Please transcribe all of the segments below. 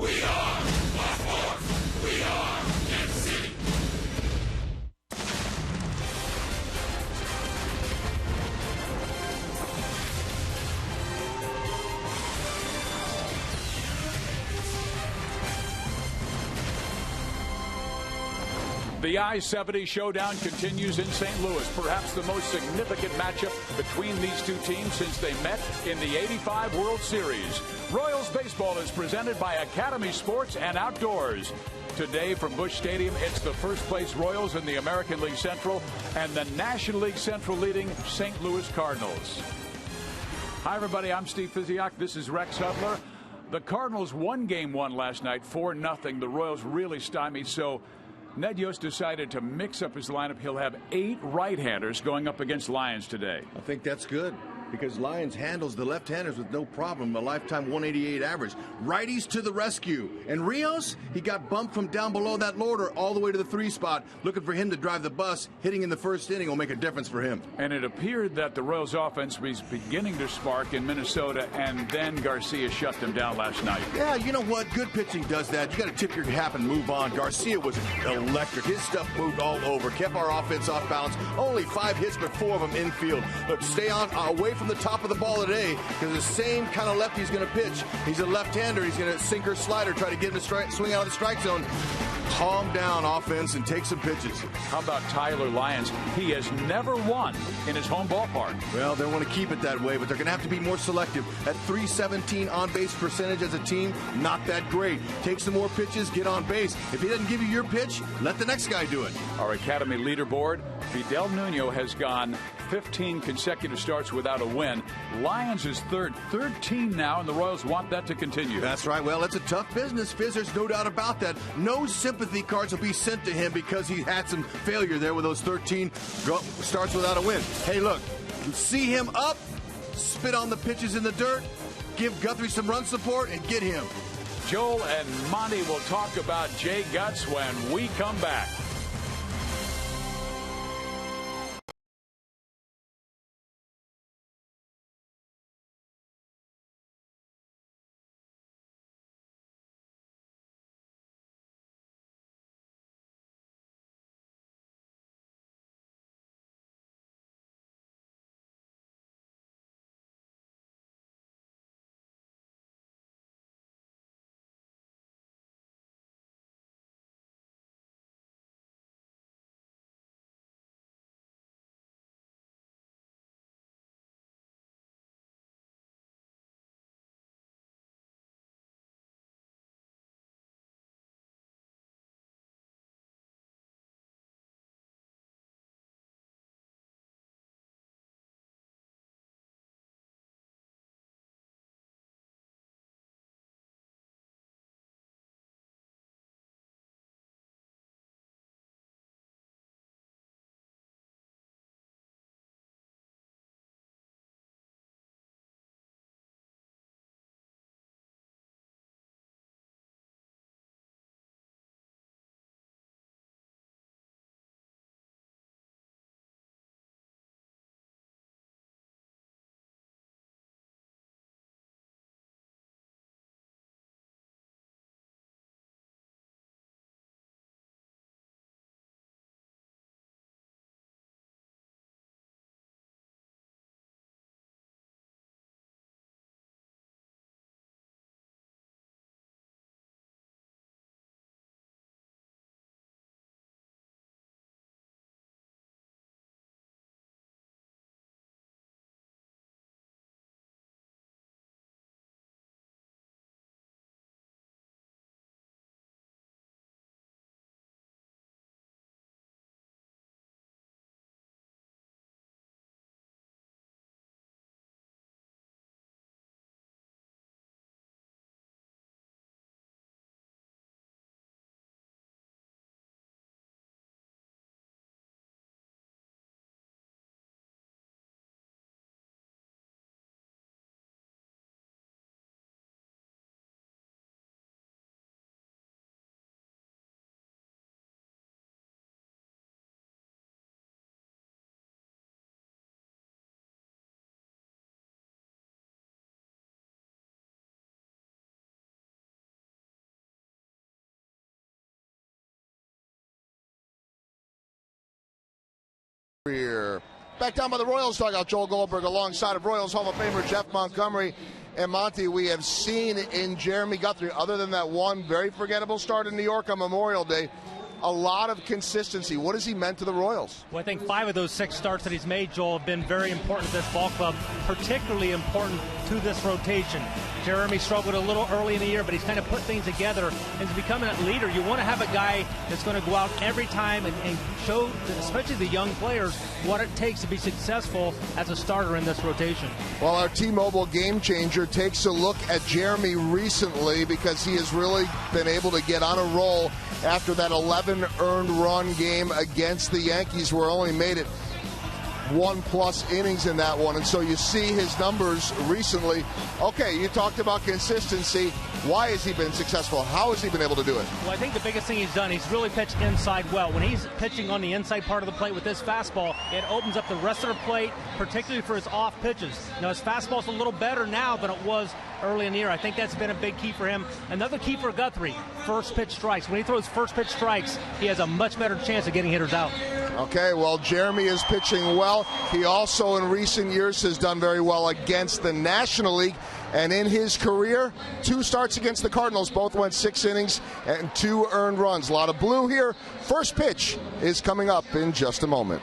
We are Baltimore. We are Kansas City. The I-70 showdown continues in St. Louis, perhaps the most significant matchup between these two teams since they met in the '85 World Series. Royals baseball is presented by Academy Sports and Outdoors. Today from Busch Stadium, it's the first-place Royals in the American League Central and the National League Central leading St. Louis Cardinals. Hi, everybody. I'm Steve Physiak. This is Rex Hudler. The Cardinals won Game 1 last night, 4-0. The Royals really stymied, so Ned Yost decided to mix up his lineup. He'll have 8 right-handers going up against Lyons today. I think that's good because Lyons handles the left-handers with no problem, a lifetime 188 average. Righties to the rescue. And Rios, he got bumped from down below that order all the way to the 3 spot, looking for him to drive the bus. Hitting in the first inning will make a difference for him. And it appeared that the Royals offense was beginning to spark in Minnesota, and then Garcia shut them down last night. Yeah, you know what? Good pitching does that. You got to tip your cap and move on. Garcia was electric. His stuff moved all over, kept our offense off balance. Only 5 hits, but 4 of them infield. Look, stay on away from the top of the ball today because the same kind of lefty he's going to pitch. He's a left-hander. He's going to sinker slider, try to get him to swing out of the strike zone. Calm down, offense, and take some pitches. How about Tyler Lyons? He has never won in his home ballpark. Well, they want to keep it that way, but they're going to have to be more selective. At .317 on-base percentage as a team, not that great. Take some more pitches, get on base. If he doesn't give you your pitch, let the next guy do it. Our Academy leaderboard, Fidel Nuno has gone 15 consecutive starts without a win. Lyons is third, 13 now, and the Royals want that to continue. That's right. Well, it's a tough business, Fizz. There's no doubt about that. No sympathy cards will be sent to him because he had some failure there with those 13 starts without a win. Hey, look, see him up, spit on the pitches in the dirt, give Guthrie some run support, and get him. Joel and Monty will talk about Jay Guts when we come back. Back down by the Royals dugout, Joel Goldberg alongside of Royals Hall of Famer Jeff Montgomery. And Monty, we have seen in Jeremy Guthrie, other than that one very forgettable start in New York on Memorial Day, a lot of consistency. What has he meant to the Royals? Well, I think 5 of those 6 starts that he's made, Joel, have been very important to this ball club, particularly important to this rotation. Jeremy struggled a little early in the year, but he's kind of put things together and is becoming a leader. You want to have a guy that's going to go out every time and show, especially the young players, what it takes to be successful as a starter in this rotation. Well, our T-Mobile Game Changer takes a look at Jeremy recently because he has really been able to get on a roll after that 11 earned run game against the Yankees, where only made it 1+ innings in that one. And so you see his numbers recently. Okay, you talked about consistency. Why has he been successful? How has he been able to do it? Well, I think the biggest thing he's done, he's really pitched inside well. When he's pitching on the inside part of the plate with this fastball, it opens up the rest of the plate, particularly for his off pitches. Now, his fastball's a little better now than it was early in the year. I think that's been a big key for him. Another key for Guthrie, first pitch strikes. When he throws first pitch strikes, he has a much better chance of getting hitters out. Okay, well, Jeremy is pitching well. He also in recent years has done very well against the National League. And in his career, 2 starts against the Cardinals, both went 6 innings and 2 earned runs. A lot of blue here. First pitch is coming up in just a moment.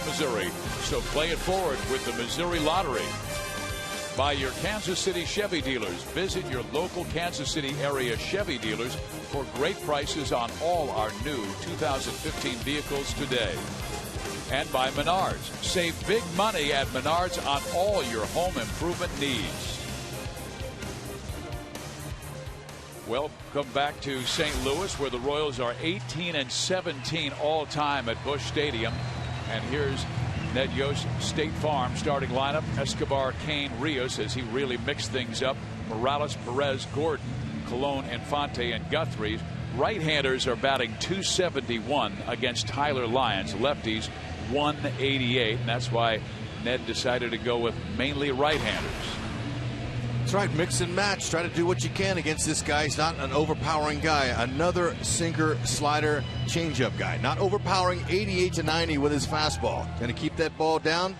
Missouri, so play it forward with the Missouri Lottery. By your Kansas City Chevy dealers. Visit your local Kansas City area Chevy dealers for great prices on all our new 2015 vehicles today. And by Menards. Save big money at Menards on all your home improvement needs. Welcome back to St. Louis, where the Royals are 18-17 all time at Busch Stadium. And here's Ned Yost, State Farm starting lineup. Escobar, CAIN, Rios as he really mixed things up. Morales, Perez, Gordon, Colon, Infante, and Guthrie. Right-handers are batting .271 against Tyler Lyons. Lefties, .188. And that's why Ned decided to go with mainly right-handers. That's right, mix and match. Try to do what you can against this guy. He's not an overpowering guy. Another sinker, slider, changeup guy. Not overpowering, 88 to 90 with his fastball. Going to keep that ball down.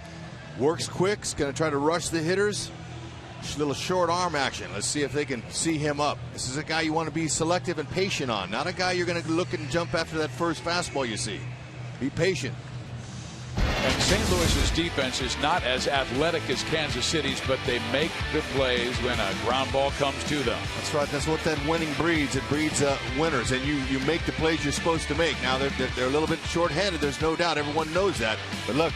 Works quick. He's going to try to rush the hitters. Little short arm action. Let's see if they can see him up. This is a guy you want to be selective and patient on. Not a guy you're going to look and jump after that first fastball you see. Be patient. And St. Louis's defense is not as athletic as Kansas City's, but they make the plays when a ground ball comes to them. That's right. That's what that winning breeds. It breeds winners, and you make the plays you're supposed to make. Now they're a little bit short-handed. There's no doubt. Everyone knows that. But look,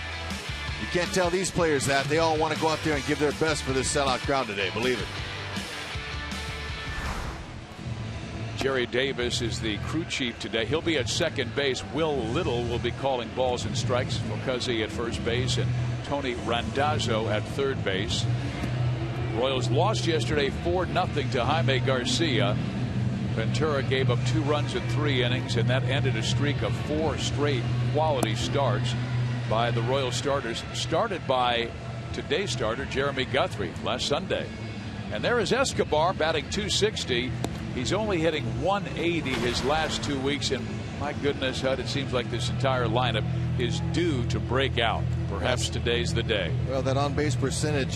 you can't tell these players that. They all want to go out there and give their best for this sellout crowd today. Believe it. Jerry Davis is the crew chief today. He'll be at second base. Will Little will be calling balls and strikes. Mukasey at first base and Tony Randazzo at third base. Royals lost yesterday 4-0 to Jaime Garcia. Ventura gave up 2 runs in 3 innings, and that ended a streak of 4 straight quality starts by the Royal starters, started by today's starter Jeremy Guthrie last Sunday. And there is Escobar batting .260. He's only hitting .180 his last 2 weeks, and my goodness, Hud, it seems like this entire lineup is due to break out. Perhaps today's the day. Well, that on-base percentage,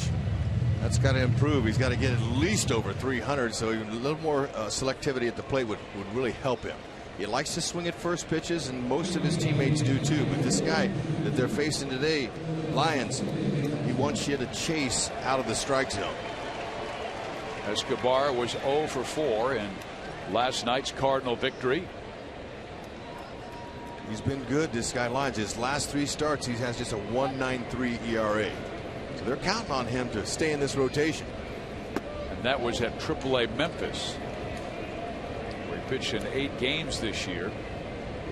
that's got to improve. He's got to get at least over 300, so even a little more selectivity at the plate would really help him. He likes to swing at first pitches, and most of his teammates do too. But this guy that they're facing today, Lions, he wants you to chase out of the strike zone. Escobar was 0 for 4 in last night's Cardinal victory. He's been good, this guy Lions. His last 3 starts, he has just a 1.93 ERA. So they're counting on him to stay in this rotation. And that was at AAA Memphis, where he pitched in 8 games this year.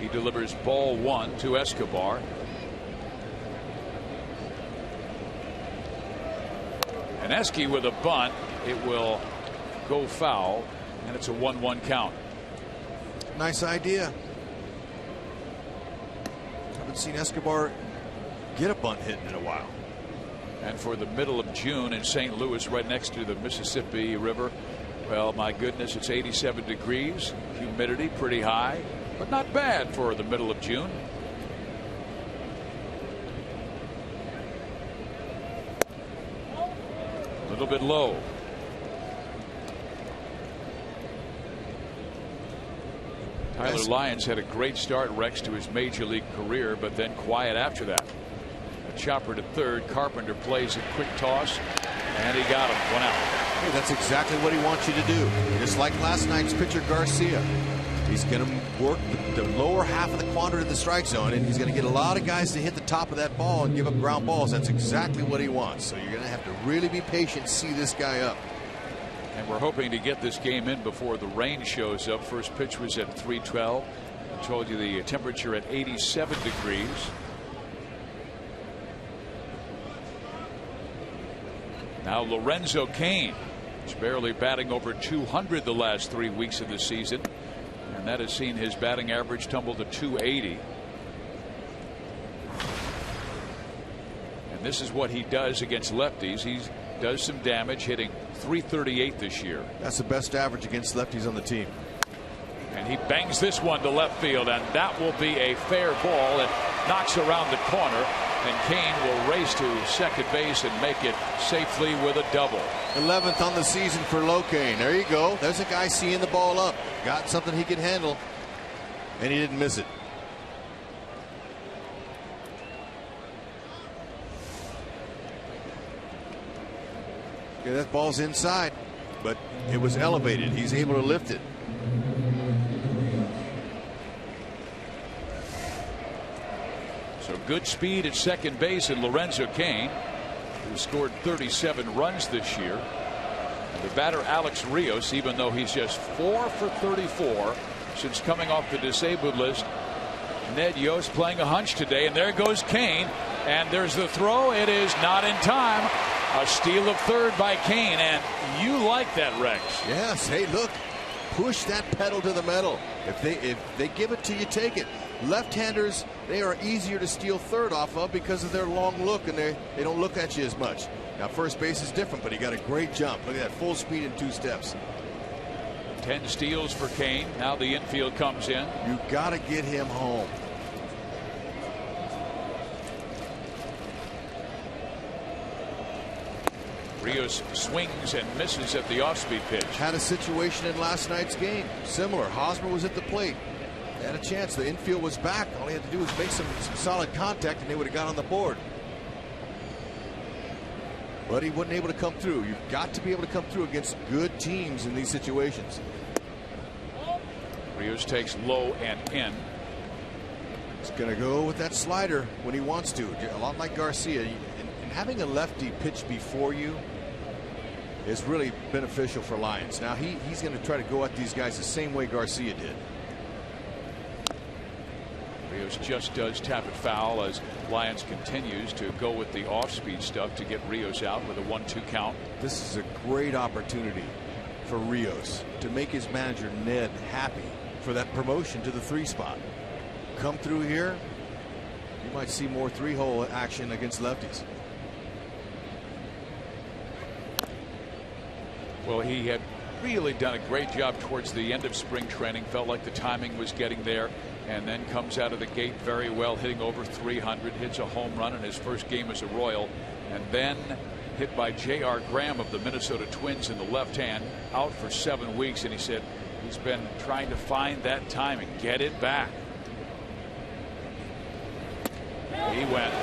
He delivers ball 1 to Escobar. And Esky with a bunt. It will go foul, and it's a 1-1 count. Nice idea. Haven't seen Escobar get a bunt hit in a while. And for the middle of June in St. Louis, right next to the Mississippi River, well, my goodness, it's 87 degrees, humidity pretty high, but not bad for the middle of June. A little bit low. Tyler Lyons had a great start, Rex, to his major league career, but then quiet after that. A chopper to third. Carpenter plays a quick toss, and he got him. 1 out. Hey, that's exactly what he wants you to do. Just like last night's pitcher Garcia. He's going to work the lower half of the quadrant of the strike zone, and he's going to get a lot of guys to hit the top of that ball and give up ground balls. That's exactly what he wants. So you're going to have to really be patient, see this guy up. And we're hoping to get this game in before the rain shows up. First pitch was at 3:12. I told you the temperature at 87 degrees. Now Lorenzo Cain is barely batting over 200 the last 3 weeks of the season, and that has seen his batting average tumble to 280. And this is what he does against lefties. He does some damage, hitting .338 this year. That's the best average against lefties on the team. And he bangs this one to left field, and that will be a fair ball. It knocks around the corner, and Cain will race to second base and make it safely with a double. 11th on the season for Locaine. There you go. There's a guy seeing the ball up. Got something he could handle, and he didn't miss it. Yeah, that ball's inside, but it was elevated. He's able to lift it. So good speed at second base in Lorenzo Cain, who scored 37 runs this year. And the batter Alex Rios, even though he's just 4 for 34 since coming off the disabled list. Ned Yost playing a hunch today, and there goes Cain, and there's the throw. It is not in time. A steal of third by Cain, and you like that, Rex. Yes. Hey, look, push that pedal to the metal. If they give it to you, take it. Left-handers, they are easier to steal third off of because of their long look, and they don't look at you as much. Now first base is different, but he got a great jump. Look at that, full speed in 2 steps. 10 steals for CAIN. Now the infield comes in. You got to get him home. Rios swings and misses at the off-speed pitch. Had a situation in last night's game similar. Hosmer was at the plate, had a chance. The infield was back. All he had to do was make some solid contact, and they would have got on the board. But he wasn't able to come through. You've got to be able to come through against good teams in these situations. Rios takes low and in. He's going to go with that slider when he wants to. A lot like Garcia. And having a lefty pitch before you is really beneficial for Lions. Now he's going to try to go at these guys the same way Garcia did. Rios just does tap it foul as Lyons continues to go with the off-speed stuff to get Rios out with a 1-2 count. This is a great opportunity for Rios to make his manager Ned happy for that promotion to the 3 spot. Come through here, you might see more 3-hole action against lefties. Well, he had really done a great job towards the end of spring training. Felt like the timing was getting there, and then comes out of the gate very well, hitting over 300, hits a home run in his first game as a Royal, and then hit by J.R. Graham of the Minnesota Twins in the left hand, out for 7 weeks, and he said he's been trying to find that timing, get it back. He went.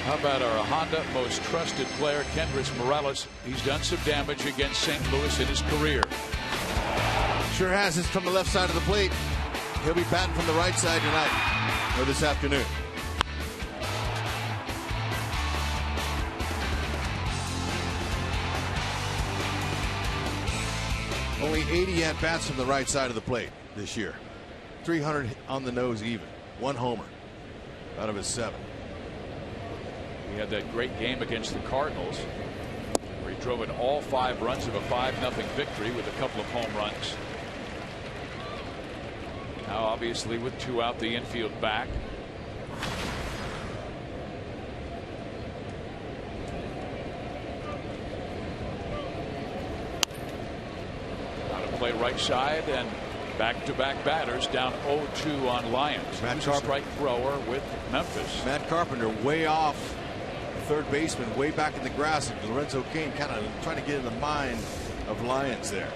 How about our Honda most trusted player, Kendrys Morales? He's done some damage against St. Louis in his career. Sure has. It's from the left side of the plate. He'll be batting from the right side tonight or this afternoon. Only 80 at bats from the right side of the plate this year. 300 on the nose even. 1 homer out of his 7. He had that great game against the Cardinals where he drove in all 5 runs of a 5-0 victory with a couple of home runs. Now obviously with 2 out, the infield back. Now to play right side, and back-to-back batters down 0-2 on Lyons. Matt Who's Carpenter. a strike thrower with Memphis. Matt Carpenter way off. Third baseman way back in the grass, and Lorenzo Cain kind of trying to get in the mind of Lyons there.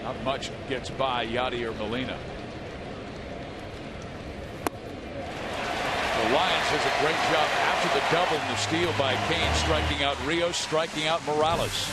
Not much gets by Yadier Molina. The Lyons does a great job after the double and the steal by Cain, striking out Rios, striking out Morales.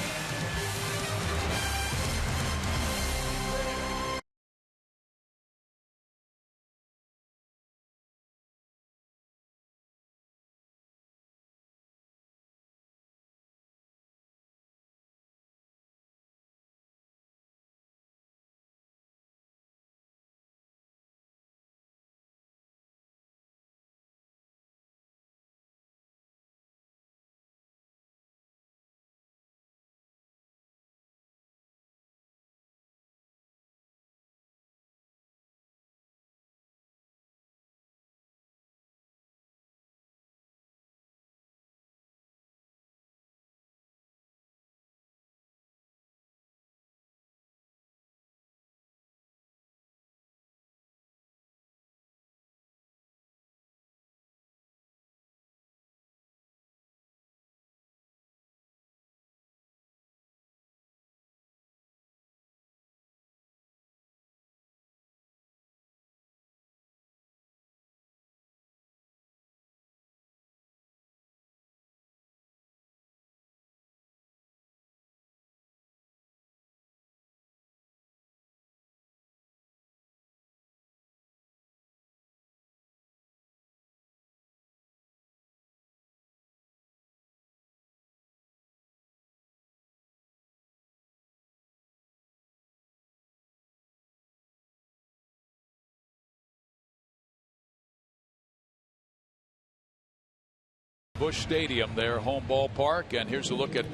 Busch Stadium, their home ballpark. And here's a look at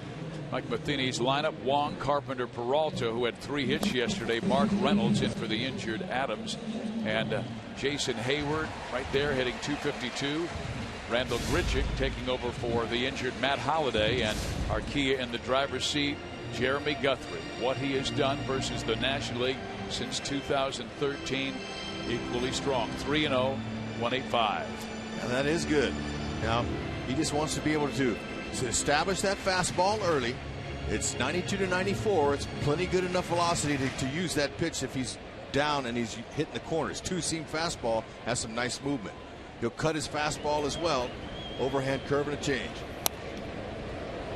Mike Matheny's lineup. Wong, Carpenter, Peralta, who had 3 hits yesterday. Mark Reynolds in for the injured Adams. And Jason Hayward right there hitting .252. Randall Grichuk taking over for the injured Matt Holliday. And Arcia in the driver's seat, Jeremy Guthrie. What he has done versus the National League since 2013, equally strong. 3-0, 185. And that is good. Now, he just wants to be able to establish that fastball early. It's 92 to 94. It's plenty good enough velocity to use that pitch if he's down and he's hitting the corners. 2-seam fastball has some nice movement. He'll cut his fastball as well. Overhand curve and a change.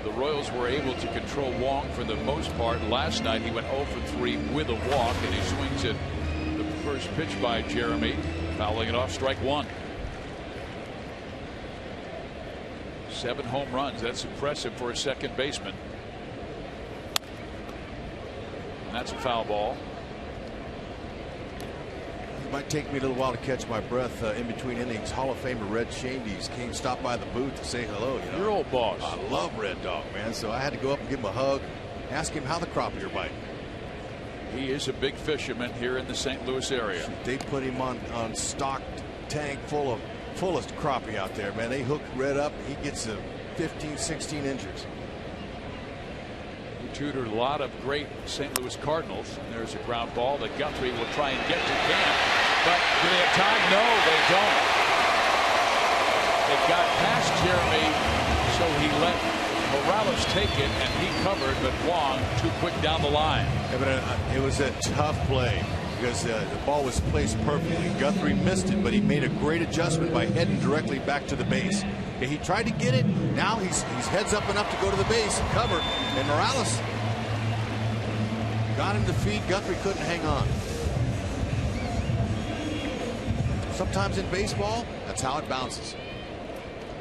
The Royals were able to control Wong for the most part. Last night he went 0 for 3 with a walk, and he swings at the first pitch by Jeremy, fouling it off, strike 1. 7 home runs. That's impressive for a second baseman. And that's a foul ball. It might take me a little while to catch my breath in between innings. Hall of Famer Red Shandies came stop by the booth to say hello. You know, your old boss. I love Red Dog, man. So I had to go up and give him a hug, ask him how the crappie are biting. He is a big fisherman here in the St. Louis area. They put him on stocked tank full of crappie out there, man. They hook Red up. He gets 15, 16 inches. He tutored a lot of great St. Louis Cardinals. And there's a ground ball that Guthrie will try and get to Camp. But do they have time? No, they don't. It got past Jeremy, so he let Morales take it, and he covered, but Wong too quick down the line. Yeah, but it was a tough play because the ball was placed perfectly. Guthrie missed it, but he made a great adjustment by heading directly back to the base. Okay, he tried to get it. Now he's heads up enough to go to the base and cover. And Morales got him to feed. Guthrie couldn't hang on. Sometimes in baseball, that's how it bounces.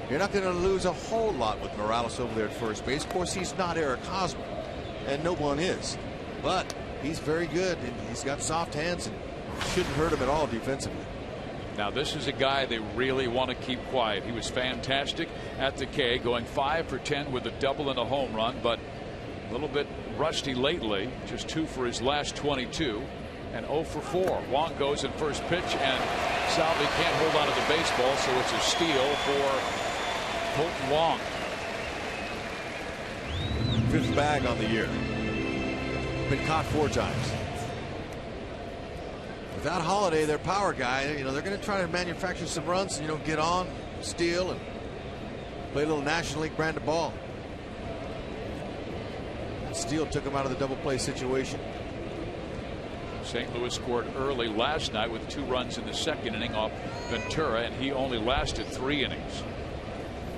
You're not going to lose a whole lot with Morales over there at first base. Of course, he's not Eric Hosmer, and no one is. But he's very good, and he's got soft hands, and shouldn't hurt him at all defensively. Now, this is a guy they really want to keep quiet. He was fantastic at the K, going 5 for 10 with a double and a home run, but a little bit rusty lately. Just 2 for his last 22, and 0 for 4. Wong goes in first pitch, and Salvi can't hold on to the baseball, so it's a steal for Colton Wong. 5th bag on the year. Been caught 4 times. Without Holiday, their power guy, you know, they're going to try to manufacture some runs, you know, get on, steal, and play a little National League brand of ball. Steele took him out of the double play situation. St. Louis scored early last night with 2 runs in the second inning off Ventura, and he only lasted 3 innings.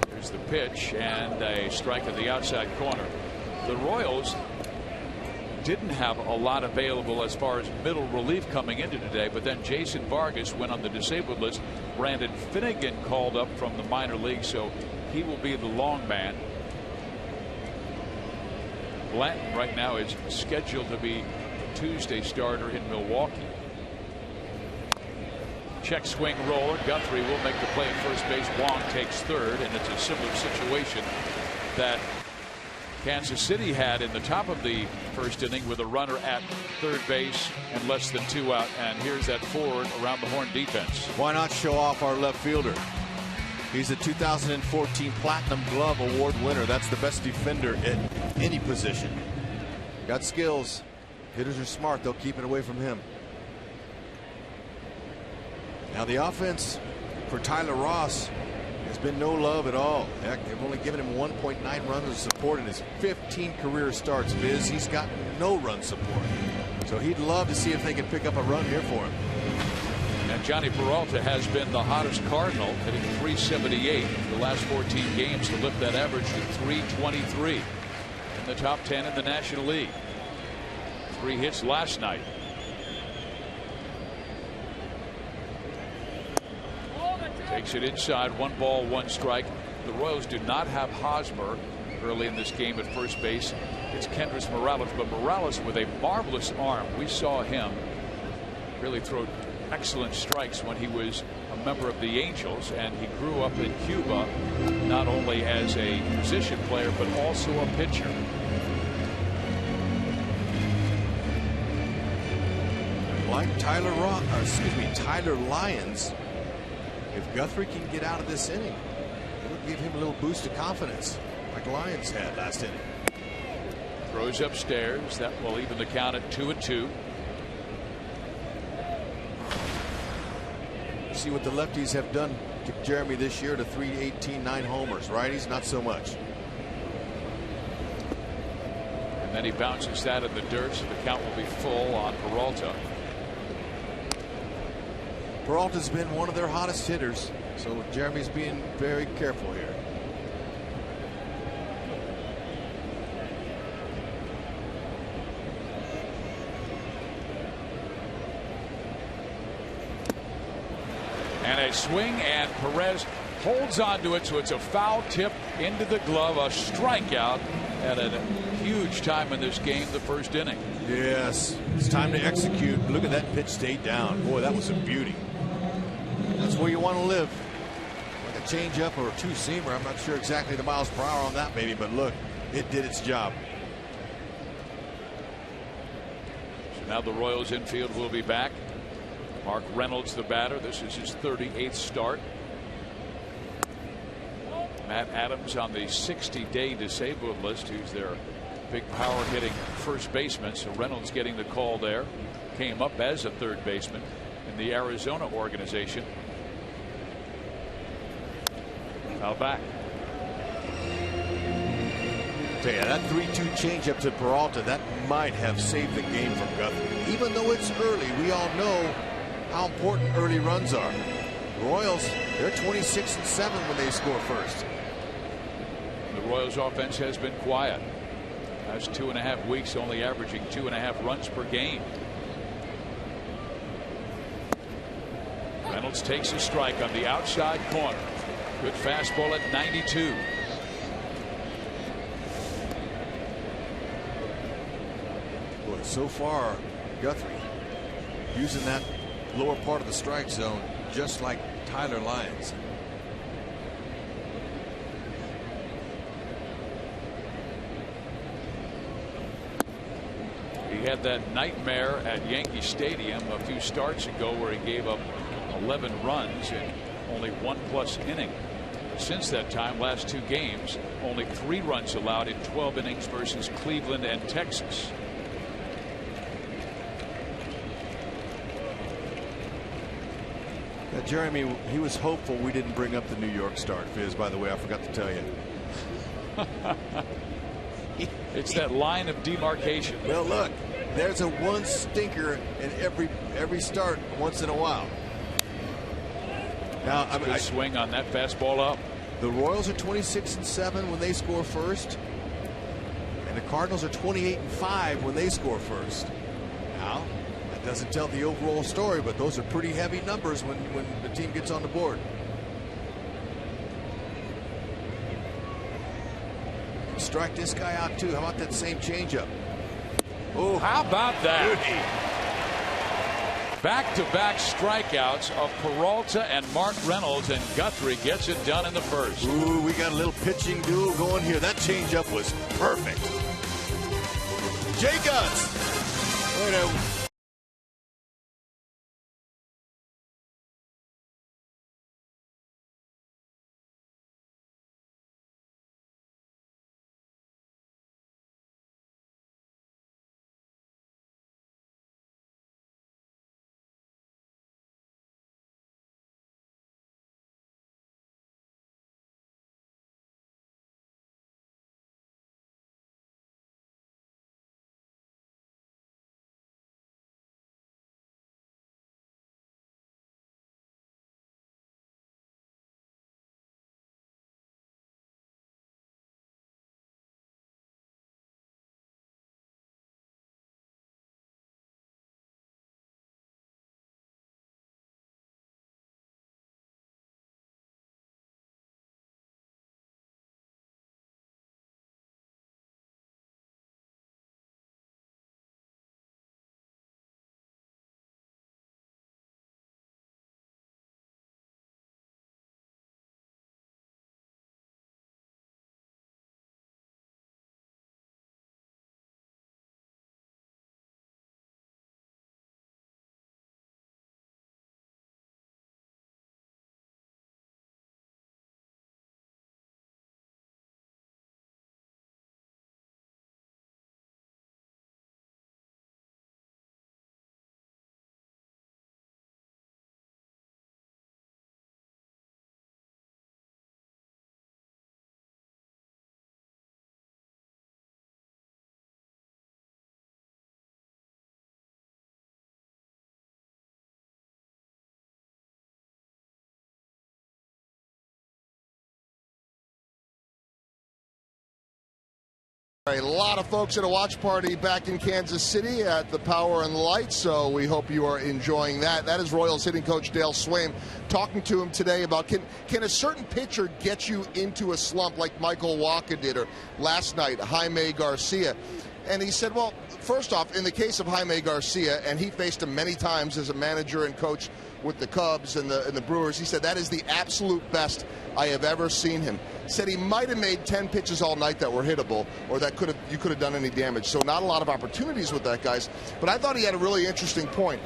Here's the pitch, and a strike at the outside corner. The Royals didn't have a lot available as far as middle relief coming into today, but then Jason Vargas went on the disabled list. Brandon Finnegan called up from the minor league, so he will be the long man. Blanton right now is scheduled to be the Tuesday starter in Milwaukee. Check swing roller. Guthrie will make the play at first base. Wong takes third, and it's a similar situation that Kansas City had in the top of the first inning with a runner at third base and less than 2 out. And here's that forward around the horn defense. Why not show off our left fielder? He's a 2014 Platinum Glove Award winner. That's the best defender at any position. Got skills. Hitters are smart. They'll keep it away from him. Now the offense for Tyler Ross has been no love at all. Heck, they've only given him 1.9 runs of support in his 15 career starts. Viz, he's got no run support. So he'd love to see if they can pick up a run here for him. And Johnny Peralta has been the hottest Cardinal, hitting .378 the last 14 games to lift that average to .323 in the top 10 in the National League. 3 hits last night. Takes it inside. 1 ball, 1 strike. The Royals do not have Hosmer early in this game at first base. It's Kendrys Morales, but Morales with a marvelous arm. We saw him really throw excellent strikes when he was a member of the Angels, and he grew up in Cuba, not only as a position player but also a pitcher. Like Tyler Lyons, if Guthrie can get out of this inning, it'll give him a little boost of confidence like Lyons had last inning. Throws upstairs. That will even the count at 2-2. See what the lefties have done to Jeremy this year to 318, 9 homers. Righties, not so much. And then he bounces that in the dirt, so the count will be full on Peralta. Peralta's been one of their hottest hitters, so Jeremy's being very careful here. And a swing, and Perez holds onto it, so it's a foul tip into the glove, a strikeout at a huge time in this game, the first inning. Yes, it's time to execute. Look at that pitch, stayed down. Boy, that was a beauty. That's where you want to live. Like a changeup or a two-seamer. I'm not sure exactly the miles per hour on that, maybe, but look, it did its job. So now the Royals infield will be back. Mark Reynolds, the batter. This is his 38th start. Matt Adams on the 60-day disabled list, who's their big power hitting first baseman. So Reynolds getting the call there. Came up as a third baseman in the Arizona organization. Foul back. Tell you, that 3-2 changeup to Peralta, that might have saved the game from Guthrie. Even though it's early, we all know how important early runs are. The Royals, they're 26-7 when they score first. The Royals offense has been quiet. Last 2.5 weeks only averaging 2.5 runs per game. Reynolds takes a strike on the outside corner. Good fastball at 92. Boy, so far Guthrie using that lower part of the strike zone just like Tyler Lyons. He had that nightmare at Yankee Stadium a few starts ago where he gave up 11 runs in only 1+ inning. Since that time, last 2 games, only 3 runs allowed in 12 innings versus Cleveland and Texas. Jeremy, he was hopeful we didn't bring up the New York start. Fizz, by the way, I forgot to tell you. It's that line of demarcation. Well, look, there's a one stinker in every start once in a while. Now, Good swing on that fastball up. The Royals are 26-7 when they score first, and the Cardinals are 28-5 when they score first. Now, that doesn't tell the overall story, but those are pretty heavy numbers when the team gets on the board. Strike this guy out too. How about that same changeup? Oh, how about that? Beauty. Back-to-back strikeouts of Peralta and Mark Reynolds, and Guthrie gets it done in the first. Ooh, we got a little pitching duel going here. That changeup was perfect. Jay Guts. Wait a A lot of folks at a watch party back in Kansas City at the Power and Light, so we hope you are enjoying that. That is Royals hitting coach Dale Swaim talking to him today about can a certain pitcher get you into a slump like Michael Wacha did, or last night Jaime Garcia. And he said, well, first off, in the case of Jaime Garcia, and he faced him many times as a manager and coach with the Cubs and the Brewers, he said that is the absolute best I have ever seen him. Said he might have made 10 pitches all night that were hittable, or that you could have done any damage. So not a lot of opportunities with that, guys. But I thought he had a really interesting point.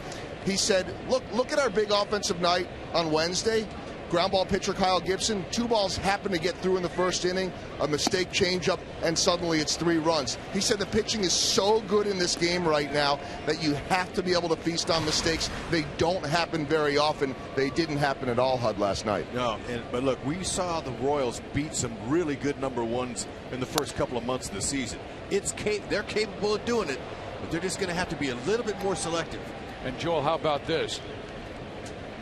He said, look at our big offensive night on Wednesday. Ground ball pitcher Kyle Gibson, 2 balls happened to get through in the first inning, a mistake changeup, and suddenly it's 3 runs. He said the pitching is so good in this game right now that you have to be able to feast on mistakes. They don't happen very often. They didn't happen at all, Hud, last night. No, but look, we saw the Royals beat some really good number ones in the first couple of months of the season. They're capable of doing it, but they're just going to have to be a little bit more selective. And Joel, how about this?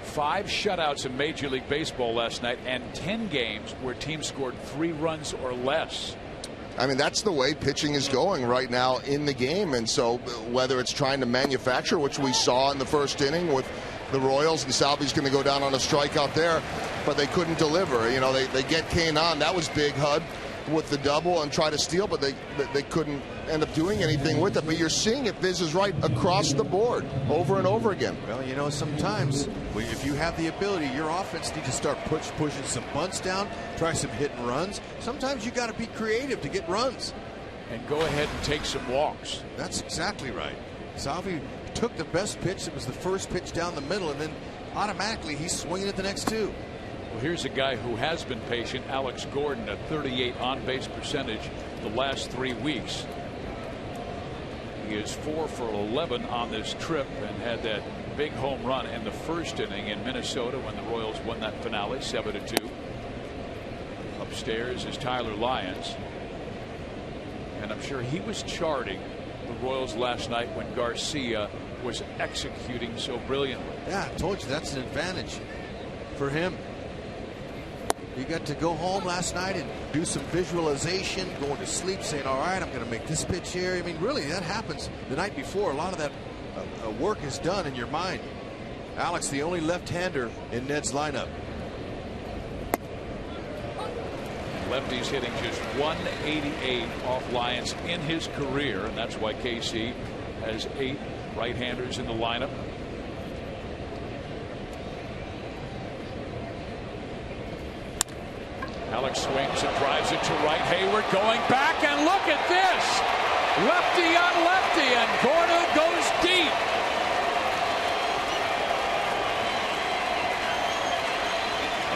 5 shutouts in Major League Baseball last night, and 10 games where teams scored 3 runs or less. I mean, that's the way pitching is going right now in the game. And so whether it's trying to manufacture, which we saw in the first inning with the Royals, and Salvi's going to go down on a strikeout there, but they couldn't deliver. You know, they get CAIN on. That was big, Hud, with the double, and try to steal, but they couldn't end up doing anything with it. But you're seeing it, Viz is right, across the board over and over again. Well, you know, sometimes if you have the ability, your offense needs to start pushing some bunts down, try some hit and runs. Sometimes you got to be creative to get runs. And go ahead and take some walks. That's exactly right. Salvi took the best pitch. It was the first pitch down the middle, and then automatically he's swinging at the next 2. Well, here's a guy who has been patient, Alex Gordon, a 38 on-base percentage the last 3 weeks. He is 4 for 11 on this trip and had that big home run in the first inning in Minnesota when the Royals won that finale 7-2. Upstairs is Tyler Lyons, and I'm sure he was charting the Royals last night when Garcia was executing so brilliantly. Yeah, I told you that's an advantage for him. He got to go home last night and do some visualization, going to sleep, saying, all right, I'm going to make this pitch here. I mean, really, that happens the night before. A lot of that work is done in your mind. Alex, the only left-hander in Ned's lineup. Lefty's hitting just 188 off Lyons in his career, and that's why KC has 8 right-handers in the lineup. Alex swings and drives it to right. Hayward going back, and look at this. Lefty on lefty, and Gordon goes deep.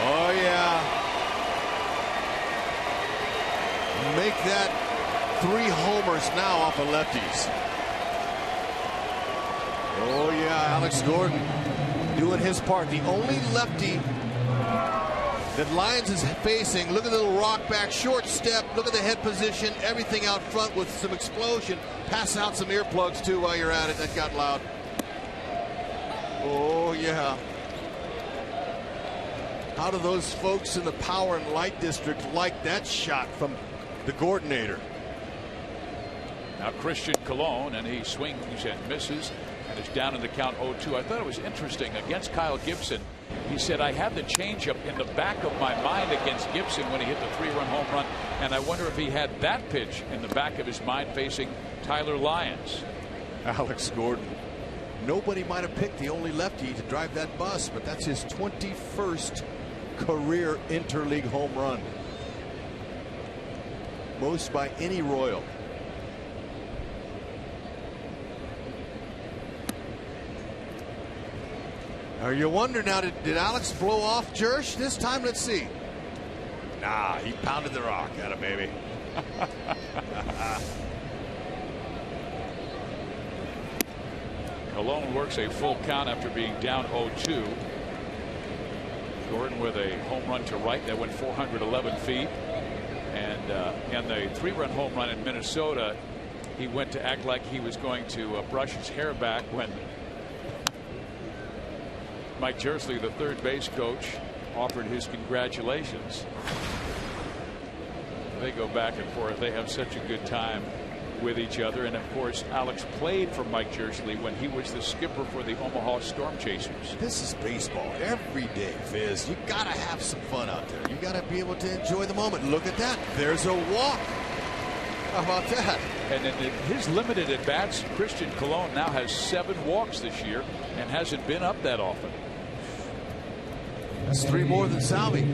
Oh, yeah. Make that 3 homers now off of lefties. Oh, yeah, Alex Gordon doing his part. The only lefty that Lyons is facing. Look at the little rock back, short step. Look at the head position, everything out front with some explosion. Pass out some earplugs too while you're at it. That got loud. Oh yeah. How do those folks in the Power and Light District like that shot from the Gordinator? Now Christian Colon, and he swings and misses and is down in the count 0-2. I thought it was interesting against Kyle Gibson. He said, I had the changeup in the back of my mind against Gibson when he hit the 3-run home run, and I wonder if he had that pitch in the back of his mind facing Tyler Lyons. Alex Gordon. Nobody might have picked the only lefty to drive that bus, but that's his 21st career interleague home run. Most by any Royal. Are you wondering now, did Alex blow off Jersh this time? Let's see. Nah, he pounded the rock at him, baby. Colon works a full count after being down 0-2. Gordon with a home run to right that went 411 feet. And in the 3-run home run in Minnesota, he went to act like he was going to brush his hair back when Mike Jersley, the third base coach, offered his congratulations. They go back and forth. They have such a good time with each other. And of course, Alex played for Mike Jersley when he was the skipper for the Omaha Storm Chasers. This is baseball every day, Fizz. You gotta have some fun out there. You gotta be able to enjoy the moment. Look at that. There's a walk. How about that? And in his limited at bats, Christian Colon now has 7 walks this year and hasn't been up that often. That's 3 more than Salvi.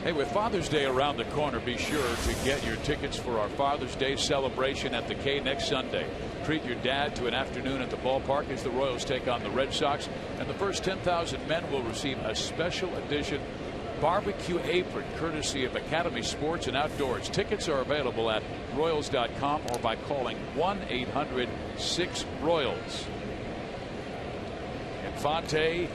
Hey, with Father's Day around the corner, be sure to get your tickets for our Father's Day celebration at the K next Sunday. Treat your dad to an afternoon at the ballpark as the Royals take on the Red Sox, and the first 10,000 men will receive a special edition barbecue apron courtesy of Academy Sports and Outdoors. Tickets are available at Royals.com or by calling 1-800-6-ROYALS. Infante.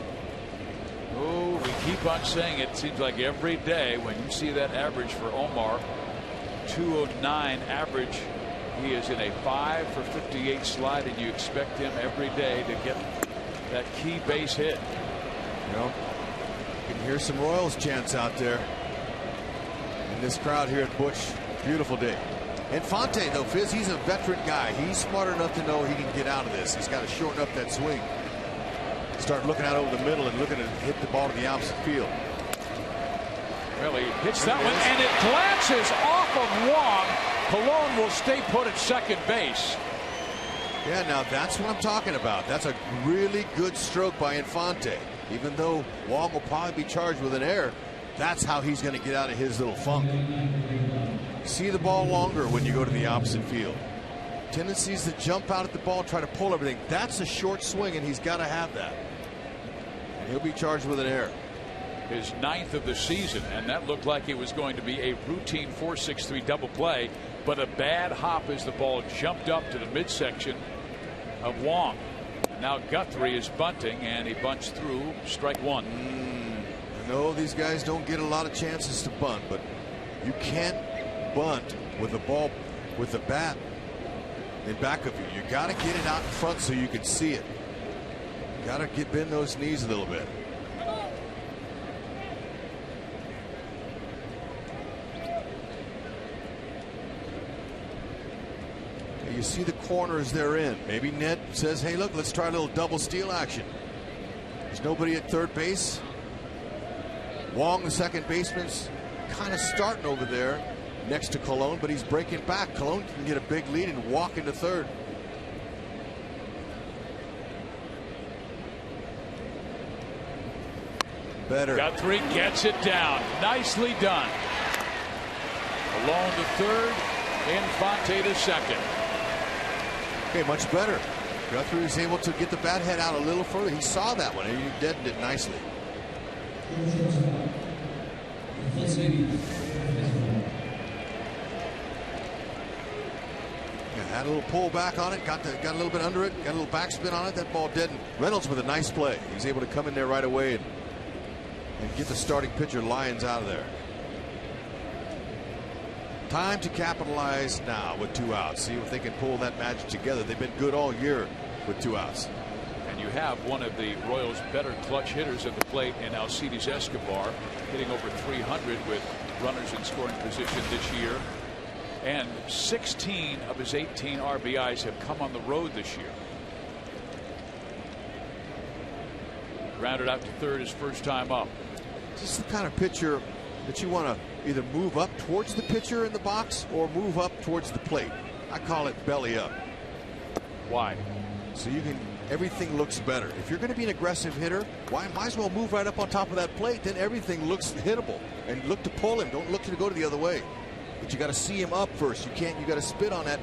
Oh, we keep on saying it. Seems like every day when you see that average for Omar, 209 average, he is in a 5 for 58 slide, and you expect him every day to get that key base hit. You know, you can hear some Royals chants out there in this crowd here at Busch. Beautiful day. Infante, though, Fizz, he's a veteran guy. He's smart enough to know he can get out of this. He's got to shorten up that swing. Start looking out over the middle and looking to hit the ball to the opposite field. Well, he hits that one, and it glances off of Wong. Colon will stay put at second base. Yeah, now that's what I'm talking about. That's a really good stroke by Infante. Even though Wong will probably be charged with an error, that's how he's going to get out of his little funk. See the ball longer when you go to the opposite field. Tendencies to jump out at the ball, try to pull everything. That's a short swing, and he's got to have that. And he'll be charged with an error. His 9th of the season, and that looked like it was going to be a routine 4-6-3 double play, but a bad hop as the ball jumped up to the midsection of Wong. Now Guthrie is bunting, and he bunts through strike 1. I know these guys don't get a lot of chances to bunt, but you can't bunt with the ball, with the bat in back of you. You got to get it out in front so you can see it. Got to bend those knees a little bit. You see the corners they're in. Maybe Ned says, hey, look, let's try a little double steal action. There's nobody at third base. Wong, the second baseman's kind of starting over there next to Colon, but he's breaking back. Colon can get a big lead and walk into third. Better. Guthrie gets it down. Nicely done. Colon to third. Infante to second. Okay, much better. Guthrie was able to get the bat head out a little further. He saw that one and he deadened it nicely. Had a little pull back on it, got a little bit under it, got a little backspin on it. That ball deadened. Reynolds with a nice play. He's able to come in there right away and get the starting pitcher Lyons out of there. Time to capitalize now with 2 outs. See if they can pull that magic together. They've been good all year with 2 outs. And you have one of the Royals' better clutch hitters at the plate in Alcides Escobar, hitting over 300 with runners in scoring position this year. And 16 of his 18 RBIs have come on the road this year. Grounded out to third his first time up. This is the kind of pitcher that you want to either move up towards the pitcher in the box or move up towards the plate. I call it belly up. Why? So you can, everything looks better. If you're going to be an aggressive hitter, might as well move right up on top of that plate. Then everything looks hittable. And look to pull him. Don't look to go to the other way. But you got to see him up first. You got to spit on that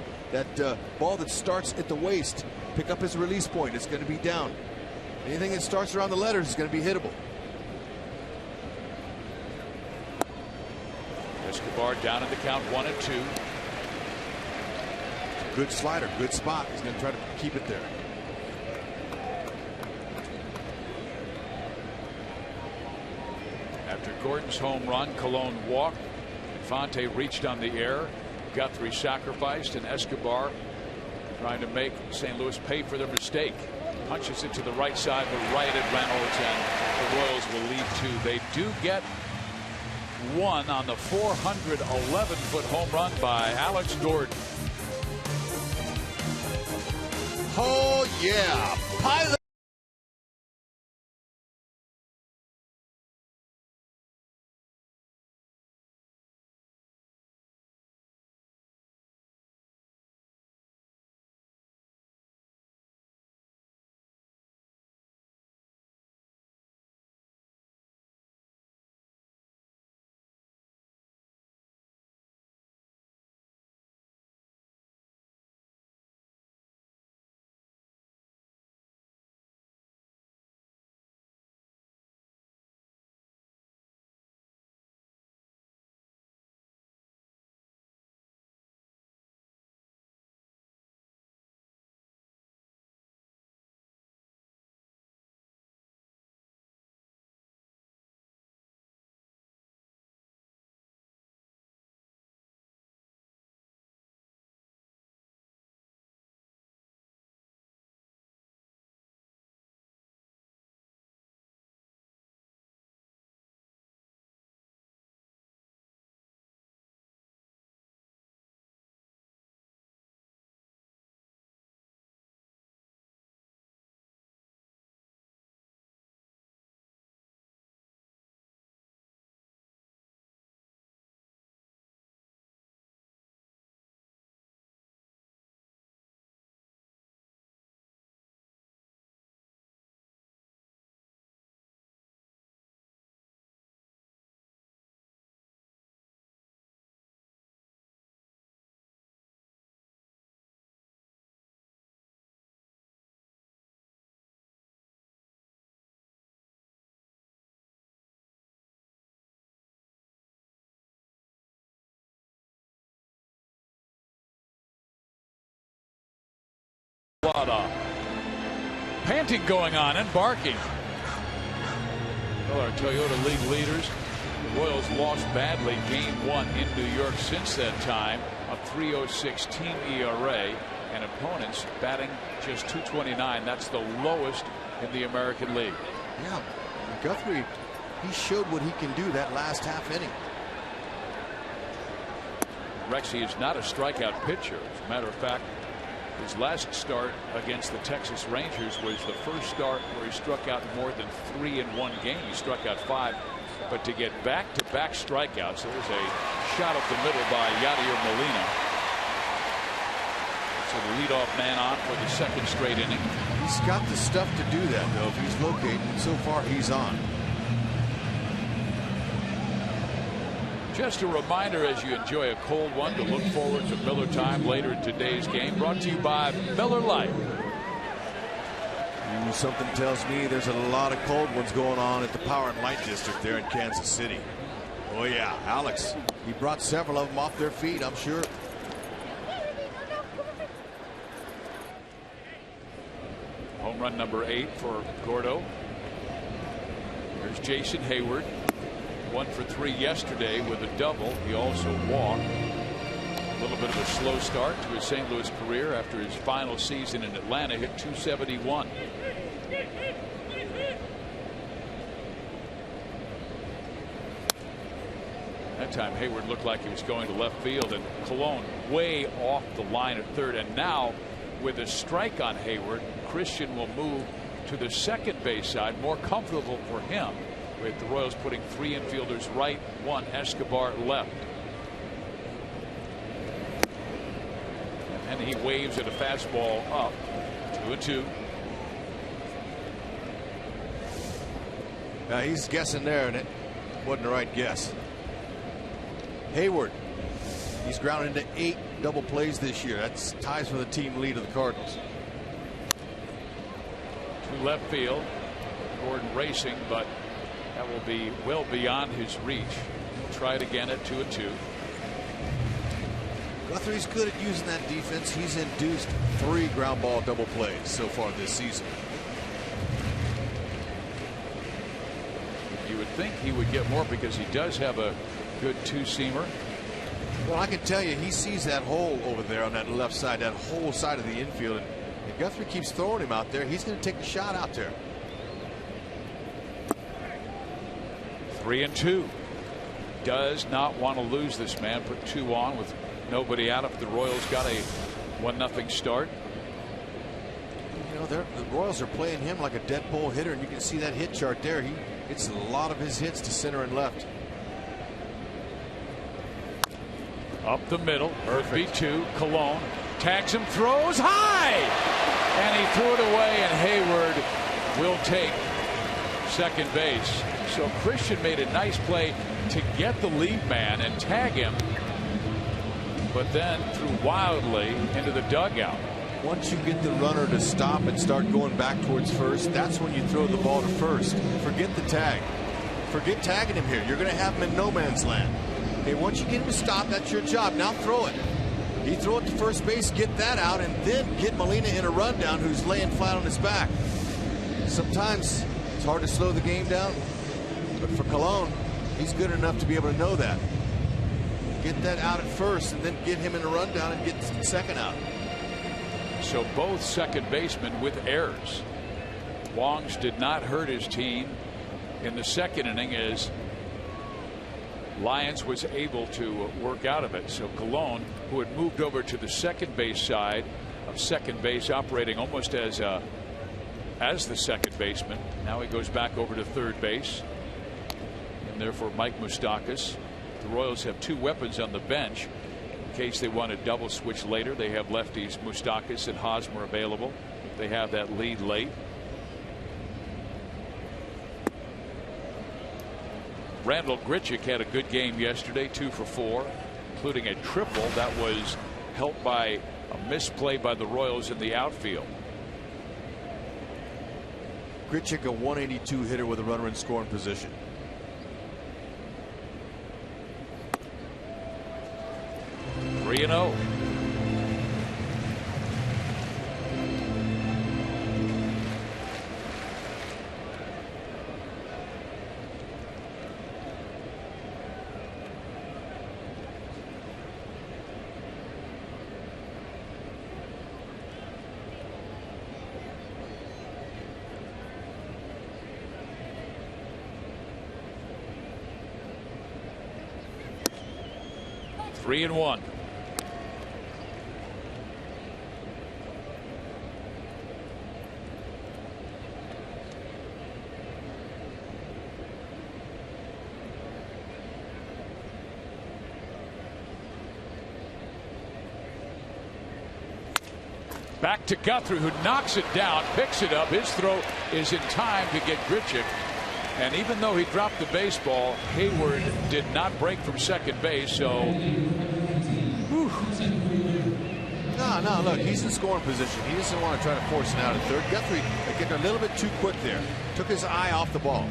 ball that starts at the waist. Pick up his release point. It's going to be down. Anything that starts around the letters is going to be hittable. Escobar down in the count, 1-2. Good slider, good spot. He's going to try to keep it there. After Gordon's home run, Colon walked. Infante reached on the air. Guthrie sacrificed, and Escobar trying to make St. Louis pay for their mistake. Punches it to the right side, but right at Reynolds, and the Royals will lead 2. They do get one on the 411-foot home run by Alex Gordon. Oh, yeah. Pilot. Panting going on and barking. Well, our Toyota League leaders, the Royals lost badly Game 1 in New York since that time. A 3.06 team ERA, and opponents batting just .229. That's the lowest in the American League. Yeah, Guthrie, he showed what he can do that last half inning. Rexy is not a strikeout pitcher. As a matter of fact, his last start against the Texas Rangers was the first start where he struck out more than 3 in one game. He struck out 5. But to get back-to-back strikeouts, there was a shot up the middle by Yadier Molina. So the leadoff man on for the second straight inning. He's got the stuff to do that, though, if he's located. And so far, he's on. Just a reminder as you enjoy a cold one to look forward to Miller Time later in today's game. Brought to you by Miller Lite. Something tells me there's a lot of cold ones going on at the Power and Light District there in Kansas City. Oh yeah, Alex, he brought several of them off their feet, I'm sure. Home run number 8 for Gordo. There's Jason Hayward. 1 for 3 yesterday with a double. He also walked. A little bit of a slow start to his St. Louis career after his final season in Atlanta. Hit .271. That time Hayward looked like he was going to left field, and Colon way off the line at third. And now with a strike on Hayward, Christian will move to the second base side. More comfortable for him, with the Royals putting 3 infielders right, 1 Escobar left. And he waves at a fastball up. 2-2. Now he's guessing there, and it wasn't the right guess. Hayward, he's grounded into 8 double plays this year. That's ties for the team lead of the Cardinals. To left field. Gordon racing, but that will be well beyond his reach. He'll try it again at 2-2. Guthrie's good at using that defense. He's induced 3 ground ball double plays so far this season. You would think he would get more because he does have a good 2-seamer. Well, I can tell you, he sees that hole over there on that left side, that whole side of the infield. And And Guthrie keeps throwing him out there. He's going to take a shot out there. 3-2. Does not want to lose this man. Put 2 on with nobody out. If the Royals got a 1-0 start. You know, the Royals are playing him like a dead pole hitter, and you can see that hit chart there. He gets a lot of his hits to center and left. Up the middle. Perfect. 2. Cologne tags him, throws high, and he threw it away, and Hayward will take second base. So Christian made a nice play to get the lead man and tag him, but then threw wildly into the dugout. Once you get the runner to stop and start going back towards first, that's when you throw the ball to first. Forget the tag. Forget tagging him here. You're going to have him in no man's land. Okay, once you get him to stop, that's your job. Now throw it. You throw it to first base, get that out, and then get Molina in a rundown who's laying flat on his back. Sometimes it's hard to slow the game down, but for Cologne, he's good enough to be able to know that. Get that out at first, and then get him in a rundown and get the second out. So both second basemen with errors. Wongs did not hurt his team in the second inning as Lyons was able to work out of it. So Cologne, who had moved over to the second base side of second base, operating almost as the second baseman. Now he goes back over to third base. And therefore Mike Moustakas. The Royals have 2 weapons on the bench in case they want to double switch later. They have lefties Moustakas and Hosmer available. They have that lead late. Randall Grichuk had a good game yesterday, 2 for 4, including a triple that was helped by a misplay by the Royals in the outfield. Grichuk, a 182 hitter with a runner in scoring position. Three and 0. Three and 1. Back to Guthrie, who knocks it down, picks it up. His throw is in time to get Grichuk. And even though he dropped the baseball, Hayward did not break from second base. So, no, look, he's in scoring position. He doesn't want to try to force it out at third. Guthrie getting a little bit too quick there. Took his eye off the ball.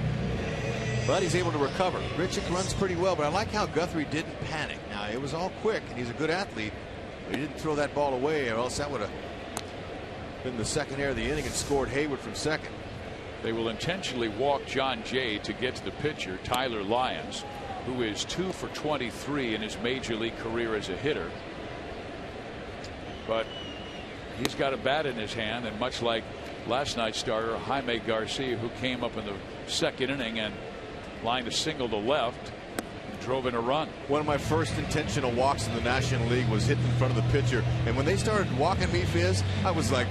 But he's able to recover. Grichuk runs pretty well, but I like how Guthrie didn't panic. Now, it was all quick, and he's a good athlete. But he didn't throw that ball away, or else that would have been the second error of the inning and scored Hayward from second. They will intentionally walk John Jay to get to the pitcher, Tyler Lyons, who is 2 for 23 in his major league career as a hitter. But he's got a bat in his hand, and much like last night's starter Jaime Garcia, who came up in the second inning and lined a single to left and drove in a run. One of my first intentional walks in the National League was hitting in front of the pitcher, and when they started walking me, Fizz, I was like,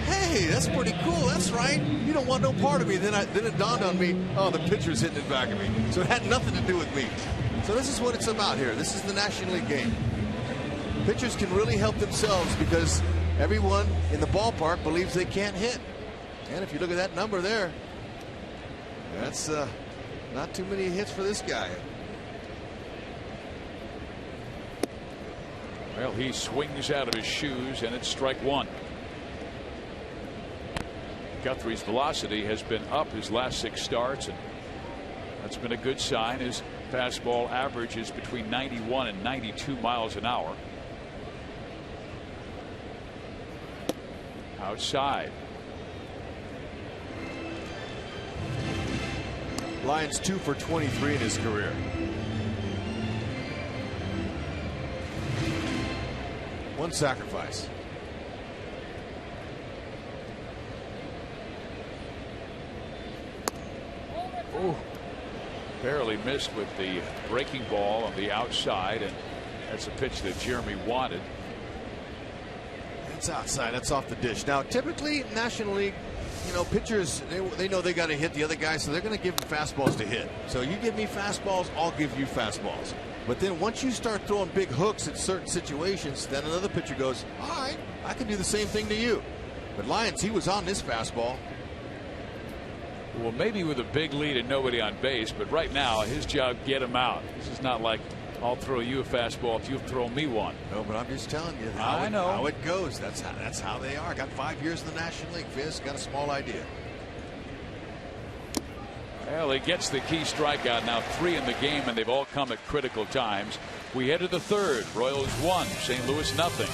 hey, that's pretty cool. That's right. You don't want no part of me. Then it dawned on me, oh, the pitcher's hitting it back at me. So it had nothing to do with me. So this is what it's about here. This is the National League game. Pitchers can really help themselves because everyone in the ballpark believes they can't hit. And if you look at that number there, that's not too many hits for this guy. Well, he swings out of his shoes, and it's strike one. Guthrie's velocity has been up his last 6 starts, and that's been a good sign. His fastball average is between 91 and 92 miles an hour. Outside. Lyons 2 for 23 in his career. One sacrifice. Ooh, barely missed with the breaking ball on the outside, and that's a pitch that Jeremy wanted. It's outside. That's off the dish. Now, typically, National League, you know, pitchers, they know they got to hit the other guy, so they're going to give them fastballs to hit. So you give me fastballs, I'll give you fastballs. But then once you start throwing big hooks at certain situations, then another pitcher goes, all right, I can do the same thing to you. But Lyons, he was on this fastball. Well, maybe with a big lead and nobody on base, but right now his job, get him out. This is not like I'll throw you a fastball if you throw me one. No, but I'm just telling you how it goes. That's how they are. Got 5 years in the National League. Fizz got a small idea. Well, he gets the key strikeout, now 3 in the game, and they've all come at critical times. We head to the third. Royals 1, St. Louis nothing.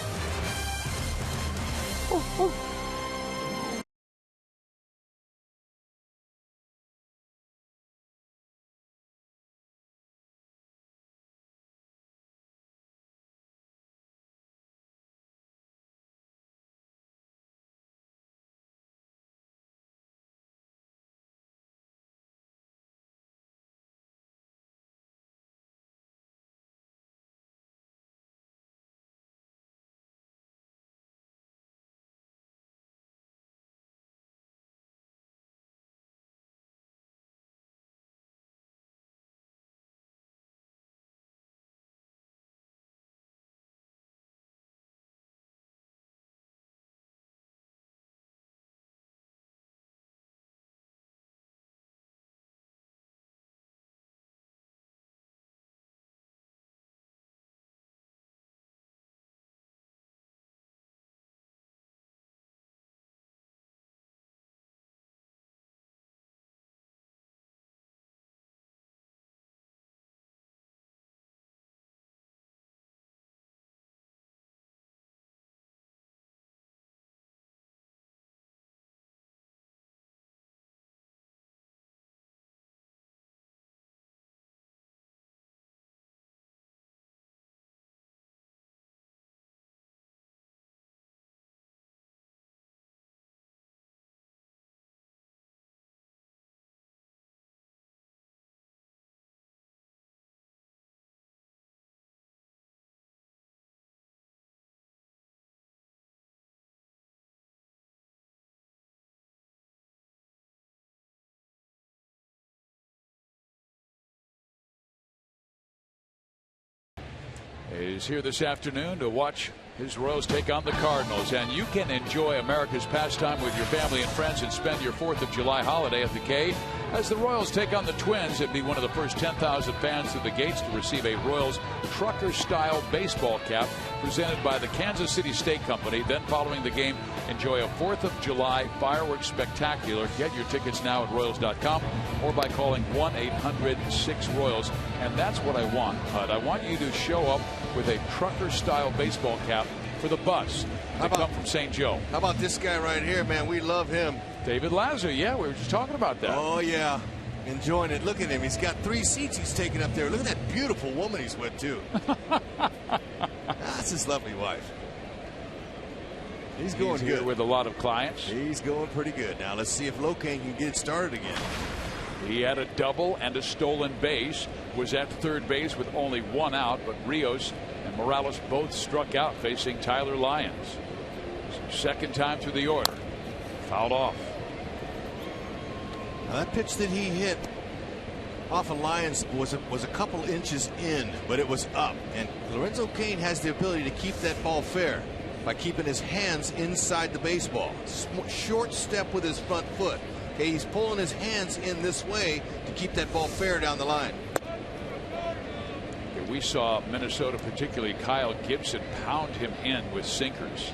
Is here this afternoon to watch his Royals take on the Cardinals, and you can enjoy America's pastime with your family and friends and spend your 4th of July holiday at the K as the Royals take on the Twins. It'd be one of the first 10,000 fans through the gates to receive a Royals trucker-style baseball cap presented by the Kansas City State Company. Then following the game, enjoy a 4th of July fireworks spectacular. Get your tickets now at Royals.com or by calling 1-800-6-ROYALS. And that's what I want, Hud. I want you to show up with a trucker-style baseball cap for the bus to come from St. Joe. How about this guy right here, man? We love him. David Lazar, yeah, we were just talking about that. Oh, yeah. Enjoying it. Look at him. He's got 3 seats he's taking up there. Look at that beautiful woman he's with, too. That's his lovely wife. He's going here good. With a lot of clients. He's going pretty good. Now, let's see if LORENZO can get it started again. He had a double and a stolen base, was at third base with only 1 out, but Rios and Morales both struck out facing Tyler Lyons. Second time through the order. Fouled off. Now that pitch that he hit off of Lyons was a couple inches in, but it was up. And Lorenzo Cain has the ability to keep that ball fair by keeping his hands inside the baseball. Short step with his front foot. Okay, he's pulling his hands in this way to keep that ball fair down the line. We saw Minnesota, particularly Kyle Gibson, pound him in with sinkers.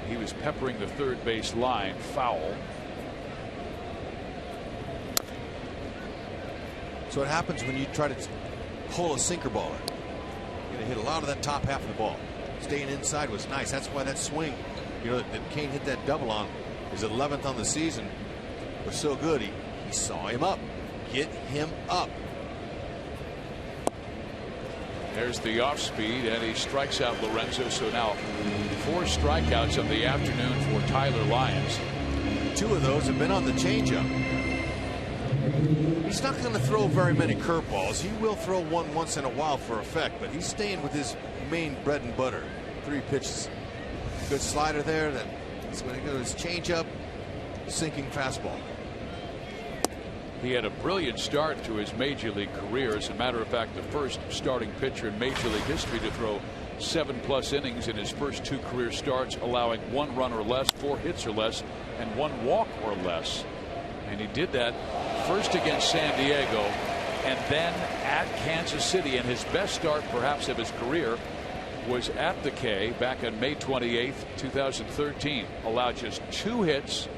He was peppering the third base line. Foul. So what happens when you try to pull a sinker baller? You're going to hit a lot of that top half of the ball. Staying inside was nice. That's why that swing, you know, that Cain hit that double on, his 11th on the season, was so good. He saw him up. Get him up. There's the off speed, and he strikes out Lorenzo. So now 4 strikeouts of the afternoon for Tyler Lyons. 2 of those have been on the changeup. He's not going to throw very many curveballs. He will throw one once in a while for effect, but he's staying with his main bread and butter. 3 pitches. Good slider there. Then he's going to go to his changeup, sinking fastball. He had a brilliant start to his major league career. As a matter of fact, the first starting pitcher in major league history to throw 7+ innings in his first 2 career starts, allowing 1 run or less, 4 hits or less, and 1 walk or less. And he did that first against San Diego and then at Kansas City. And his best start perhaps of his career was at the K back on May 28th, 2013. Allowed just 2 hits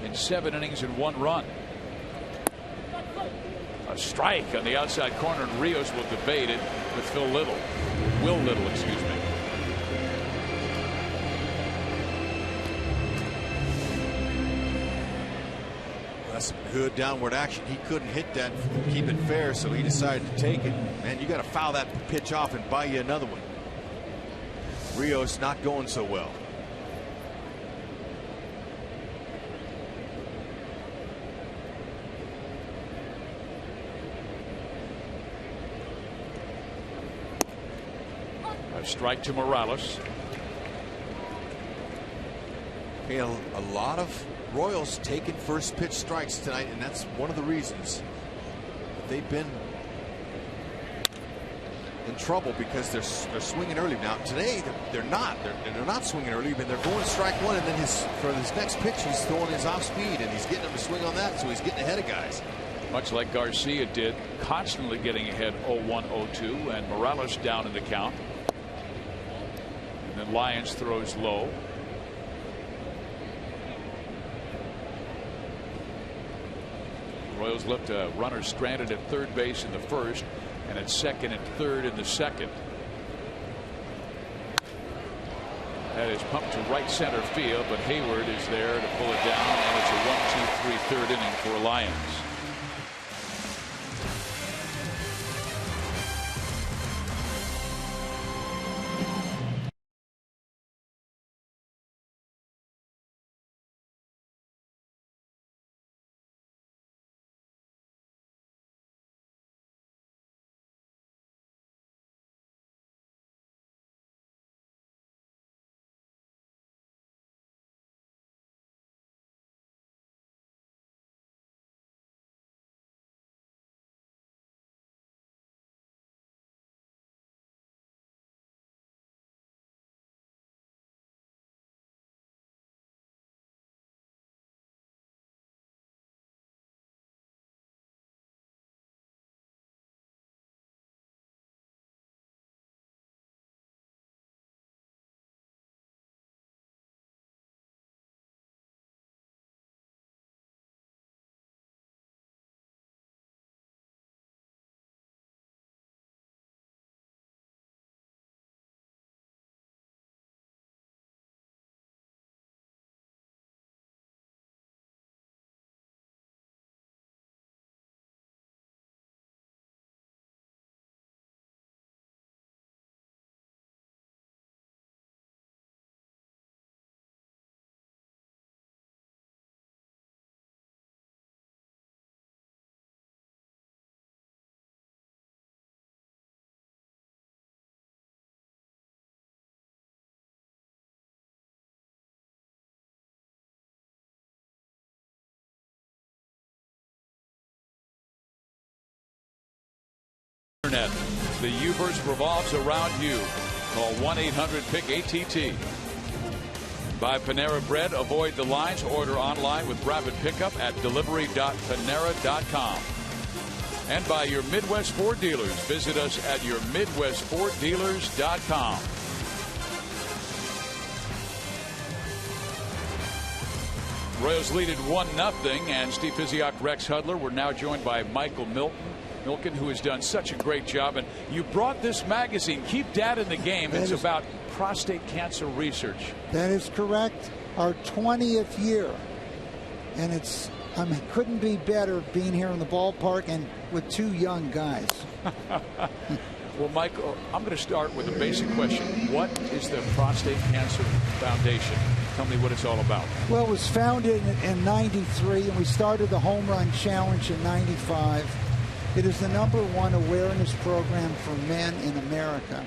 in 7 innings and 1 run. A strike on the outside corner, and Rios will debate it with Will Little, excuse me. That's some good downward action. He couldn't hit that, keep it fair, so he decided to take it. Man, you got to foul that pitch off and buy you another one. Rios not going so well. A strike to Morales. Okay, a lot of Royals taking first pitch strikes tonight, and that's one of the reasons that they've been in trouble, because they're swinging early. Now today they're not swinging early, but they're going strike 1, and then for his next pitch he's throwing his off speed and he's getting him to swing on that, so he's getting ahead of guys. Much like Garcia did, constantly getting ahead 0-1, 0-2, and Morales down in the count. And then Lyons throws low. Royals left a runner stranded at third base in the first, and at second and third in the second. That is pumped to right center field, but Hayward is there to pull it down, and it's a 1-2-3 third inning for Lyons. Internet. The Uverse revolves around you. Call 1-800-PIC-ATT. Buy Panera Bread. Avoid the lines. Order online with rapid pickup at delivery.panera.com. And by your Midwest Ford dealers. Visit us at your MidwestFordDealers.com. Royals lead at 1-0, and Steve Physiak, Rex Hudler. We're now joined by Michael Milken, who has done such a great job. And you brought this magazine, Keep Dad in the Game. It's about prostate cancer research. That is correct. Our 20th year. And it's couldn't be better being here in the ballpark and with two young guys. Well, Michael, I'm going to start with a basic question. What is the Prostate Cancer Foundation? Tell me what it's all about. Well, it was founded in '93, and we started the Home Run Challenge in '95. It is the #1 awareness program for men in America.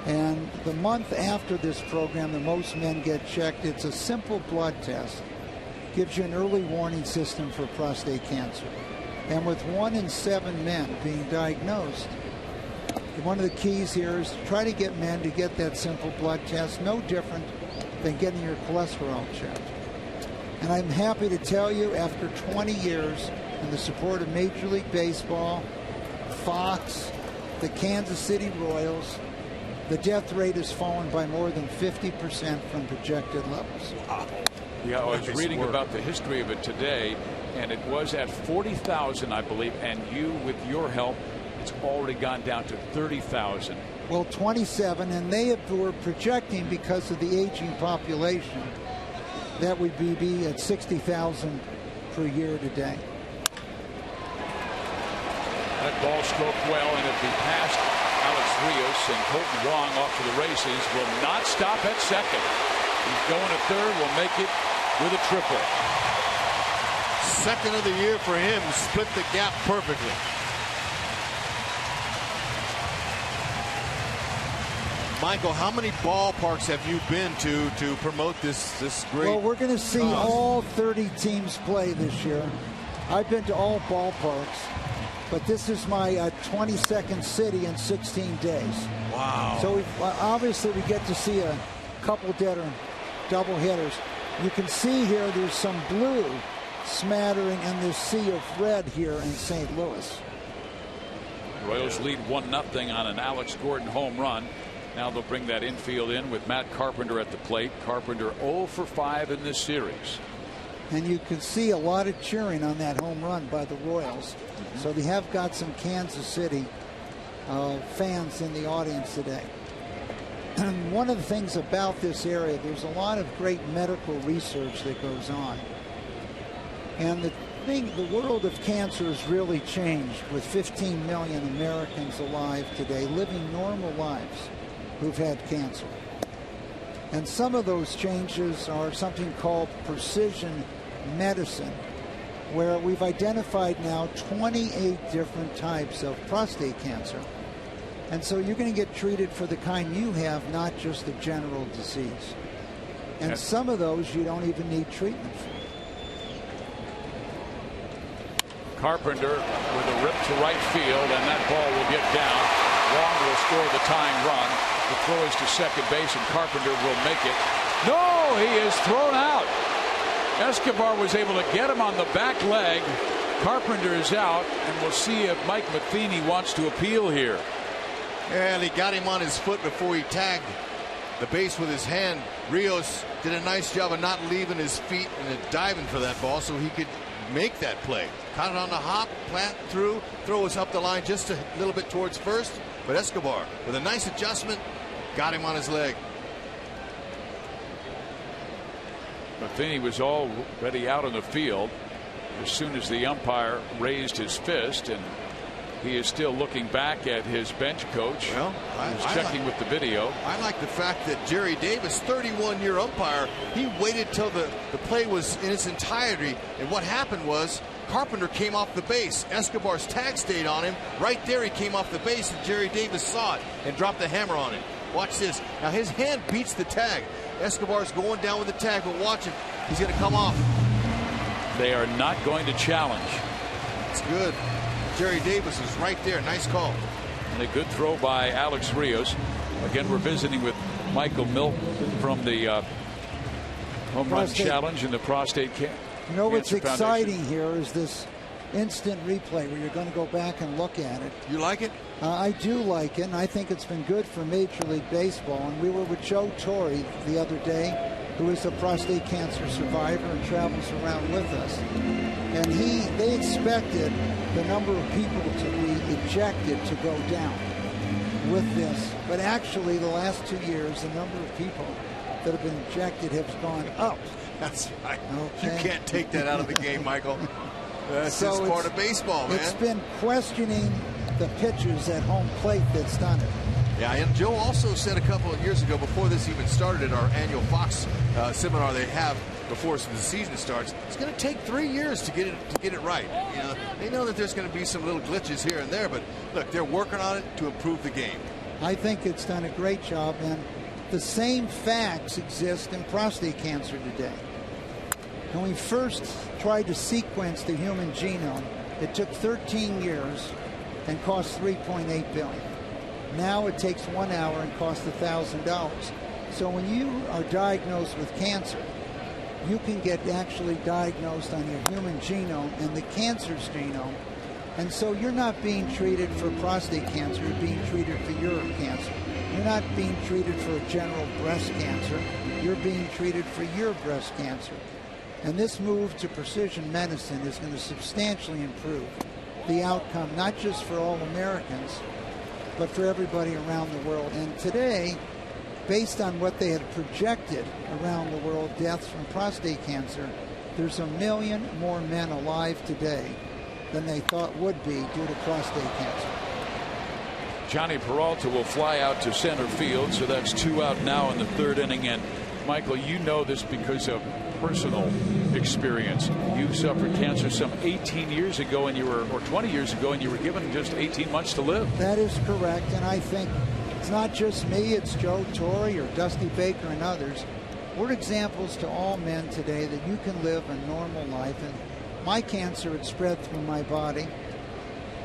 And the month after this program, the most men get checked. It's a simple blood test. Gives you an early warning system for prostate cancer. And with 1 in 7 men being diagnosed, one of the keys here is to try to get men to get that simple blood test, no different than getting your cholesterol checked. And I'm happy to tell you, after 20 years and the support of Major League Baseball, Fox, the Kansas City Royals, the death rate has fallen by more than 50% from projected levels. Wow. Yeah, I was reading about the history of it today, and it was at 40,000, I believe, and you, with your help, it's already gone down to 30,000. Well, 27, and they were projecting, because of the aging population, that would be at 60,000 per year today. That ball stroked well, and it'll be past Alex Rios, and Colton Wong off to the races. Will not stop at second. He's going to third. Will make it with a triple. Second of the year for him. Split the gap perfectly. Michael, how many ballparks have you been to promote this great? Well, we're going to see all 30 teams play this year. I've been to all ballparks, but this is my 22nd city in 16 days. Wow. So obviously we get to see a couple double hitters. You can see here there's some blue smattering in this sea of red here in St. Louis. Royals lead 1-0 on an Alex Gordon home run. Now they'll bring that infield in with Matt Carpenter at the plate. Carpenter 0 for 5 in this series. And you can see a lot of cheering on that home run by the Royals. So they have got some Kansas City fans in the audience today. And one of the things about this area, there's a lot of great medical research that goes on. And the world of cancer has really changed, with 15 million Americans alive today living normal lives who've had cancer. And some of those changes are something called precision medicine, where we've identified now 28 different types of prostate cancer. And so you're going to get treated for the kind you have, not just the general disease. And some of those you don't even need treatment for. Carpenter with a rip to right field, and that ball will get down. Wong will score the tying run. The throw is to second base, and Carpenter will make it. No, he is thrown out. Escobar was able to get him on the back leg. Carpenter is out, and we'll see if Mike Matheny wants to appeal here. And he got him on his foot before he tagged the base with his hand. Rios did a nice job of not leaving his feet and diving for that ball so he could make that play. Caught it on the hop, plant through, throw us up the line just a little bit towards first. But Escobar, with a nice adjustment, got him on his leg. Matheny was already out on the field as soon as the umpire raised his fist, and he is still looking back at his bench coach. Well, who's checking with the video. I like the fact that Jerry Davis, 31-year umpire, he waited till the play was in its entirety, and what happened was Carpenter came off the base. Escobar's tag stayed on him. Right there he came off the base, and Jerry Davis saw it and dropped the hammer on him. Watch this. Now his hand beats the tag. Escobar's going down with the tag, but watch him. He's going to come off. They are not going to challenge. It's good. Jerry Davis is right there. Nice call. And a good throw by Alex Rios. Again, we're visiting with Michael Milk from the home run challenge and the prostate cancer. You know what's exciting here is this instant replay where you're going to go back and look at it. You like it? I do like it, and I think it's been good for Major League Baseball. And we were with Joe Torre the other day, who is a prostate cancer survivor and travels around with us. And they expected the number of people to be ejected to go down with this. But actually, the last 2 years, the number of people that have been ejected has gone up. That's right. Okay. You can't take that out of the game, Michael. That's So just part of baseball, man. It's been questioning the pitchers at home plate that's done it. Yeah, and Joe also said a couple of years ago, before this even started, at our annual Fox seminar they have before the season starts, it's going to take 3 years to get it right. You know, they know that there's going to be some little glitches here and there, but look, they're working on it to improve the game. I think it's done a great job, and the same facts exist in prostate cancer today. When we first tried to sequence the human genome, it took 13 years and cost $3.8 billion. Now it takes 1 hour and costs $1,000. So when you are diagnosed with cancer, you can get actually diagnosed on your human genome and the cancer's genome. And so you're not being treated for prostate cancer, you're being treated for your cancer. You're not being treated for a general breast cancer, you're being treated for your breast cancer. And this move to precision medicine is going to substantially improve the outcome, not just for all Americans, but for everybody around the world. And today, based on what they had projected around the world, deaths from prostate cancer, there's 1 million more men alive today than they thought would be due to prostate cancer. Johnny Peralta will fly out to center field, so that's 2 out now in the 3rd inning. And Michael, you know this because of personal experience. You suffered cancer some 18 years ago, and or 20 years ago, and you were given just 18 months to live. That is correct, and I think it's not just me, it's Joe Torre or Dusty Baker and others. We're examples to all men today that you can live a normal life. And my cancer had spread through my body,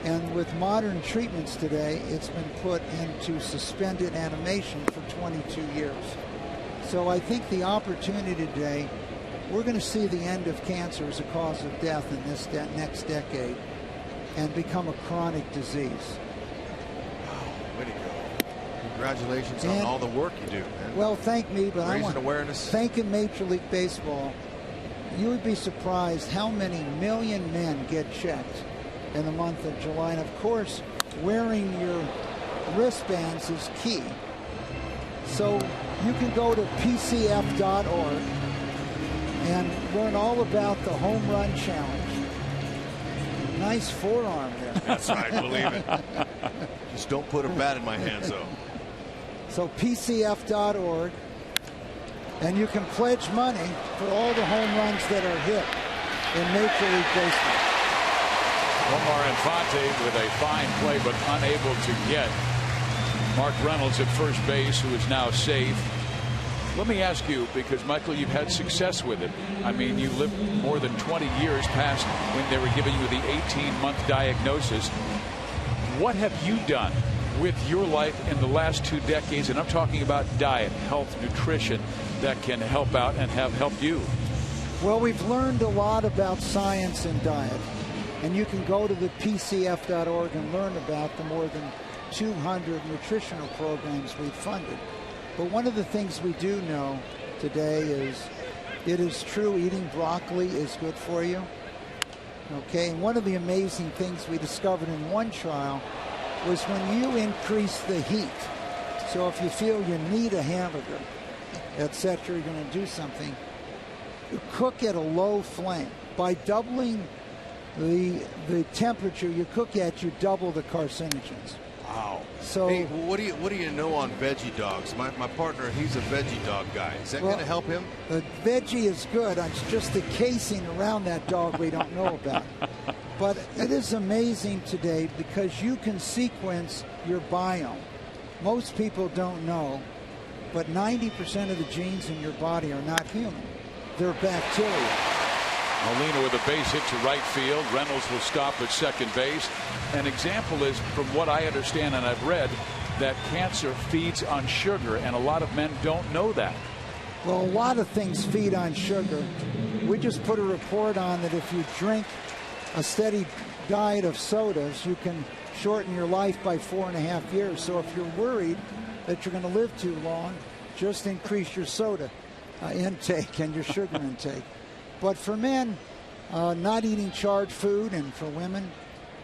and with modern treatments today, it's been put into suspended animation for 22 years. So I think the opportunity today, we're going to see the end of cancer as a cause of death in this next decade and become a chronic disease. Wow, way to go. Congratulations on all the work you do, man. Well, thank me, but raising I want awareness. Thanking Major League Baseball. You would be surprised how many million men get checked in the month of July. And of course, wearing your wristbands is key. So you can go to pcf.org and learn all about the home run challenge. Nice forearm there. That's right, believe it. Just don't put a bat in my hands, though. So pcf.org, and you can pledge money for all the home runs that are hit in Major League Baseball. Omar Infante with a fine play, but unable to get Mark Reynolds at first base, who is now safe. Let me ask you, because Michael, you've had success with it. I mean, you lived more than 20 years past when they were giving you the 18-month diagnosis. What have you done with your life in the last 2 decades? And I'm talking about diet, health, nutrition, that can help out and have helped you. Well, we've learned a lot about science and diet, and you can go to the pcf.org and learn about the more than 200 nutritional programs we've funded. But one of the things we do know today is it is true eating broccoli is good for you. Okay, and one of the amazing things we discovered in one trial was when you increase the heat. So if you feel you need a hamburger, etc., you're going to do something, you cook at a low flame. By doubling the temperature you cook at, you double the carcinogens. Wow. So hey, what do you know on veggie dogs? My partner, he's a veggie dog guy. Is that going to help him? The veggie is good. It's just the casing around that dog we don't know about. But it is amazing today because you can sequence your biome. Most people don't know, but 90% of the genes in your body are not human. They're bacteria. Molina with a base hit to right field. Reynolds will stop at second base. An example is, from what I understand and I've read, that cancer feeds on sugar, and a lot of men don't know that. Well, a lot of things feed on sugar. We just put a report on that if you drink a steady diet of sodas, you can shorten your life by 4.5 years. So if you're worried that you're going to live too long, just increase your soda intake and your sugar intake. But for men, not eating charred food, and for women,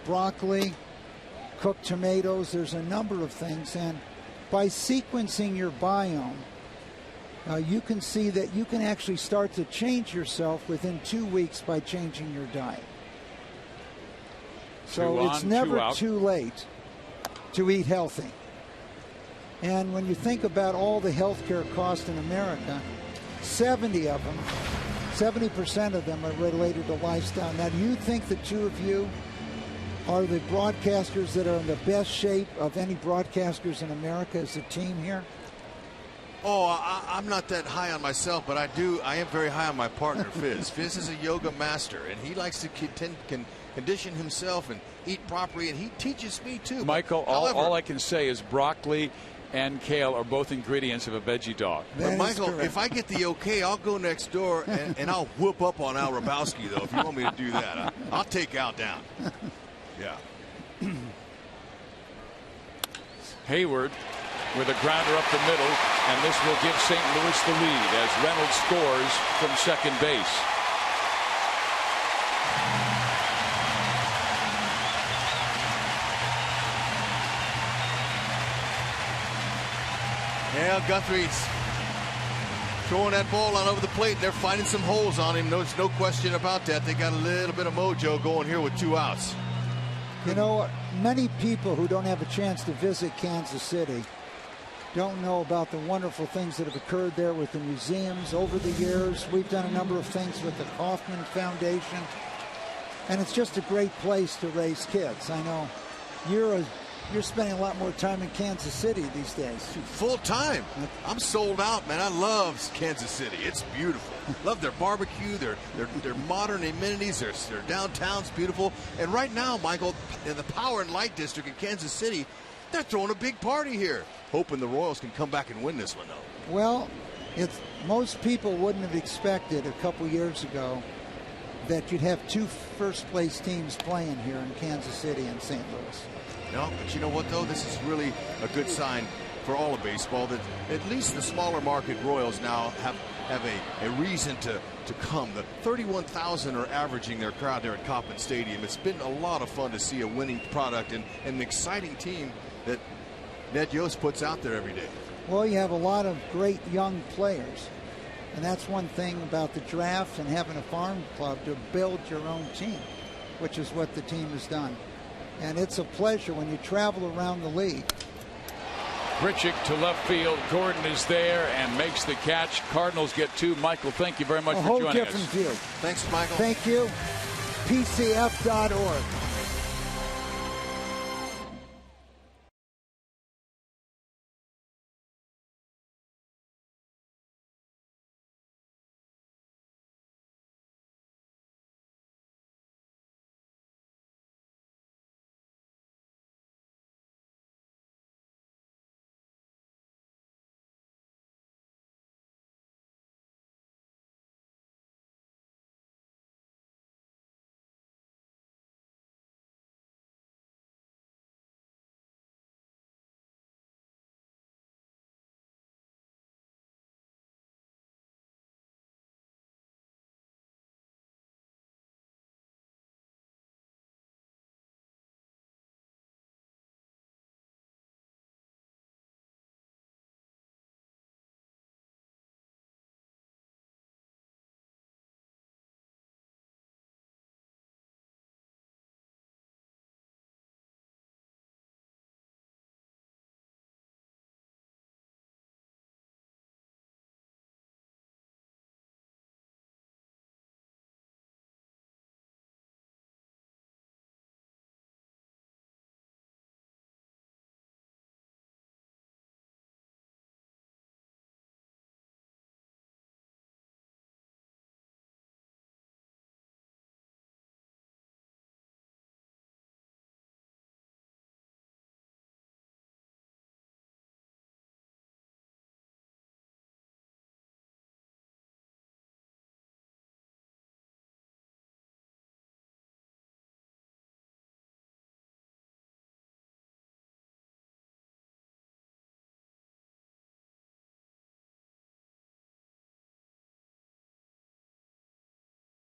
broccoli, cooked tomatoes, there's a number of things. And by sequencing your biome, you can see that you can actually start to change yourself within 2 weeks by changing your diet. So it's never too late to eat healthy. And when you think about all the healthcare costs in America, 70% of them are related to lifestyle. Now, do you think the two of you are the broadcasters that are in the best shape of any broadcasters in America as a team here? Oh, I'm not that high on myself, but I am very high on my partner, Fizz. Fizz is a yoga master, and he likes to condition himself and eat properly, and he teaches me too. Michael, all I can say is broccoli and kale are both ingredients of a veggie dog. But Michael, if I get the okay, I'll go next door and I'll whoop up on Al Rabowski, though, if you want me to do that. I'll take Al down. Yeah. Hayward with a grounder up the middle, and this will give St. Louis the lead as Reynolds scores from second base. Yeah, Guthrie's throwing that ball on over the plate. They're finding some holes on him. There's no question about that. They got a little bit of mojo going here with 2 outs. You know, many people who don't have a chance to visit Kansas City don't know about the wonderful things that have occurred there with the museums over the years. We've done a number of things with the Kauffman Foundation, and it's just a great place to raise kids. I know you're spending a lot more time in Kansas City these days. Full time. I'm sold out, man. I love Kansas City. It's beautiful. Love their barbecue, their modern amenities, their downtown's beautiful. And right now, Michael, in the Power and Light District in Kansas City, they're throwing a big party here. Hoping the Royals can come back and win this one, though. Well, most people wouldn't have expected a couple years ago that you'd have 2 first-place teams playing here in Kansas City and St. Louis. No, but you know what, though? This is really a good sign for all of baseball that at least the smaller market Royals now have a reason to come. The 31,000 are averaging their crowd there at Kauffman Stadium. It's been a lot of fun to see a winning product and an exciting team that Ned Yost puts out there every day. Well, you have a lot of great young players, and that's one thing about the draft and having a farm club to build your own team, which is what the team has done. And it's a pleasure when you travel around the league. Grichuk to left field. Gordon is there and makes the catch. Cardinals get 2. Michael, thank you very much for joining us. A whole different view. Thanks, Michael. Thank you. PCF.org.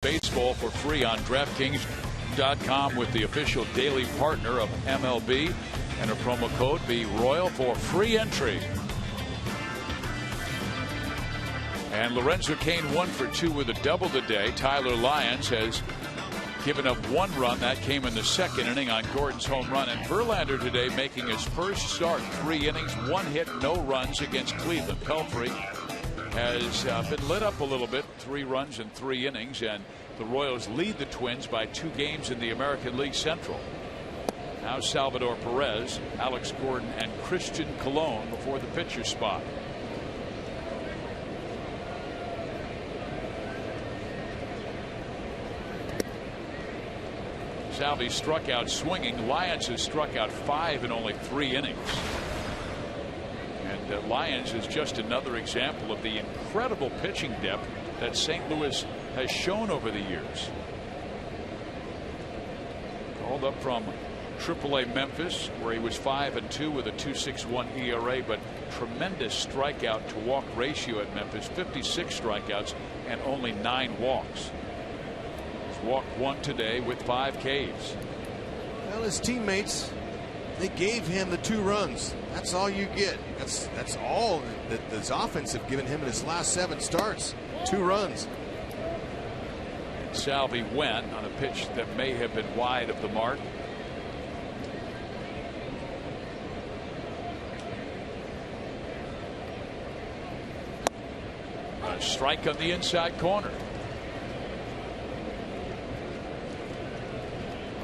Baseball for free on DraftKings.com with the official daily partner of MLB. Enter promo code BeRoyal for free entry. And Lorenzo Cain 1 for 2 with a double today. Tyler Lyons has given up 1 run. That came in the 2nd inning on Gordon's home run. And Verlander today making his first start. 3 innings, 1 hit, no runs against Cleveland. Pelfrey has been lit up a little bit. 3 runs in 3 innings. And the Royals lead the Twins by 2 games in the American League Central. Now Salvador Perez, Alex Gordon, and Christian Colon before the pitcher spot. Salvi struck out swinging. Lyons has struck out 5 in only 3 innings. And Lyons is just another example of the incredible pitching depth that St. Louis has shown over the years. Called up from AAA Memphis, where he was 5-2 with a 2.61 ERA, but tremendous strikeout to walk ratio at Memphis. 56 strikeouts and only 9 walks. Walked 1 today with 5 Ks. Well, his teammates, they gave him the 2 runs. That's all you get. That's all that this offense have given him in his last 7 starts. 2 runs. Salvi went on a pitch that may have been wide of the mark. A strike on the inside corner.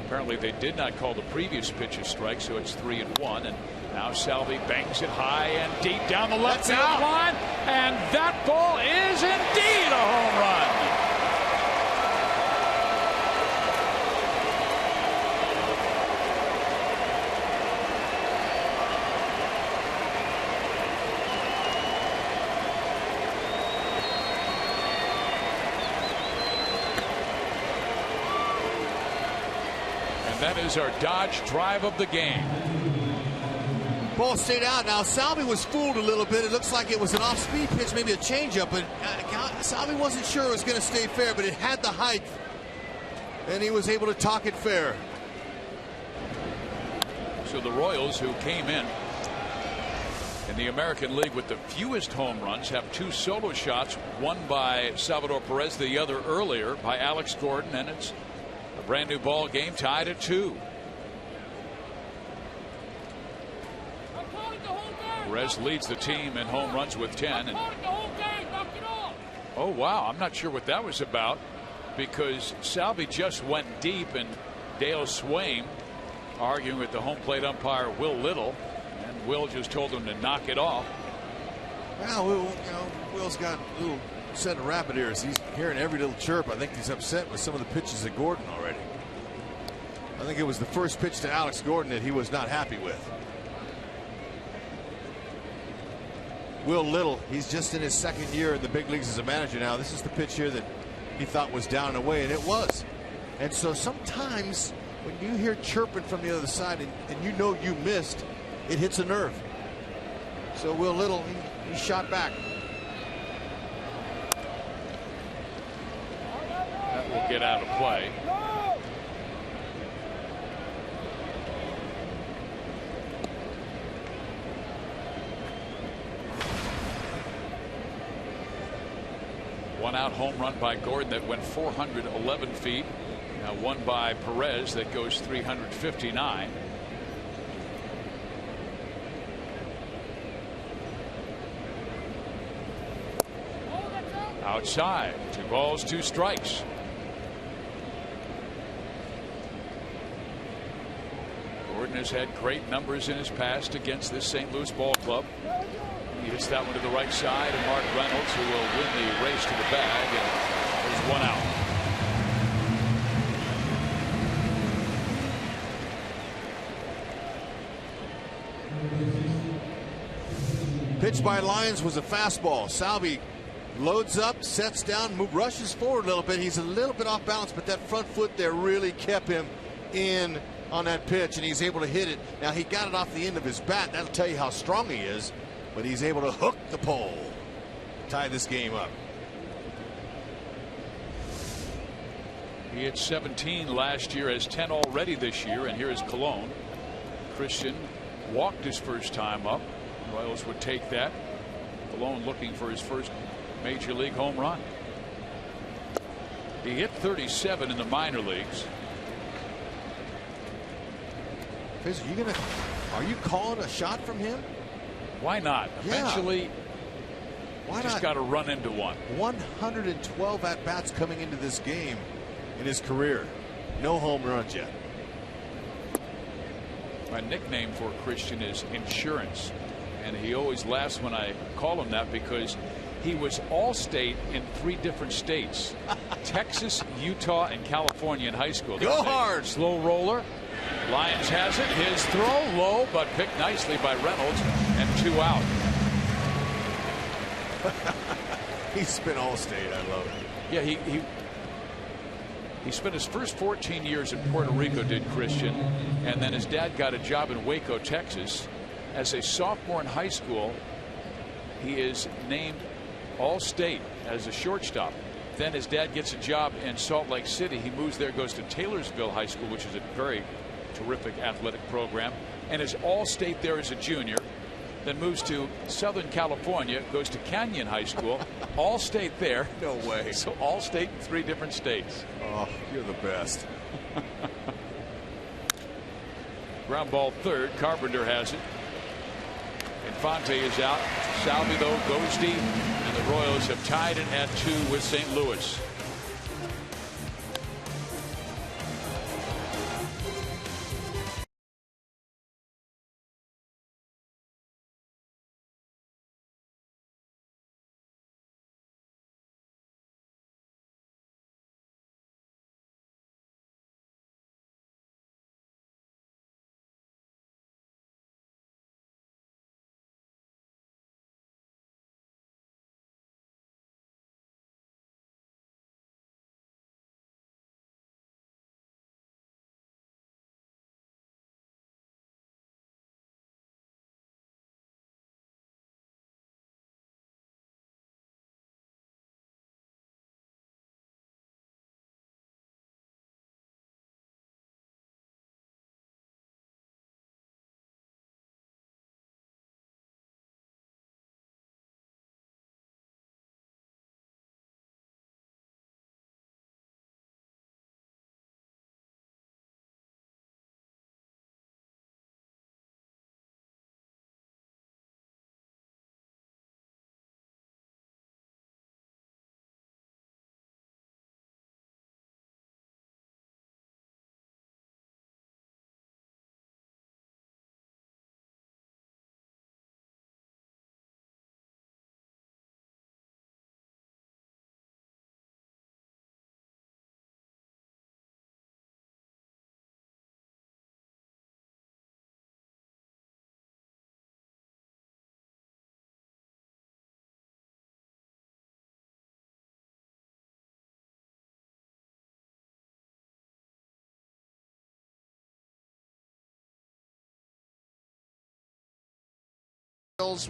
Apparently they did not call the previous pitch a strike, so it's 3-1. And now Salvi bangs it high and deep down the left field line, and that ball is indeed a home run. That is our Dodge drive of the game. Ball stayed out. Now Salvi was fooled a little bit. It looks like it was an off-speed pitch, maybe a changeup, but Salvi wasn't sure it was going to stay fair, but it had the height, and he was able to talk it fair. So the Royals, who came in the American League with the fewest home runs, have 2 solo shots, one by Salvador Perez, the other earlier by Alex Gordon, and it's a brand new ball game tied at 2. Perez leads the team in home runs with 10. And oh wow, I'm not sure what that was about, because Salvi just went deep, and Dale Swaim arguing with the home plate umpire Will Little, and Will just told him to knock it off. Well, Will's got a little set of rabbit ears. He's hearing every little chirp. I think he's upset with some of the pitches at Gordon already. I think it was the first pitch to Alex Gordon that he was not happy with. Will Little, he's just in his 2nd year in the big leagues as a manager now. This is the pitch here that he thought was down and away, and it was. And so sometimes when you hear chirping from the other side and you know you missed, it hits a nerve. So Will Little, he shot back. That will get out of play. One out home run by Gordon that went 411 feet. Now one by Perez that goes 359. Outside, 2 balls, 2 strikes. Gordon has had great numbers in his past against this St. Louis ball club. He hits that one to the right side, and Mark Reynolds, who will win the race to the bag, and there's 1 out. Pitch by Lyons was a fastball. Salvi loads up, sets down, rushes forward a little bit. He's a little bit off balance, but that front foot there really kept him in on that pitch, and he's able to hit it. Now he got it off the end of his bat. That'll tell you how strong he is, but he's able to hook the pole, tie this game up. He hit 17 last year, has 10 already this year, and here is Colon. Christian walked his first time up. Royals would take that. Colon looking for his first major league home run. He hit 37 in the minor leagues. Are you calling a shot from him? Why not? Yeah. Eventually, why just got to run into one. 112 at bats coming into this game in his career. No home runs yet. My nickname for Christian is Insurance, and he always laughs when I call him that because he was All-State in 3 different states: Texas, Utah, and California in high school. Go hard! Slow roller. Lyons has it. His throw low, but picked nicely by Reynolds, and 2 out. He's been All-State. I love it. Yeah, he spent his first 14 years in Puerto Rico, did Christian, and then his dad got a job in Waco, Texas. As a sophomore in high school, he is named All-State as a shortstop. Then his dad gets a job in Salt Lake City. He moves there, goes to Taylorsville High School, which is a very terrific athletic program, and is All-State there as a junior. Then moves to Southern California, goes to Canyon High School, All-State there. No way. So All-State in 3 different states. Oh, you're the best. Ground ball third. Carpenter has it. Infante is out. Salvi, though, goes deep. And the Royals have tied it at 2 with St. Louis.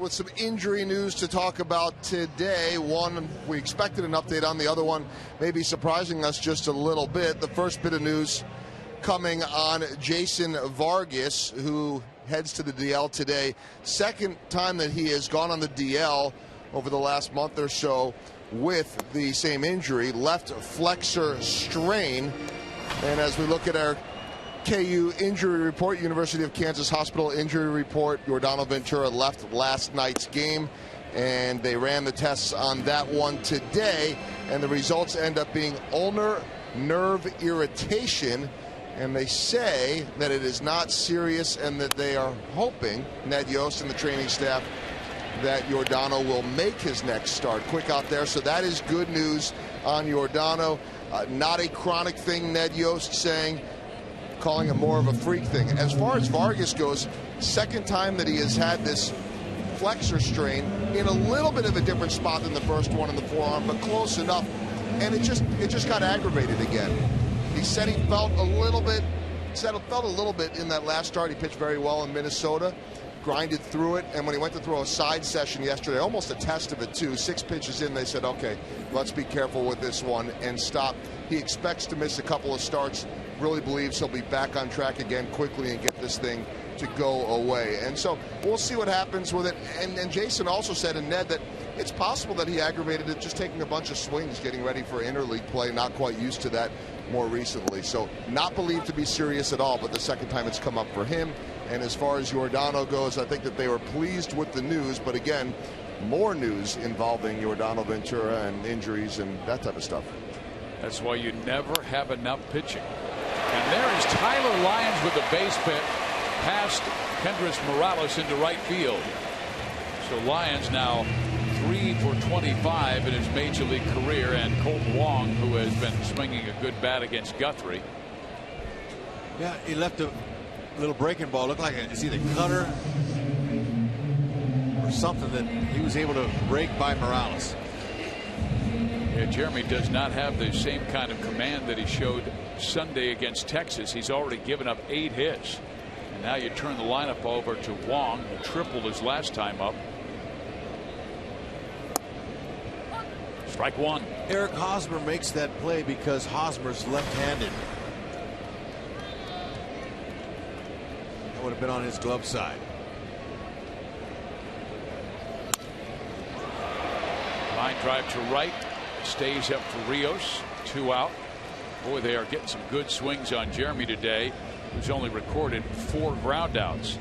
With some injury news to talk about today. One we expected an update on, the other one may be surprising us just a little bit. The first bit of news coming on Jason Vargas, who heads to the DL today. Second time that he has gone on the DL over the last month or so with the same injury, left flexor strain. And as we look at our KU injury report, University of Kansas Hospital injury report, Yordano Ventura left last night's game, and they ran the tests on that one today, and the results end up being ulnar nerve irritation, and they say that it is not serious and that they are hoping, Ned Yost and the training staff, that Yordano will make his next start. Quick out there, so that is good news on Yordano. Not a chronic thing, Ned Yost saying, calling it more of a freak thing. As far as Vargas goes, second time that he has had this flexor strain in a little bit of a different spot than the first one in the forearm, but close enough, and it just got aggravated again. He said he felt a little bit in that last start. He pitched very well in Minnesota, grinded through it, and when he went to throw a side session yesterday, almost a test of it too, 6 pitches in, they said, okay, let's be careful with this one and stop. He expects to miss a couple of starts, really believes he'll be back on track again quickly and get this thing to go away. And so we'll see what happens with it. And Jason also said, and Ned, that it's possible that he aggravated it just taking a bunch of swings, getting ready for interleague play, not quite used to that more recently. So not believed to be serious at all, but the second time it's come up for him. And as far as Giordano goes, I think that they were pleased with the news, but again, more news involving Giordano Ventura and injuries and that type of stuff. That's why you never have enough pitching. And there is Tyler Lyons with a base hit past Kendrys Morales into right field. So Lyons now 3 for 25 in his major league career, and Colton Wong, who has been swinging a good bat against Guthrie. Yeah, he left a little breaking ball. Looked like it's either cutter or something that he was able to break by Morales. Yeah, Jeremy does not have the same kind of command that he showed Sunday against Texas. He's already given up 8 hits. And now you turn the lineup over to Wong, who tripled his last time up. Strike one. Eric Hosmer makes that play because Hosmer's left-handed. That would have been on his glove side. Line drive to right. Stays up for Rios. 2 out. Boy, they are getting some good swings on Jeremy today, who's only recorded 4 groundouts.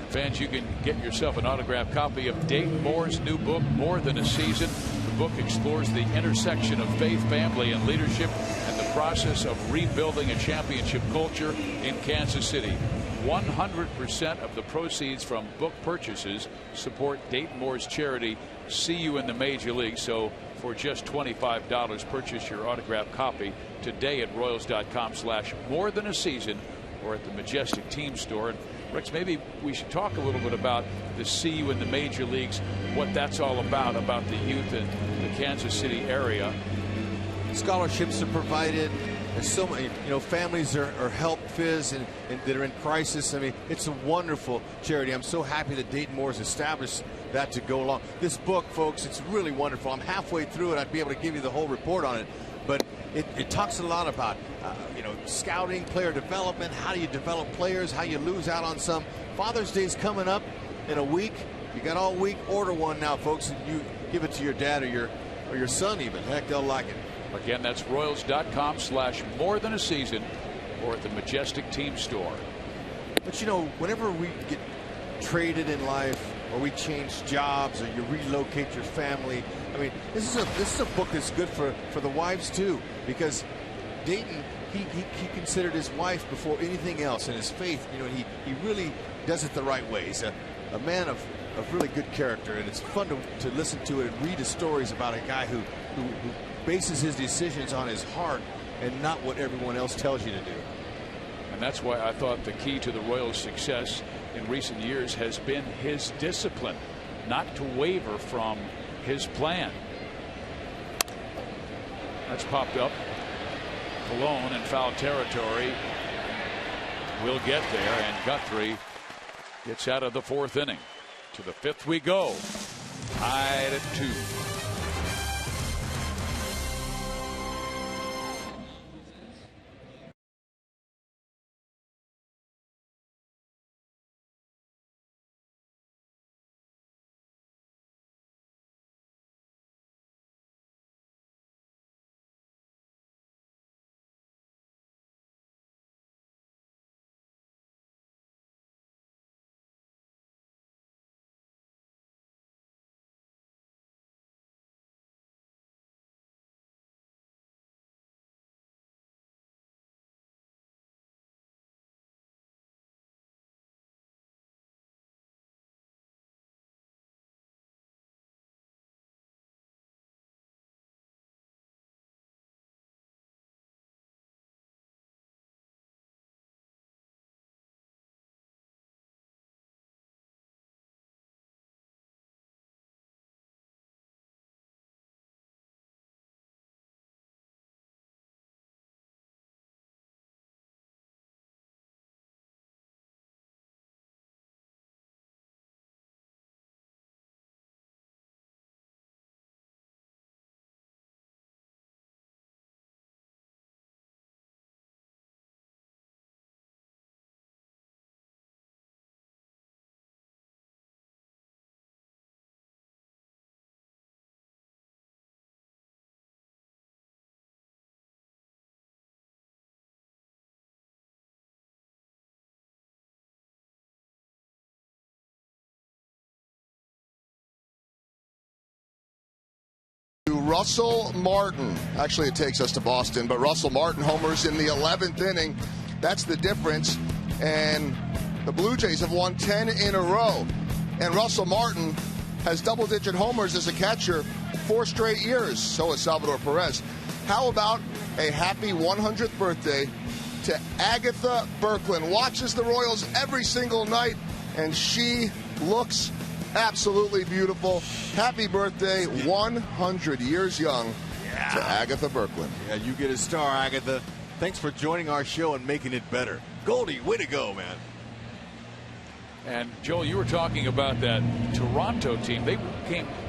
Fans, you can get yourself an autographed copy of Dayton Moore's new book, More Than a Season. The book explores the intersection of faith, family, and leadership, and the process of rebuilding a championship culture in Kansas City. 100% of the proceeds from book purchases support Dayton Moore's charity, See You in the Major League. So for just $25, purchase your autographed copy today at Royals.com/morethanAseason or at the Majestic Team Store. And Rex, maybe we should talk a little bit about the See You in the Major Leagues, what that's all about the youth in the Kansas City area. Scholarships are provided. There's so many, families are helped, Fizz, and that are in crisis. I mean, it's a wonderful charity. I'm so happy that Dayton Moore's established that to go along. This book, folks, it's really wonderful. I'm halfway through it. I'd be able to give you the whole report on it. But it talks a lot about, scouting, player development, how do you develop players, how you lose out on some. Father's Day's coming up in a week. You got all week. Order one now, folks, and you give it to your dad or your son even. Heck, they'll like it. Again, that's Royals.com/morethanAseason or at the Majestic Team Store. But whenever we get traded in life, or we change jobs, or you relocate your family, I mean, this is a book that's good for the wives too, because Dayton, he considered his wife before anything else, and his faith. He really does it the right way. He's a man of really good character, and it's fun to listen to it and read the stories about a guy who bases his decisions on his heart and not what everyone else tells you to do. And that's why I thought the key to the Royals' success in recent years has been his discipline, not to waver from his plan. That's popped up. Colon in foul territory will get there, and Guthrie gets out of the 4th inning. To the 5th we go. Tied at 2. Russell Martin. Actually, it takes us to Boston, but Russell Martin homers in the 11th inning. That's the difference. And the Blue Jays have won 10 in a row. And Russell Martin has double-digit homers as a catcher 4 straight years. So has Salvador Perez. How about a happy 100th birthday to Agatha Berkland? Watches the Royals every single night, and she looks absolutely beautiful. Happy birthday, 100 years young to Agatha Berkland. Yeah, you get a star, Agatha. Thanks for joining our show and making it better. Goldie, way to go, man. And Joel, you were talking about that Toronto team. They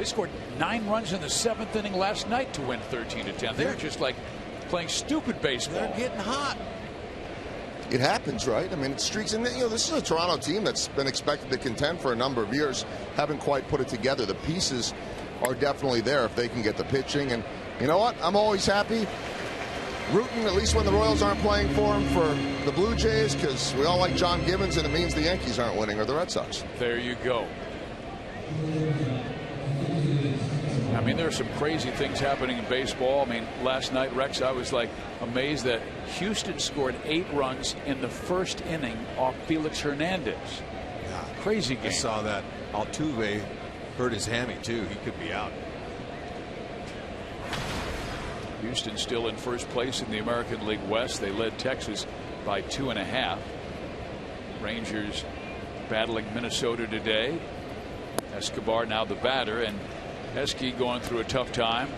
scored 9 runs in the 7th inning last night to win 13-10. They're just like playing stupid baseball. They're getting hot. It happens, right? I mean, it streaks. And, this is a Toronto team that's been expected to contend for a number of years. Haven't quite put it together. The pieces are definitely there if they can get the pitching. And you know what? I'm always happy rooting, at least when the Royals aren't playing for him, for the Blue Jays, because we all like John Gibbons, and it means the Yankees aren't winning or the Red Sox. There you go. I mean, there are some crazy things happening in baseball. I mean, last night, Rex, I was like amazed that Houston scored 8 runs in the first inning off Felix Hernandez. Yeah, crazy game. I saw that. Altuve hurt his hammy too. He could be out. Houston still in first place in the American League West. They led Texas by 2.5. Rangers battling Minnesota today. Escobar now the batter, and Heskey going through a tough time.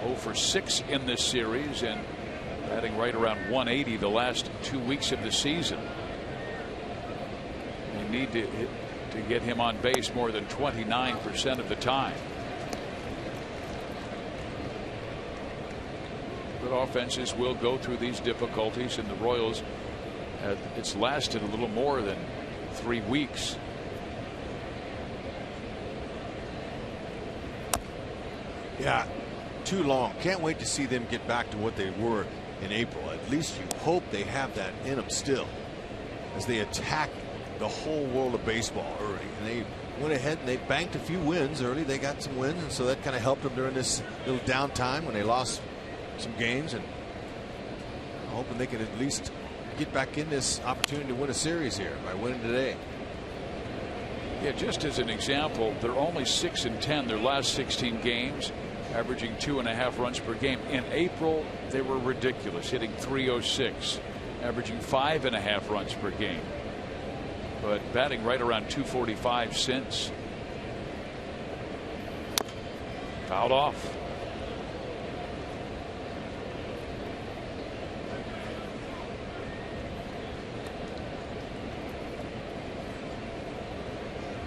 0 for 6 in this series and batting right around 180 the last 2 weeks of the season. They need to get him on base more than 29% of the time. But offenses will go through these difficulties, and the Royals, it's lasted a little more than 3 weeks. Yeah, too long. Can't wait to see them get back to what they were in April. At least you hope they have that in them still, as they attack the whole world of baseball early. And they went ahead and they banked a few wins early. They got some wins, and so that kind of helped them during this little downtime when they lost some games. And I'm hoping they can at least get back in this opportunity to win a series here by winning today. Yeah, just as an example, they're only 6-10 their last 16 games, averaging 2.5 runs per game. In April, they were ridiculous, hitting .306, averaging 5.5 runs per game, but batting right around .245 since. Fouled off.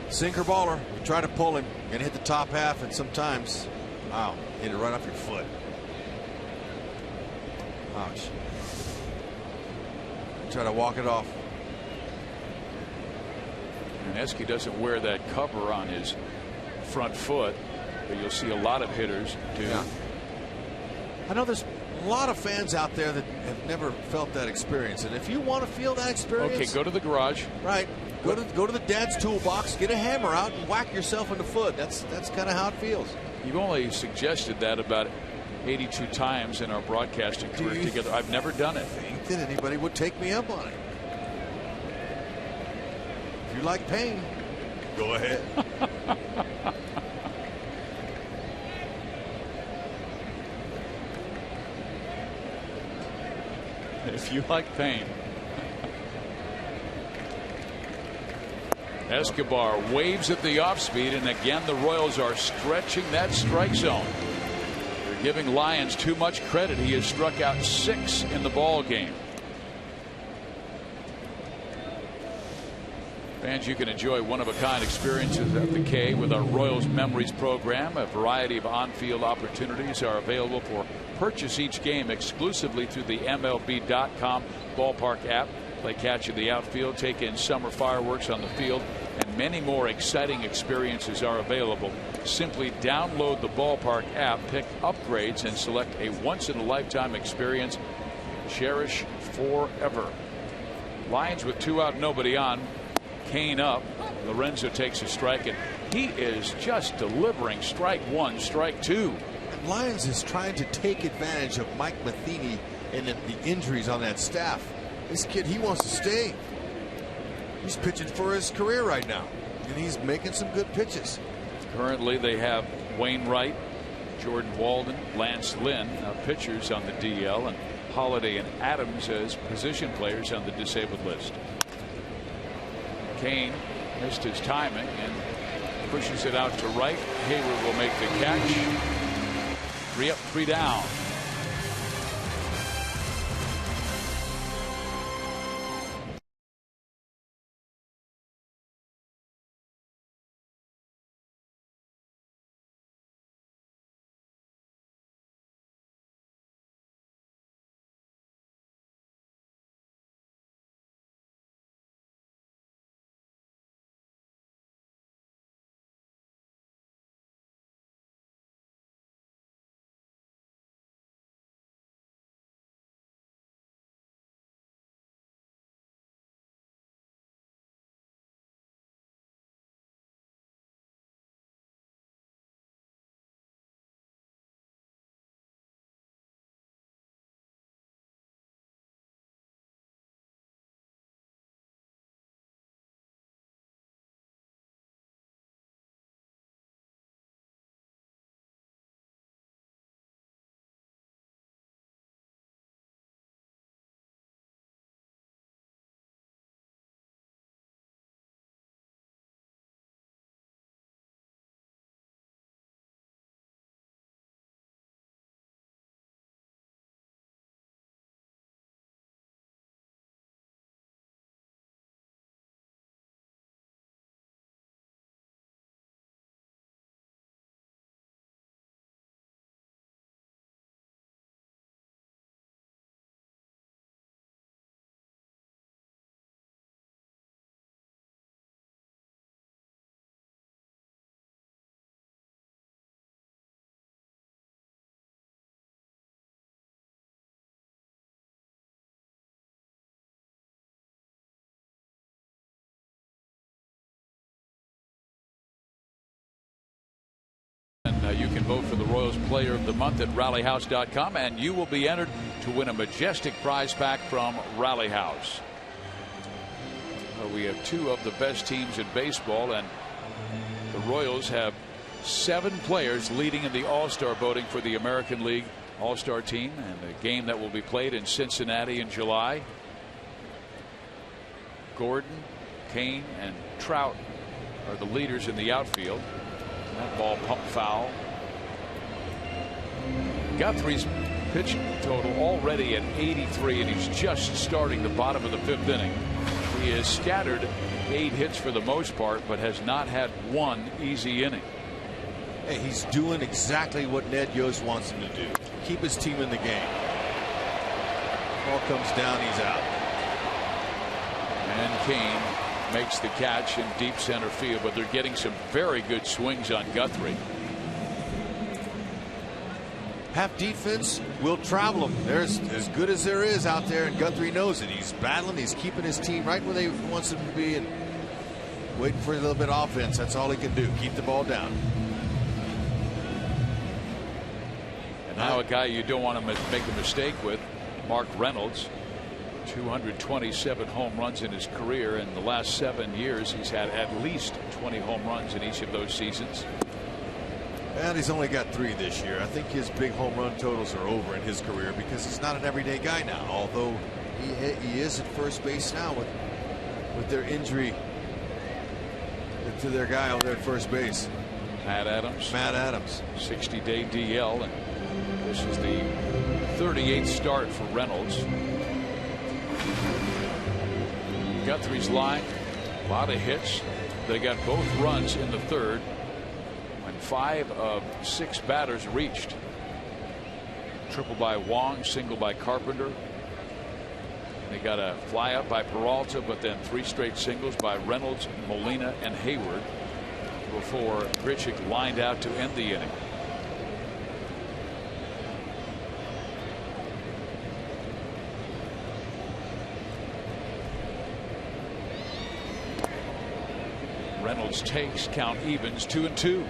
Sinker baller. You try to pull him and hit the top half, and sometimes, wow, hit it right off your foot. Ouch. Try to walk it off. And Heskey doesn't wear that cover on his front foot, but you'll see a lot of hitters do. Yeah. I know there's a lot of fans out there that have never felt that experience, and if you want to feel that experience, okay, go to the garage. Right. Go to the dad's toolbox, get a hammer out, and whack yourself in the foot. That's kind of how it feels. You've only suggested that about 82 times in our broadcasting career together. I've never done it. I think that anybody would take me up on it. If you like pain, go ahead. If you like pain. Escobar waves at the off speed, and again the Royals are stretching that strike zone. They're giving Lyons too much credit. He has struck out 6 in the ball game. Fans, you can enjoy one-of-a-kind experiences at the K with our Royals Memories program. A variety of on-field opportunities are available for purchase each game exclusively through the MLB.com ballpark app. Play catch in the outfield, take in summer fireworks on the field, and many more exciting experiences are available. Simply download the ballpark app, pick upgrades, and select a once-in-a-lifetime experience. Cherish forever. Lions with 2 out, nobody on. CAIN up. Lorenzo takes a strike, and he is just delivering strike 1, strike 2. Lyons is trying to take advantage of Mike Matheny and the injuries on that staff. This kid, he wants to stay. He's pitching for his career right now, and he's making some good pitches. Currently, they have Wainwright, Jordan Walden, Lance Lynn, pitchers on the DL, and Holiday and Adams as position players on the disabled list. CAIN missed his timing and pushes it out to right. Hayward will make the catch. 3 up, 3 down. You can vote for the Royals Player of the Month at rallyhouse.com, and you will be entered to win a majestic prize pack from Rally House. We have 2 of the best teams in baseball, and the Royals have 7 players leading in the All-Star voting for the American League All-Star team, and the game that will be played in Cincinnati in July. Gordon, Kane, and Trout are the leaders in the outfield. That ball pumped foul. Guthrie's pitch total already at 83, and he's just starting the bottom of the 5th inning. He has scattered 8 hits for the most part, but has not had 1 easy inning. Hey, he's doing exactly what Ned Yost wants him to do. Keep his team in the game. Ball comes down, he's out. And Kane makes the catch in deep center field, but they're getting some very good swings on Guthrie. Half defense will travel him. There's as good as there is out there, and Guthrie knows it. He's battling, he's keeping his team right where they wants them to be, and waiting for a little bit of offense. That's all he can do. Keep the ball down. And now a guy you don't want to make a mistake with, Mark Reynolds. 227 home runs in his career. In the last 7 years, he's had at least 20 home runs in each of those seasons. And he's only got 3 this year. I think his big home run totals are over in his career because he's not an everyday guy now. Although he is at first base now with their injury to their guy over there at first base. Matt Adams. 60-day DL, and this is the 38th start for Reynolds. Guthrie's line, a lot of hits. They got both runs in the 3rd when 5 of 6 batters reached. Triple by Wong, single by Carpenter. They got a fly up by Peralta, but then 3 straight singles by Reynolds, Molina, and Hayward before Grichuk lined out to end the inning. Reynolds takes, count evens, 2-2.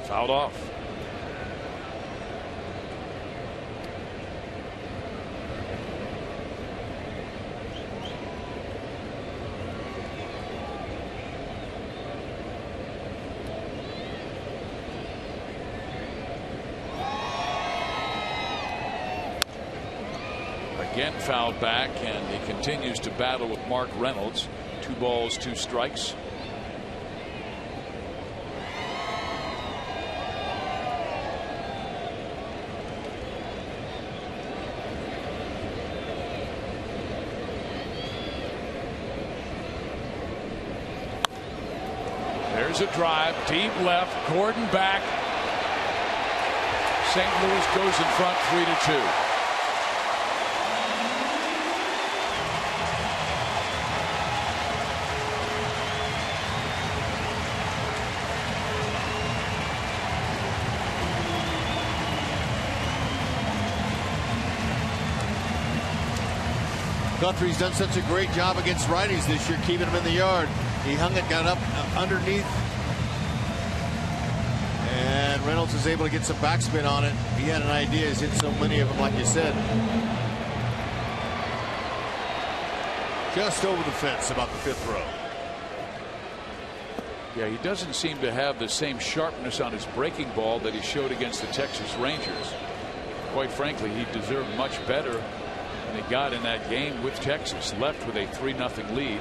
Fouled off. Again fouled back, and he continues to battle with Mark Reynolds. 2 balls, 2 strikes. There's a drive, deep left, Gordon back. St. Louis goes in front 3-2. Guthrie's done such a great job against righties this year, keeping them in the yard. He hung it, got up underneath, and Reynolds was able to get some backspin on it. He had an idea. He's hit so many of them, like you said. Just over the fence, about the 5th row. Yeah, he doesn't seem to have the same sharpness on his breaking ball that he showed against the Texas Rangers. Quite frankly, he deserved much better than he got in that game with Texas. Left with a 3-0 lead.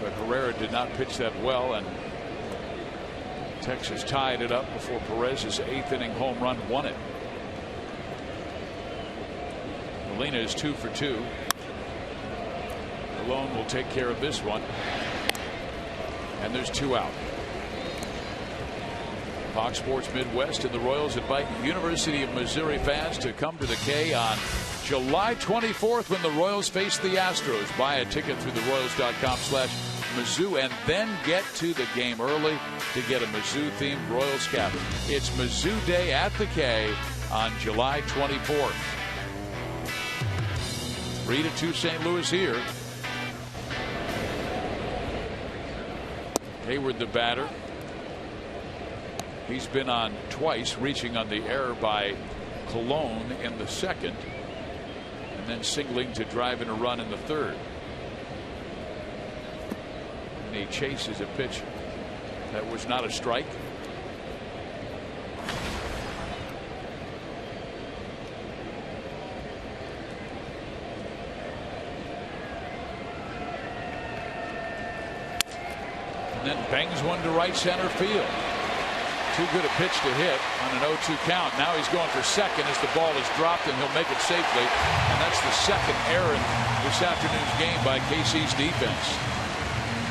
But Herrera did not pitch that well, and Texas tied it up before Perez's 8th inning home run won it. Molina is 2 for 2. Alone will take care of this one. And there's 2 out. Fox Sports Midwest and the Royals invite University of Missouri fans to come to the K on July 24th when the Royals face the Astros. Buy a ticket through theroyals.com/Mizzou and then get to the game early to get a Mizzou-themed Royals cap. It's Mizzou Day at the K on July 24th. 3-2 St. Louis here. Hayward the batter. He's been on twice, reaching on the error by Cologne in the 2nd, and then singling to drive in a run in the 3rd. And he chases a pitch that was not a strike. And then bangs one to right center field. Too good a pitch to hit on an 0-2 count. Now he's going for second as the ball is dropped, and he'll make it safely. And that's the 2nd error in this afternoon's game by KC's defense.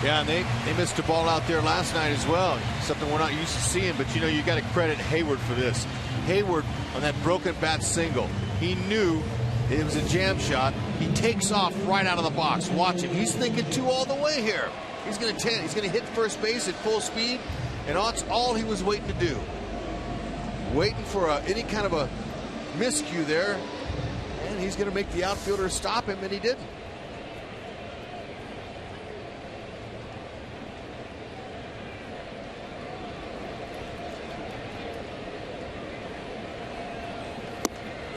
Yeah, and they missed a ball out there last night as well. Something we're not used to seeing, but you know, you got to credit Hayward for this. Hayward on that broken bat single. He knew it was a jam shot. He takes off right out of the box. Watch him. He's thinking 2 all the way here. He's going to hit first base at full speed. And that's all he was waiting to do. Waiting for any kind of a miscue there. And he's going to make the outfielder stop him, and he didn't.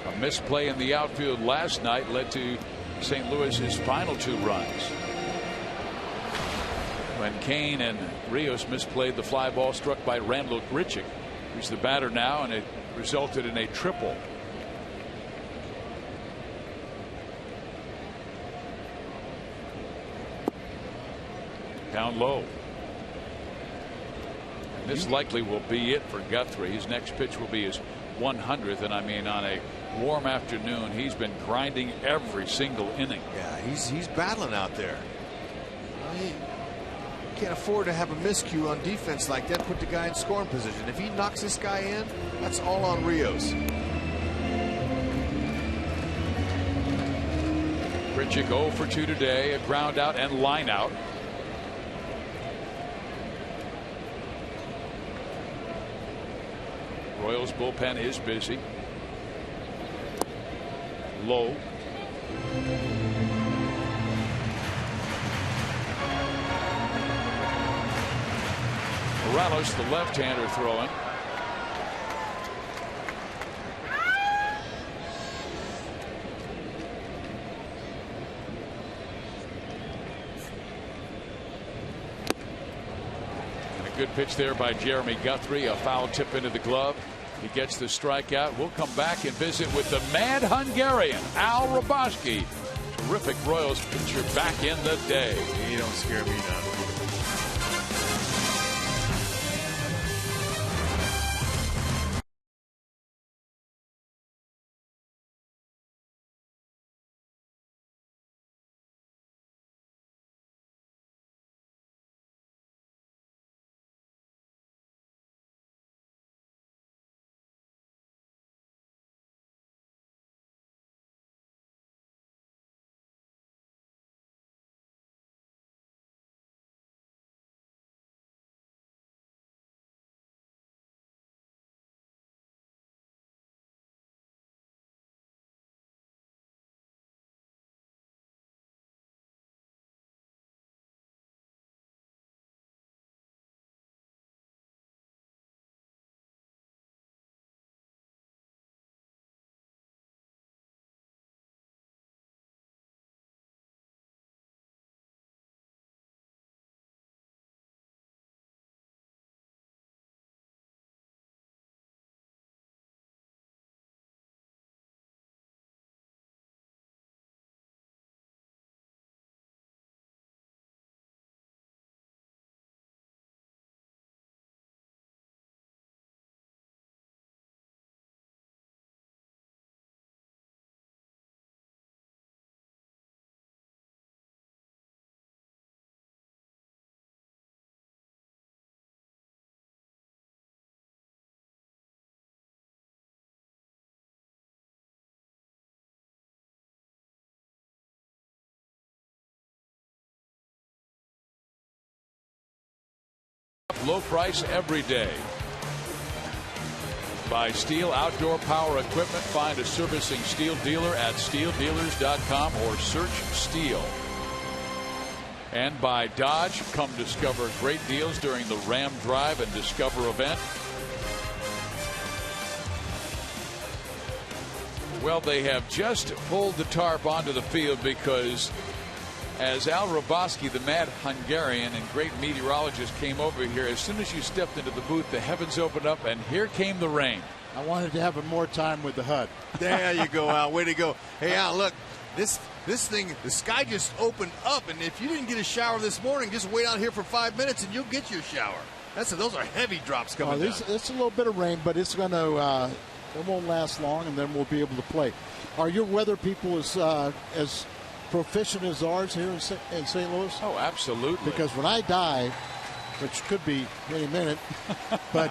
A misplay in the outfield last night led to St. Louis's final 2 runs. When CAIN and Rios misplayed the fly ball struck by Randall Grichuk, who's the batter now, and it resulted in a triple. Down low. And this likely will be it for Guthrie. His next pitch will be his 100th, and I mean, on a warm afternoon, he's been grinding every single inning. Yeah, he's battling out there. He can't afford to have a miscue on defense like that, put the guy in scoring position. If he knocks this guy in, that's all on Rios. Grichuk 0 for 2 today, a ground out and line out. Royals bullpen is busy. Low. Morales, the left-hander, throwing. And a good pitch there by Jeremy Guthrie. A foul tip into the glove. He gets the strikeout. We'll come back and visit with the mad Hungarian, Al Roboski. Terrific Royals pitcher back in the day. He don't scare me none. Low price every day. Buy Steel outdoor power equipment. Find a servicing Steel dealer at steeldealers.com or search Steel. And by Dodge. Come discover great deals during the Ram Drive and Discover event. Well, they have just pulled the tarp onto the field because as Al Roboski, the mad Hungarian and great meteorologist, came over here, as soon as you stepped into the booth, the heavens opened up and here came the rain. I wanted to have more time with the HUD. There you go, Al. Way to go. Hey, Al, look, this thing, the sky just opened up, and if you didn't get a shower this morning, just wait out here for 5 minutes and you'll get your shower. Those are heavy drops coming down. It's a little bit of rain, but it's going to it won't last long, and then we'll be able to play. Are your weather people as proficient as ours here in St. Louis? Oh, absolutely. Because when I die, which could be any minute, but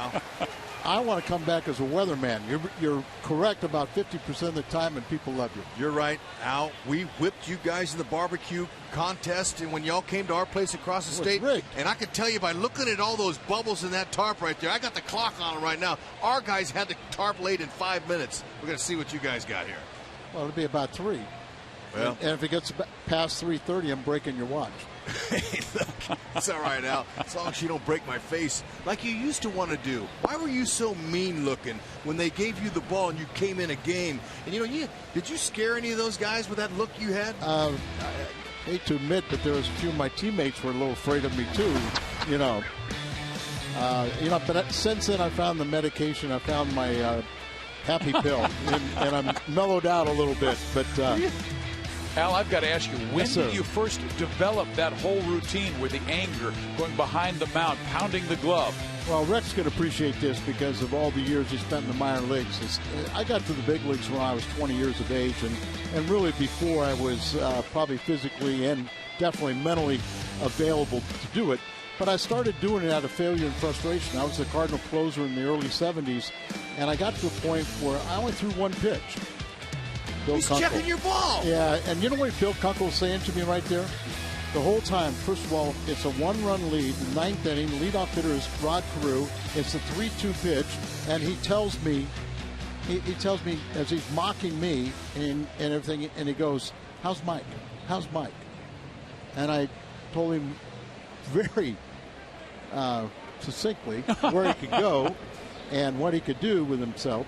I want to come back as a weatherman. You're correct about 50% of the time, and people love you. You're right, Al. We whipped you guys in the barbecue contest, and when y'all came to our place across the state, rigged. And I can tell you by looking at all those bubbles in that tarp right there, I got the clock on it right now. Our guys had the tarp laid in 5 minutes. We're going to see what you guys got here. Well, it'll be about 3. Well, and if it gets past 3:30, I'm breaking your watch. Hey, look, it's all right, Al. As long as you don't break my face like you used to want to do. Why were you so mean looking when they gave you the ball and you came in a game? And did you scare any of those guys with that look you had? I hate to admit, but there was a few of my teammates were a little afraid of me too. But since then I found the medication. I found my happy pill, and I'm mellowed out a little bit. But Al, I've got to ask you, when Yes, did sir. you first develop that whole routine with the anger, going behind the mound, pounding the glove? Well, Rex could appreciate this because of all the years he spent in the minor leagues. I got to the big leagues when I was 20 years of age, and really before I was probably physically and definitely mentally available to do it. But I started doing it out of failure and frustration. I was the Cardinal closer in the early 70s, and I got to a point where I only threw one pitch. He's checking your ball. Yeah, and you know what Bill Kunkel was saying to me right there? The whole time, first of all, it's a one-run lead, the ninth inning. Leadoff hitter is Rod Carew. It's a 3-2 pitch, and he tells me as he's mocking me and everything, and he goes, "How's Mike? How's Mike?" And I told him very succinctly where he could go and what he could do with himself.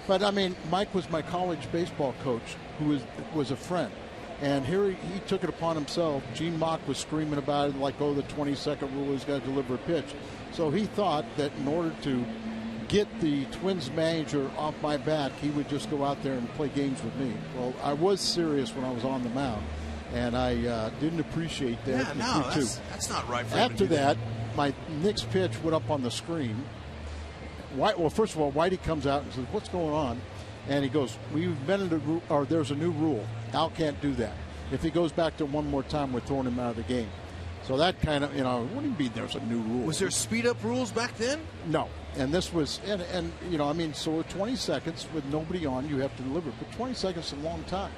But, I mean, Mike was my college baseball coach who was a friend. And here he took it upon himself. Gene Mock was screaming about it like, oh, the 20-second rule, he's got to deliver a pitch. So he thought that in order to get the Twins manager off my back, he would just go out there and play games with me. Well, I was serious when I was on the mound, and I didn't appreciate that. Yeah, no, that's not right for him After to do that, my next pitch went up on the screen. Well, first of all, Whitey comes out and says, what's going on? And he goes, we've invented a rule, or there's a new rule. Al can't do that. If he goes back to one more time, we're throwing him out of the game. So that kind of, what do you mean there's a new rule? Was there speed-up rules back then? No. And this was, so 20 seconds with nobody on, you have to deliver. But 20 seconds is a long time.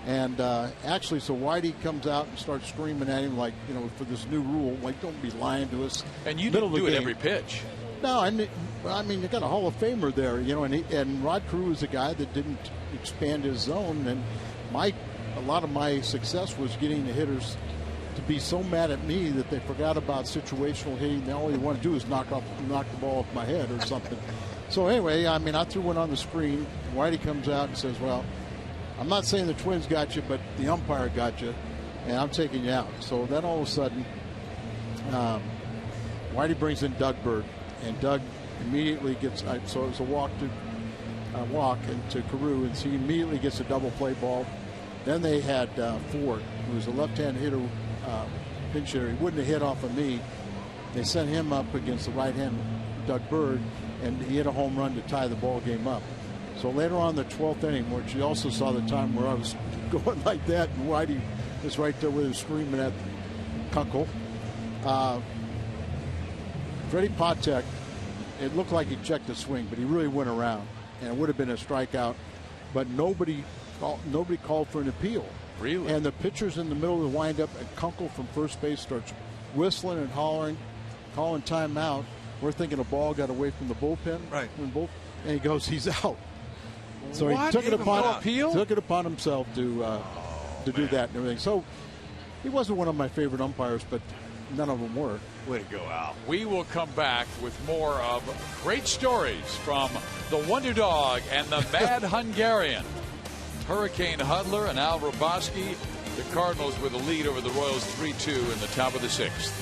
And actually, so Whitey comes out and starts screaming at him like, for this new rule, like, don't be lying to us. And you didn't do it every pitch. No, I mean, you got a Hall of Famer there, and Rod Carew is a guy that didn't expand his zone. And a lot of my success was getting the hitters to be so mad at me that they forgot about situational hitting. All they want to do is knock the ball off my head or something. So anyway, I mean, I threw one on the screen. Whitey comes out and says, well, I'm not saying the Twins got you, but the umpire got you, and I'm taking you out. So then all of a sudden, Whitey brings in Doug Bird, and Doug immediately gets, so it was a walk into Carew, and so he immediately gets a double play ball. Then they had Ford, who was a left-hand hitter, pinch hitter. He wouldn't have hit off of me. They sent him up against the right-hand Doug Bird, and he hit a home run to tie the ball game up. So later on in the 12th inning, which you also saw the time where I was going like that, and Whitey was right there with him screaming at Kunkel. Freddie Patek, it looked like he checked the swing, but he really went around, and it would have been a strikeout. But nobody called for an appeal. Really? And the pitcher's in the middle of the windup, and Kunkel from first base starts whistling and hollering, calling timeout. We're thinking a ball got away from the bullpen. Right. And he goes, he's out. So What? he took it upon himself to do that and everything. So he wasn't one of my favorite umpires, but none of them were. Way to go, Al. We will come back with more of great stories from the Wonder Dog and the Mad Hungarian. Hurricane Hudler and Al Roboski. The Cardinals with a lead over the Royals 3-2 in the top of the sixth.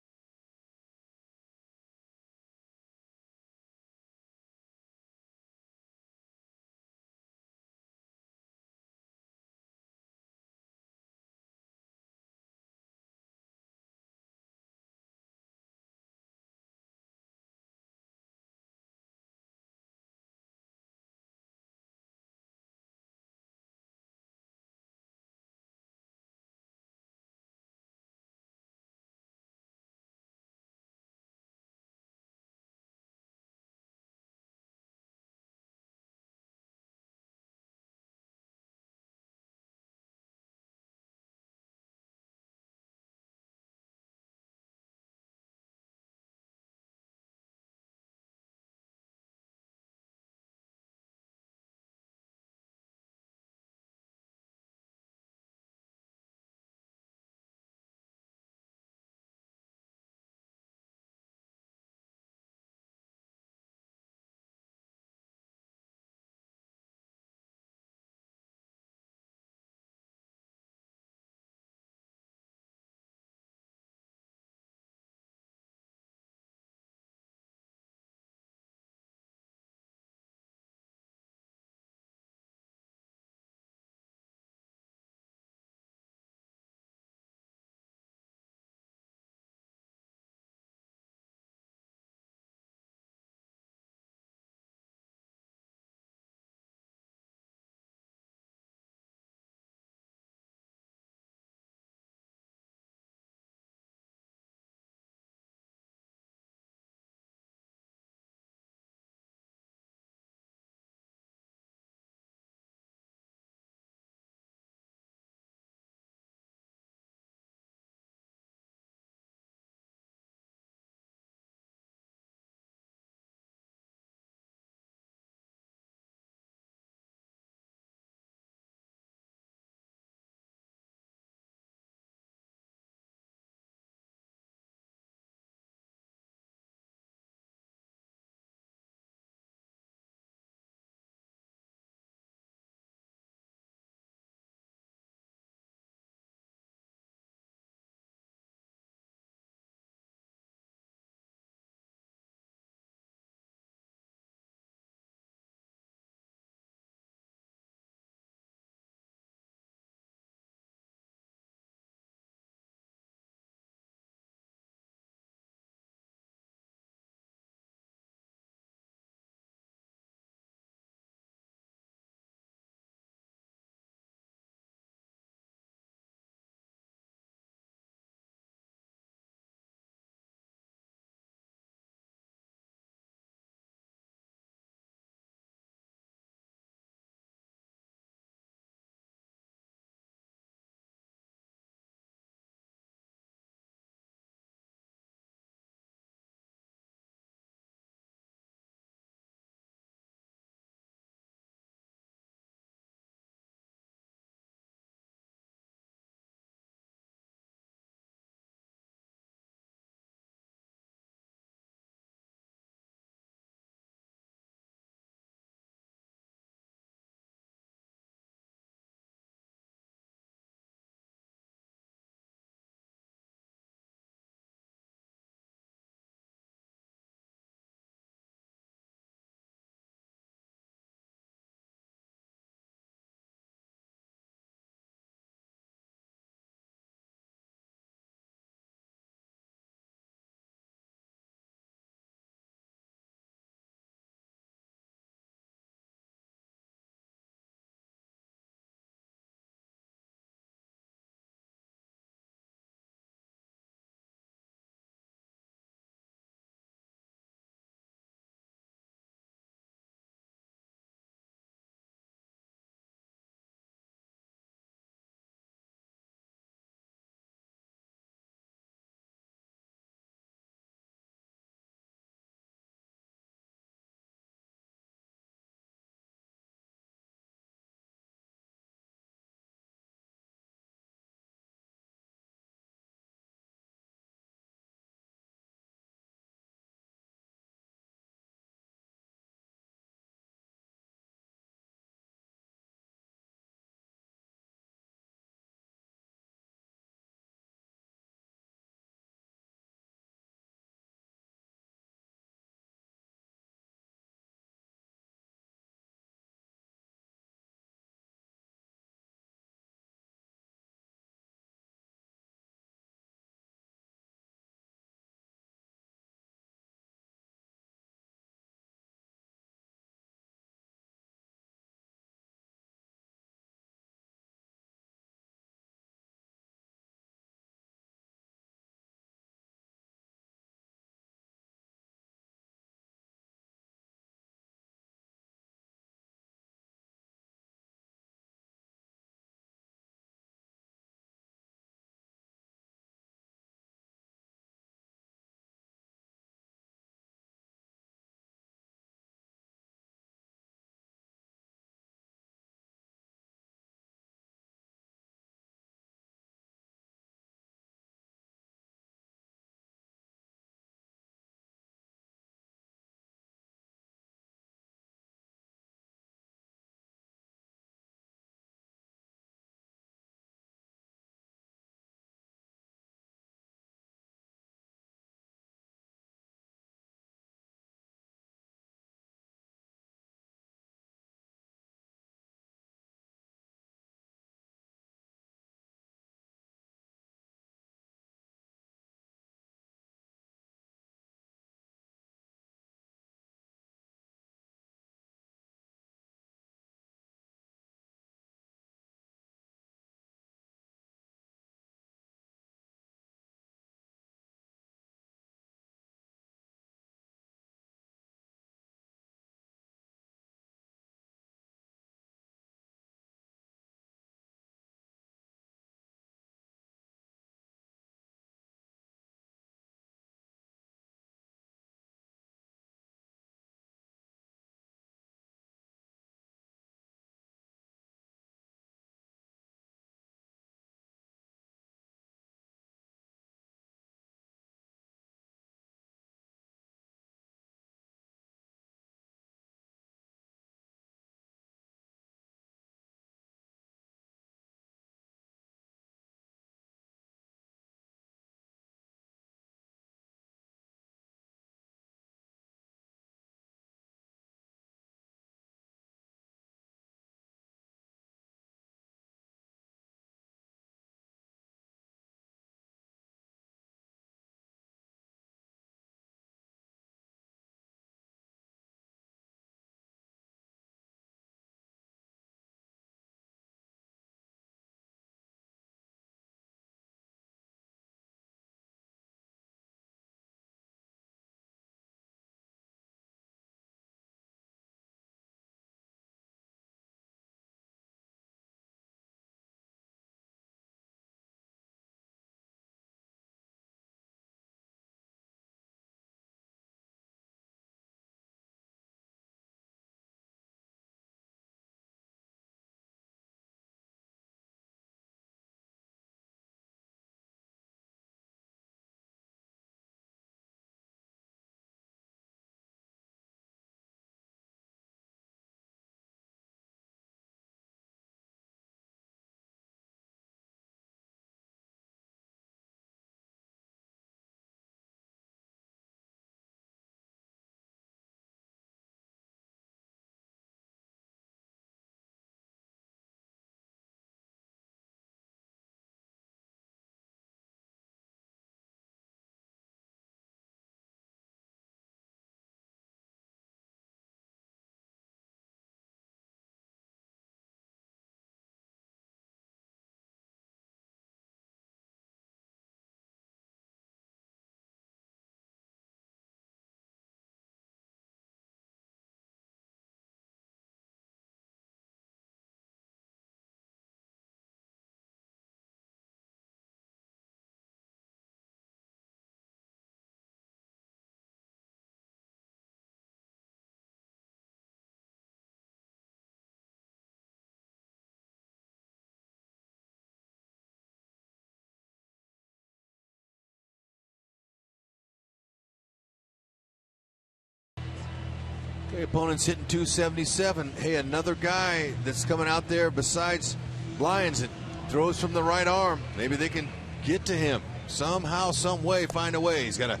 Hey, opponent's hitting 277. Hey, another guy that's coming out there besides Lyons that throws from the right arm. Maybe they can get to him somehow, some way, find a way. He's got a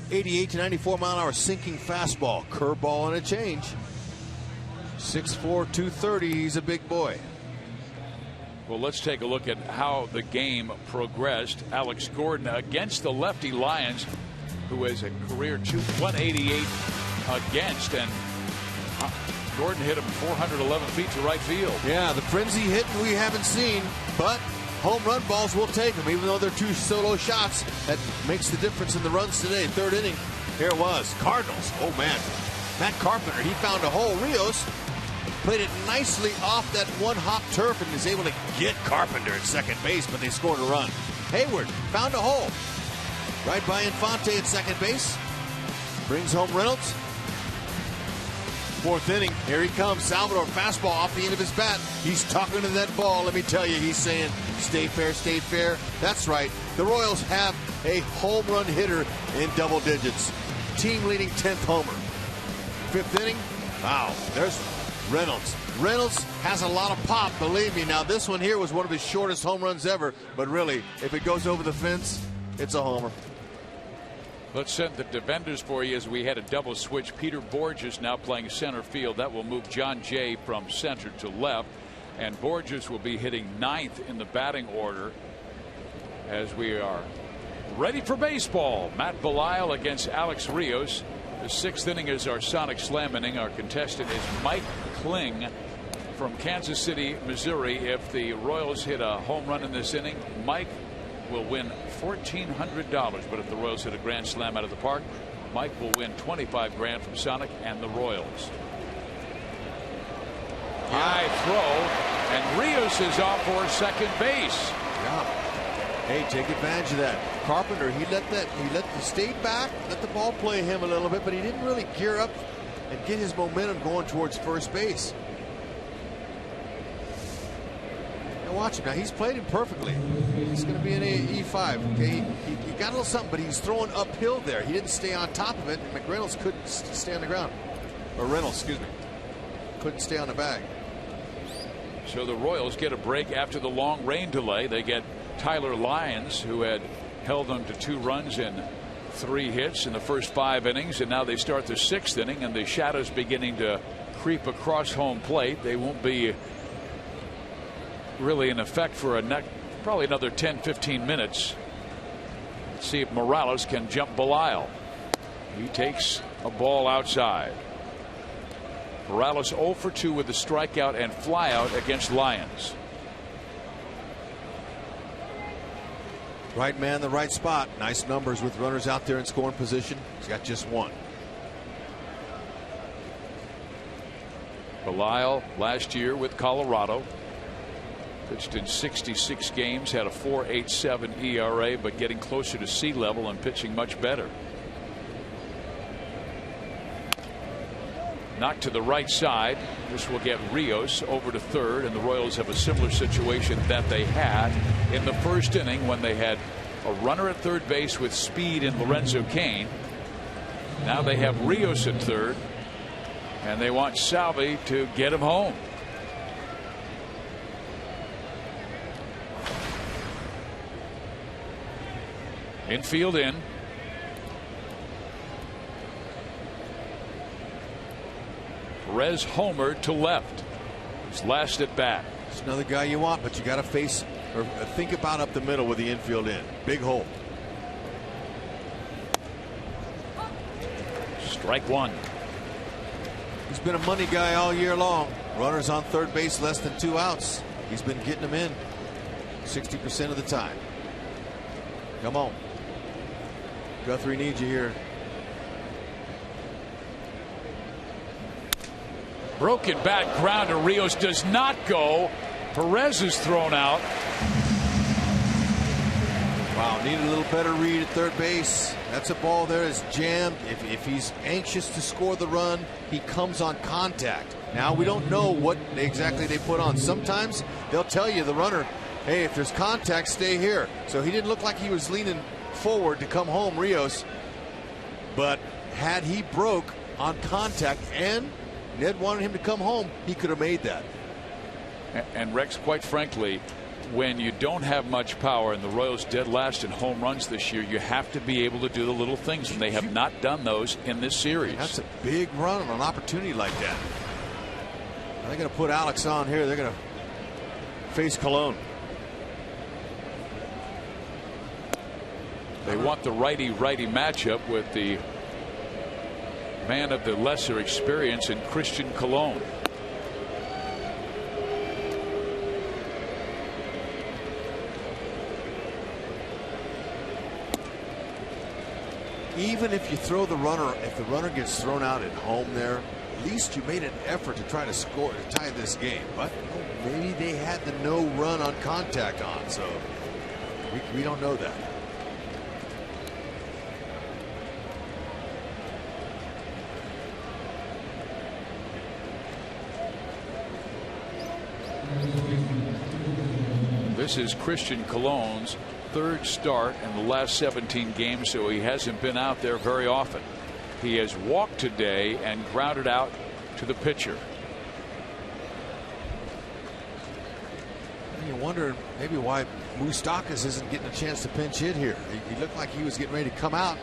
88 to 94 mile an hour sinking fastball, curveball, and a change. 6'4", 230. He's a big boy. Well, let's take a look at how the game progressed. Alex Gordon against the lefty Lyons, who has a career 188 against, and Gordon hit him 411 feet to right field. Yeah, the frenzy hitting we haven't seen, but home run balls will take them, even though they're 2 solo shots. That makes the difference in the runs today. 3rd inning, here it was. Cardinals, oh man. Matt Carpenter, he found a hole. Rios played it nicely off that one-hop turf and is able to get Carpenter at second base, but they scored a run. Hayward found a hole right by Infante at second base. Brings home Reynolds. 4th inning, here he comes. Salvador, fastball off the end of his bat. He's talking to that ball. Let me tell you, he's saying, stay fair, stay fair. That's right. The Royals have a home run hitter in double digits. Team leading 10th homer. 5th inning, wow, there's Reynolds. Reynolds has a lot of pop, believe me. Now, this one here was one of his shortest home runs ever, but really, if it goes over the fence, it's a homer. Let's send the defenders for you as we had a double switch. Peter Borges now playing center field. That will move John Jay from center to left. And Borges will be hitting 9th in the batting order as we are ready for baseball. Matt Belisle against Alex Rios. The 6th inning is our Sonic Slam inning. Our contestant is Mike Kling from Kansas City, Missouri. If the Royals hit a home run in this inning, Mike will win $1,400. But if the Royals hit a grand slam out of the park, Mike will win $25,000 from Sonic and the Royals. High throw, and Rios is off for second base. Yeah. Hey, take advantage of that. Carpenter, he stayed back, let the ball play him a little bit, but he didn't really gear up and get his momentum going towards first base. Now watch him. Now he's played him perfectly. He's going to be an E5. Okay, he got a little something, but he's throwing uphill there. He didn't stay on top of it, and McReynolds couldn't stay on the ground. Or Reynolds, excuse me, couldn't stay on the bag. So the Royals get a break after the long rain delay. They get Tyler Lyons, who had held them to 2 runs and 3 hits in the first 5 innings, and now they start the 6th inning, and the shadows beginning to creep across home plate. They won't be really in effect for probably another 10-15 minutes. Let's see if Morales can jump Belisle. He takes a ball outside. Morales 0 for 2 with a strikeout and flyout against Lyons. Right man, the right spot. Nice numbers with runners out there in scoring position. He's got just 1. Belisle last year with Colorado. Pitched in 66 games, had a 4.87 ERA, but getting closer to sea level and pitching much better. Knocked to the right side. This will get Rios over to third, and the Royals have a similar situation that they had in the first inning when they had a runner at third base with speed in Lorenzo Cain. Now they have Rios at third, and they want Salvi to get him home. Infield in. Perez homer to left. His last at bat. It's another guy you want, but you got to face or think about up the middle with the infield in. Big hole. Strike 1. He's been a money guy all year long. Runners on third base, less than 2 outs. He's been getting them in 60% of the time. Come on. Guthrie needs you here. Broken bat grounder. Rios does not go. Perez is thrown out. Wow, needed a little better read at third base. That's a ball there is jammed. If he's anxious to score the run, he comes on contact. Now we don't know what exactly they put on. Sometimes they'll tell you, the runner, hey, if there's contact, stay here. So he didn't look like he was leaning forward to come home, Rios. But had he broke on contact and Ned wanted him to come home, he could have made that. And Rex, quite frankly, when you don't have much power and the Royals dead last in home runs this year, you have to be able to do the little things, and they have not done those in this series. That's a big run on an opportunity like that. They're going to put Alex on here. They're going to face Colon. They want the righty-righty matchup with the man of the lesser experience in Christian Colon. Even if you throw the runner, if the runner gets thrown out at home there, at least you made an effort to try to score to tie this game. But maybe they had the no run on contact on, so we don't know that. This is Christian Colon's third start in the last 17 games, so he hasn't been out there very often. He has walked today and grounded out to the pitcher. You wonder maybe why Moustakas isn't getting a chance to pinch hit here. He looked like he was getting ready to come out.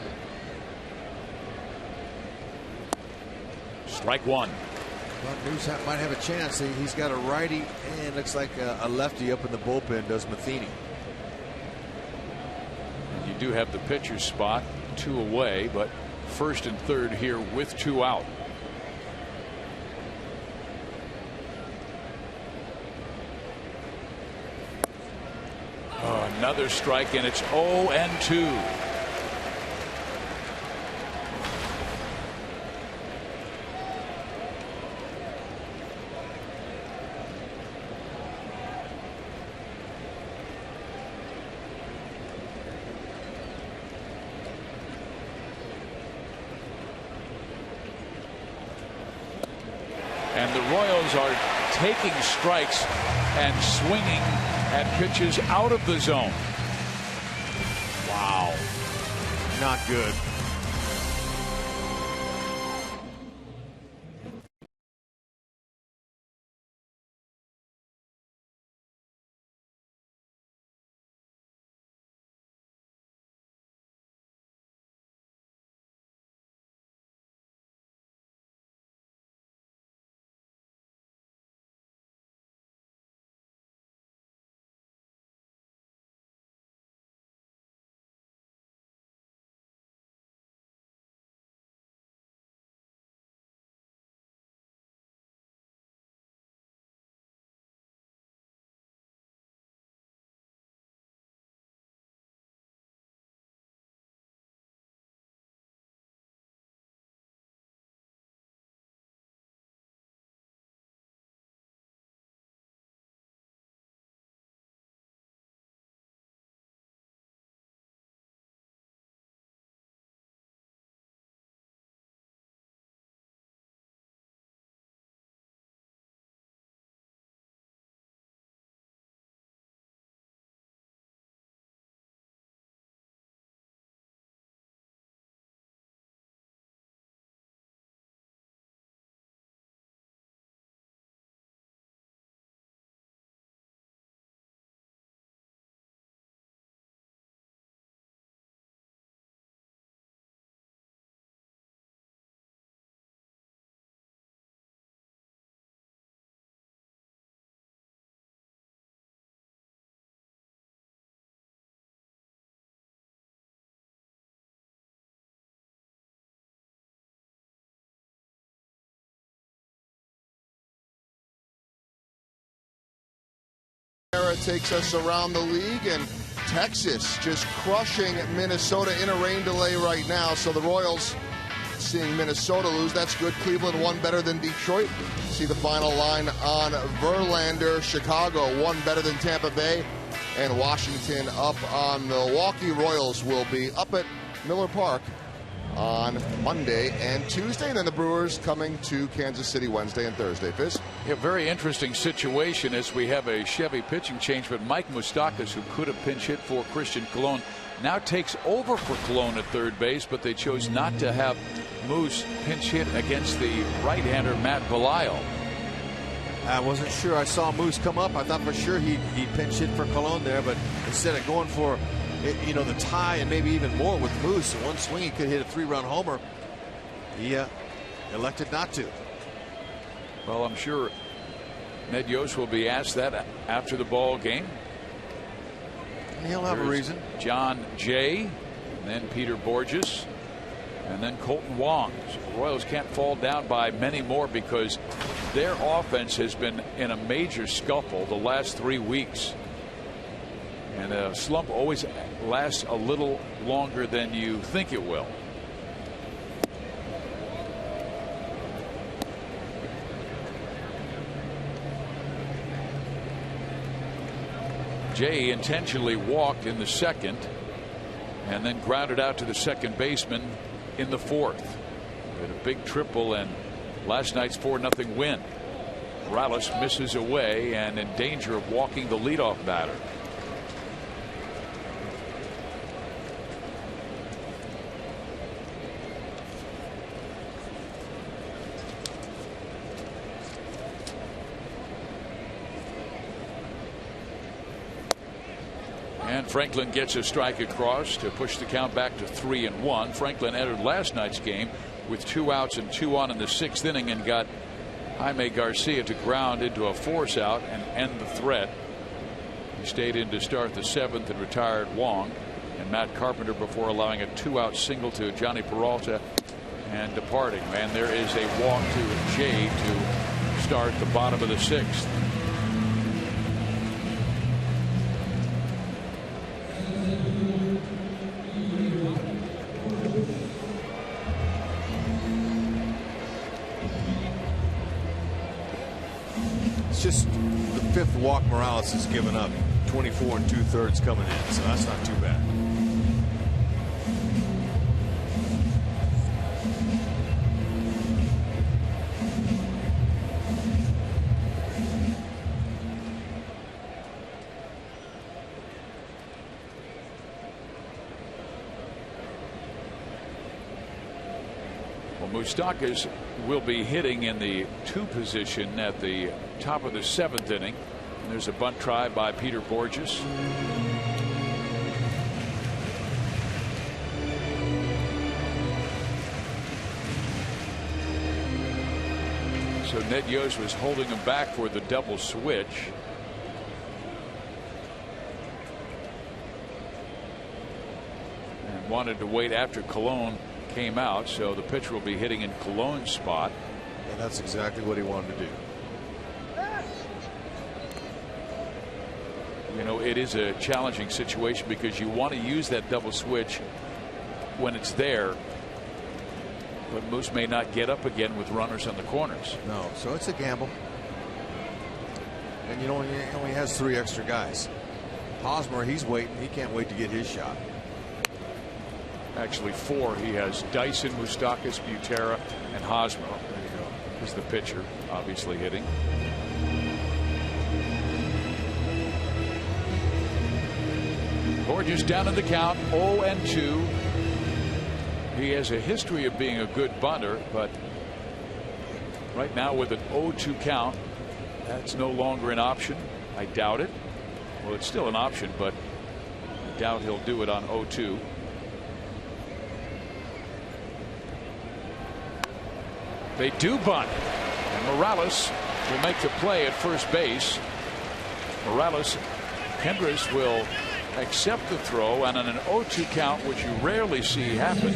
Strike one. Well, Moose might have a chance. He's got a righty and looks like a lefty up in the bullpen, does Matheny. You do have the pitcher's spot, 2 away, but first and third here with 2 out. Oh, another strike, and it's 0-2. And the Royals are taking strikes and swinging at pitches out of the zone. Wow. Not good. Takes us around the league, and Texas just crushing Minnesota in a rain delay right now. So the Royals seeing Minnesota lose. That's good. Cleveland won better than Detroit. See the final line on Verlander. Chicago won better than Tampa Bay, and Washington up on Milwaukee. Royals will be up at Miller Park on Monday and Tuesday, and then the Brewers coming to Kansas City Wednesday and Thursday. Fizz? Yeah, very interesting situation as we have a Chevy pitching change, but Mike Moustakas, who could have pinch hit for Christian Colon, now takes over for Colon at third base, but they chose not to have Moose pinch hit against the right-hander Matt Belisle. I wasn't sure. I saw Moose come up. I thought for sure he'd pinch hit for Colon there, but instead of going for the tie and maybe even more with Moose, in one swing he could hit a 3-run homer. He elected not to. Well, I'm sure Ned Yost will be asked that after the ball game. He'll have a reason. John Jay, and then Peter Borges, and then Colton Wong. So the Royals can't fall down by many more because their offense has been in a major scuffle the last 3 weeks. And a slump always lasts a little longer than you think it will. Jay intentionally walked in the second and then grounded out to the second baseman in the fourth. With a big triple and last night's 4-0 win. Morales misses away and in danger of walking the leadoff batter. And Franklin gets a strike across to push the count back to 3-1. Franklin entered last night's game with 2 outs and 2 on in the 6th inning and got Jaime Garcia to ground into a force out and end the threat. He stayed in to start the 7th and retired Wong and Matt Carpenter before allowing a 2-out single to Johnny Peralta and departing. And there is a walk to Jay to start the bottom of the 6th. Just the 5th walk Morales has given up. 24 2/3 coming in, so that's not too bad. Well, Moustakas will be hitting in the 2 position at the top of the 7th inning. And there's a bunt try by Peter Borges. So Ned Yost was holding him back for the double switch. And wanted to wait after Colon came out, so the pitcher will be hitting in Colon's spot. And that's exactly what he wanted to do. You know, it is a challenging situation because you want to use that double switch when it's there, but Moose may not get up again with runners on the corners. No, so it's a gamble. And he only has 3 extra guys. Hosmer, he's waiting. He can't wait to get his shot. Actually 4. He has Dyson, Moustakas, Butera, and Hosmer. There you go. Here's the pitcher, obviously hitting. Borges down in the count, 0-2. He has a history of being a good bunter, but right now with an 0-2 count, that's no longer an option. I doubt it. Well, it's still an option, but I doubt he'll do it on 0-2. They do bunt, and Morales will make the play at first base. Morales, Hendricks will accept the throw, and on an 0-2 count, which you rarely see happen,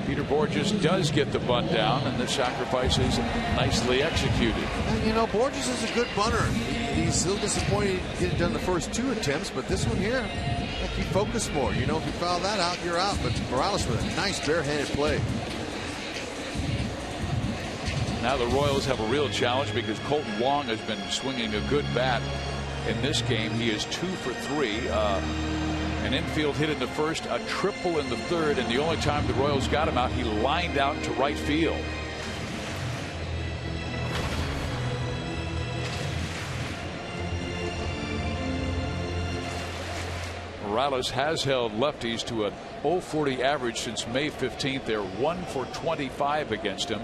Peter Borges does get the bunt down, and the sacrifice is nicely executed. And Borges is a good bunter. He's still disappointed he didn't get it done the first 2 attempts, but this one here, he focused more. If you foul that out, you're out. But Morales with a nice barehanded play. Now the Royals have a real challenge because Colton Wong has been swinging a good bat in this game. He is 2 for 3. An infield hit in the first, a triple in the third, and the only time the Royals got him out, he lined out to right field. Morales has held lefties to a .040 average since May 15th. They're 1 for 25 against him.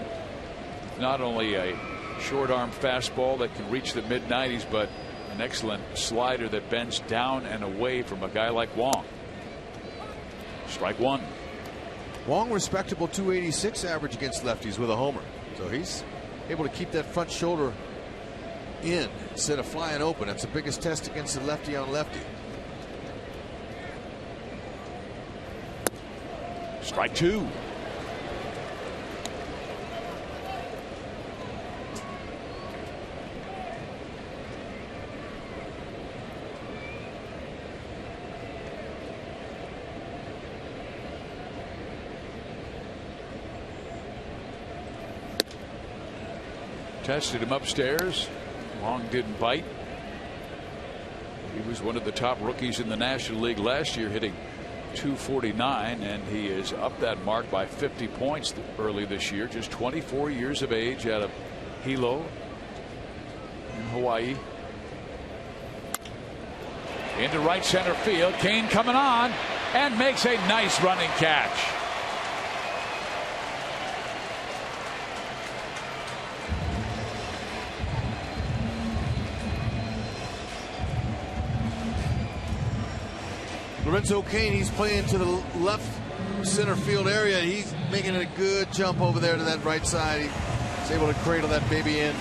Not only a short arm fastball that can reach the mid-90s, but an excellent slider that bends down and away from a guy like Wong. Strike one. Wong, respectable 286 average against lefties with a homer. So he's able to keep that front shoulder in instead of flying open. That's the biggest test against the lefty on lefty. Strike two. Tested him upstairs. Long didn't bite. He was one of the top rookies in the National League last year, hitting .249, and he is up that mark by 50 points early this year. Just 24 years of age, out of Hilo in Hawaii. Into right center field. CAIN coming on and makes a nice running catch. Lorenzo Cain, he's playing to the left center field area. He's making a good jump over there to that right side. He's able to cradle that baby in.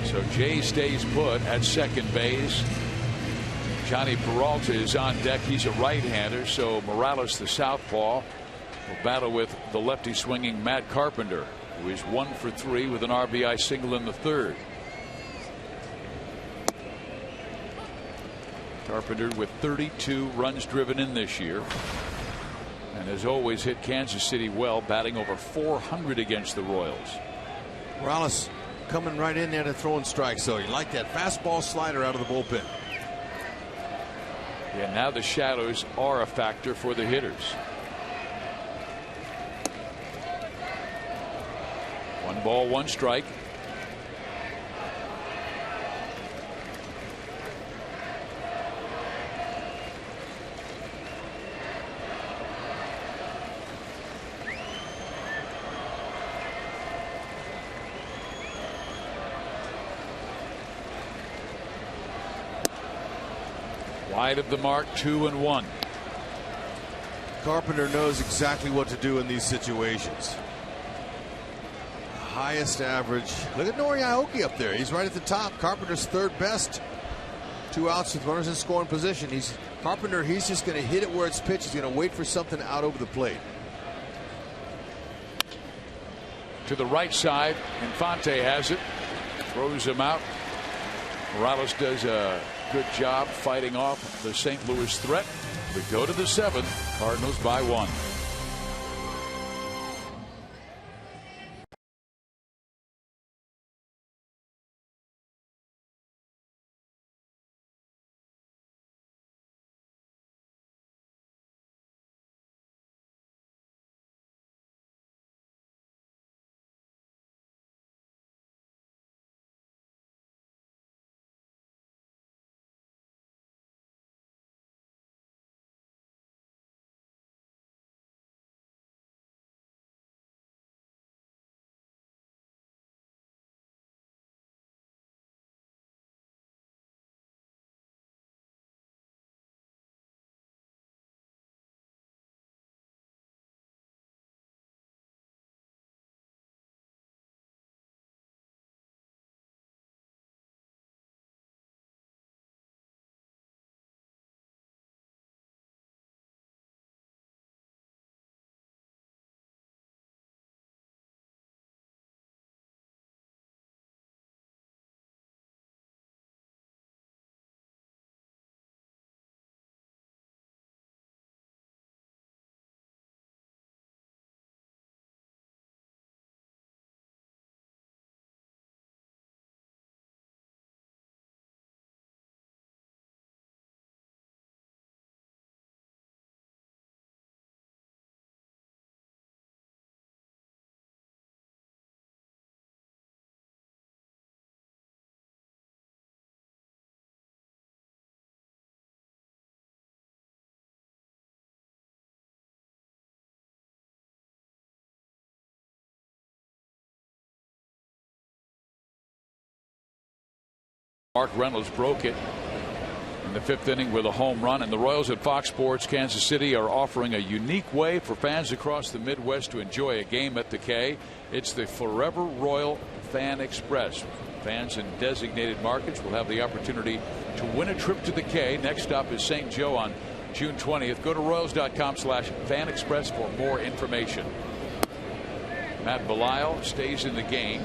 So Jay stays put at second base. Johnny Peralta is on deck. He's a right-hander, so Morales, the southpaw, will battle with the lefty swinging Matt Carpenter, who is 1 for 3 with an RBI single in the third. Carpenter with 32 runs driven in this year, and has always hit Kansas City well, batting over .400 against the Royals. Morales coming right in there to throwing strikes, so you like that fastball slider out of the bullpen. Yeah, now the shadows are a factor for the hitters. 1 ball, 1 strike. Wide of the mark, 2-1. Carpenter knows exactly what to do in these situations. Highest average. Look at Nori Aoki up there. He's right at the top. Carpenter's third best. 2 outs with runners in scoring position. Carpenter, he's just going to hit it where it's pitched. He's going to wait for something out over the plate. To the right side, Infante has it. Throws him out. Morales does a good job fighting off the St. Louis threat. We go to the 7th. Cardinals by 1. Mark Reynolds broke it in the 5th inning with a home run. And the Royals at Fox Sports Kansas City are offering a unique way for fans across the Midwest to enjoy a game at the K. It's the Forever Royal Fan Express. Fans in designated markets will have the opportunity to win a trip to the K. Next stop is St. Joe on June 20th. Go to Royals.com/FanExpress for more information. Matt Belisle stays in the game.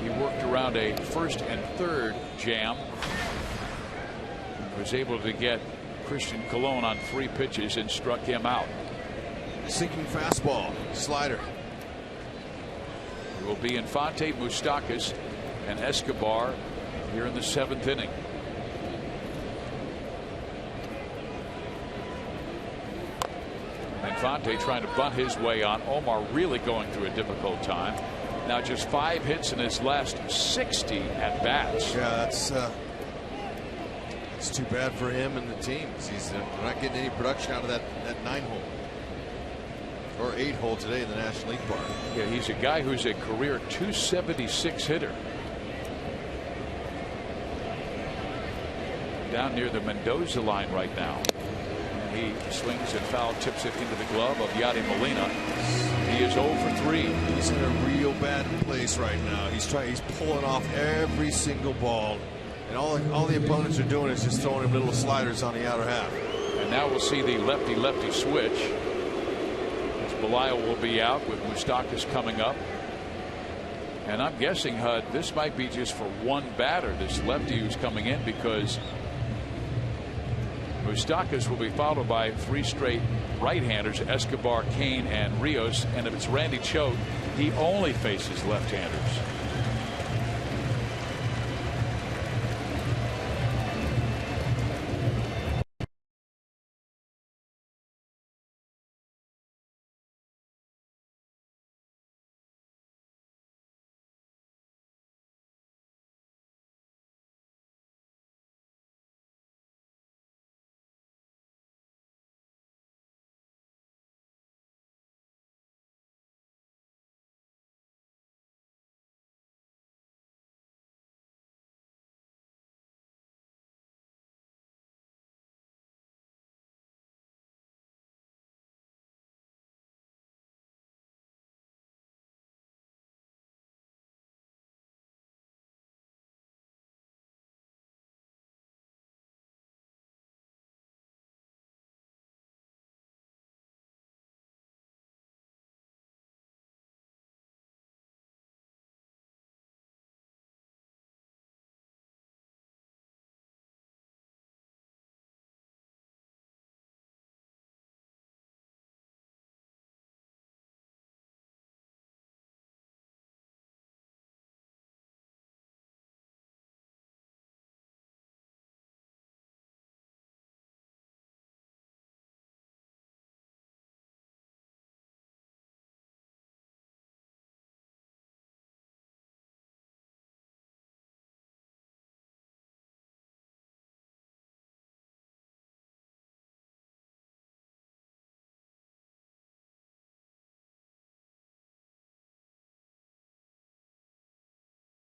He worked around a 1st and 3rd jam. Was able to get Christian Colon on 3 pitches and struck him out. Sinking fastball, slider. It will be Infante, Moustakas, and Escobar here in the 7th inning. Infante trying to bunt his way on. Omar really going through a difficult time. Now just 5 hits in his last 60 at bats. Yeah, that's too bad for him and the team. He's not getting any production out of that 9-hole or 8-hole today in the National League Park. Yeah, he's a guy who's a career .276 hitter. Down near the Mendoza line right now. And he swings and foul tips it into the glove of Yadi Molina. He is 0 for 3. He's in a real bad place right now. He's pulling off every single ball. And all the opponents are doing is just throwing him little sliders on the outer half. And now we'll see the lefty-lefty switch. As Belisle will be out with Moustakas coming up. And I'm guessing, Hud, this might be just for one batter, this lefty who's coming in, because Moustakas will be followed by 3 straight right-handers, Escobar, CAIN, and Rios. And if it's Randy Choate, he only faces left-handers.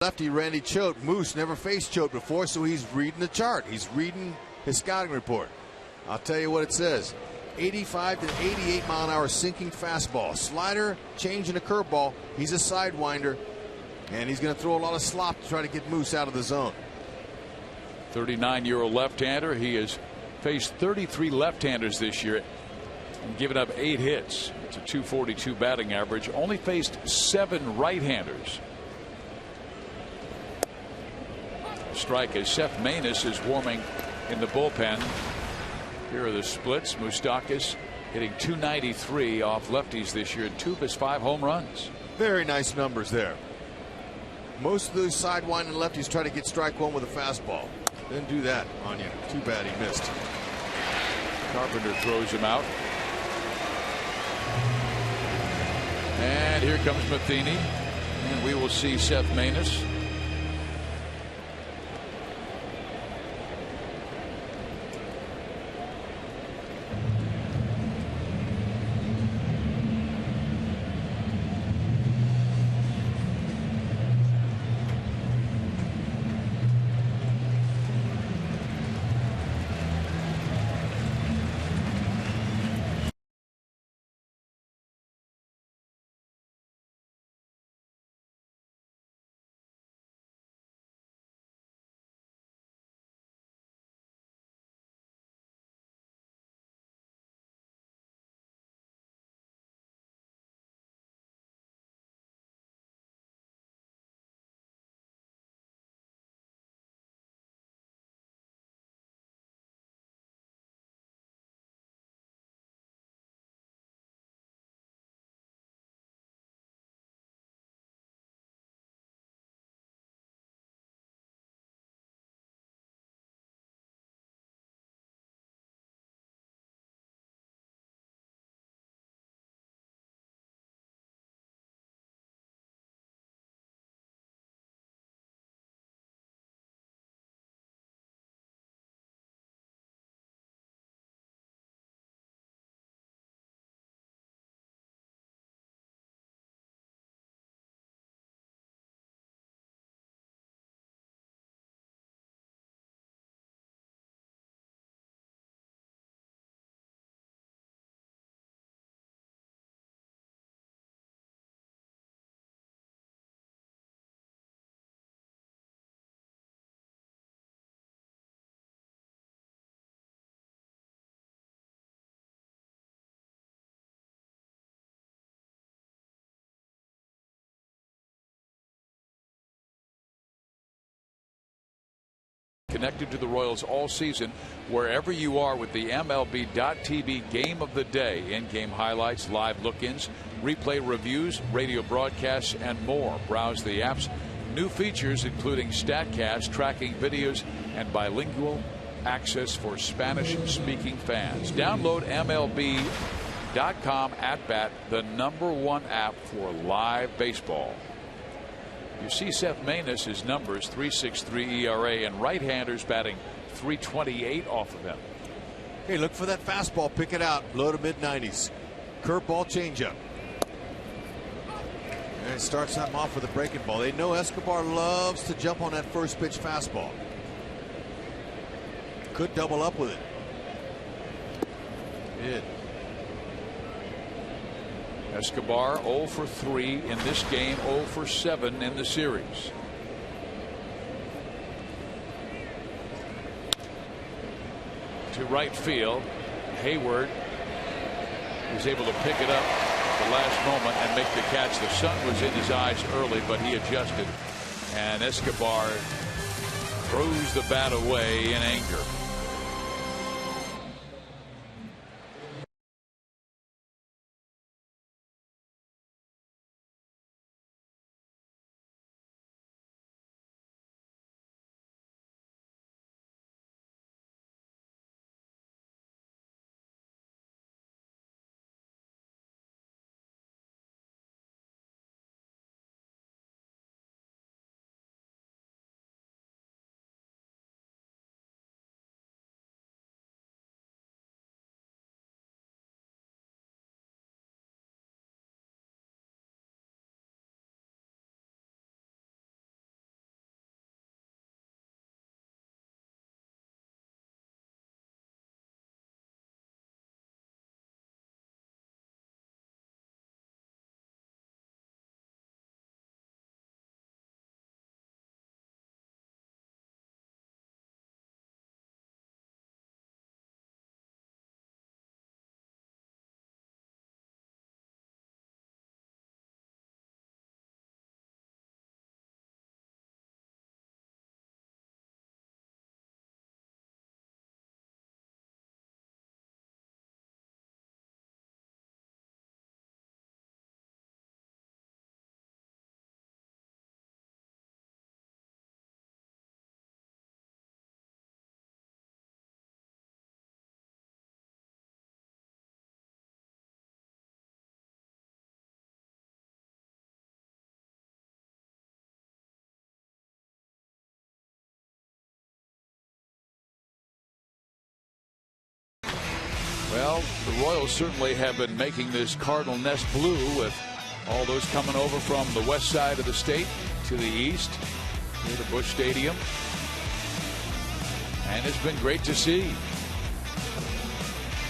Lefty Randy Choate. Moose never faced Choate before, so he's reading the chart. He's reading his scouting report. I'll tell you what it says. 85 to 88 mile an hour sinking fastball. Slider, change, and a curveball. He's a sidewinder, and he's going to throw a lot of slop to try to get Moose out of the zone. 39-year-old left-hander. He has faced 33 left-handers this year and given up 8 hits. It's a .242 batting average. Only faced 7 right-handers. Strike as Seth Maness is warming in the bullpen. Here are the splits. Moustakas hitting .293 off lefties this year, and 2 of his 5 home runs. Very nice numbers there. Most of those sidewinding lefties try to get strike one with a fastball. Didn't do that on you. Too bad he missed. Carpenter throws him out. And here comes Matheny. And we will see Seth Maness. Connected to the Royals all season, wherever you are with the MLB.TV Game of the Day. In-game highlights, live look-ins, replay reviews, radio broadcasts, and more. Browse the app's new features, including StatCast, tracking videos, and bilingual access for Spanish-speaking fans. Download MLB.com @Bat, the #1 app for live baseball. You see Seth Maness' numbers, 3.63 ERA, and right-handers batting .328 off of him. Hey, look for that fastball. Pick it out. Low to mid-90s. Curveball changeup. And it starts them off with a breaking ball. They know Escobar loves to jump on that first pitch fastball. Could double up with it. Did. Escobar 0 for 3 in this game, 0 for 7 in the series. To right field, Hayward was able to pick it up at the last moment and make the catch. The sun was in his eyes early, but he adjusted, and Escobar throws the bat away in anger. Well, the Royals certainly have been making this Cardinal nest blue, with all those coming over from the west side of the state to the east near the Busch Stadium. And it's been great to see.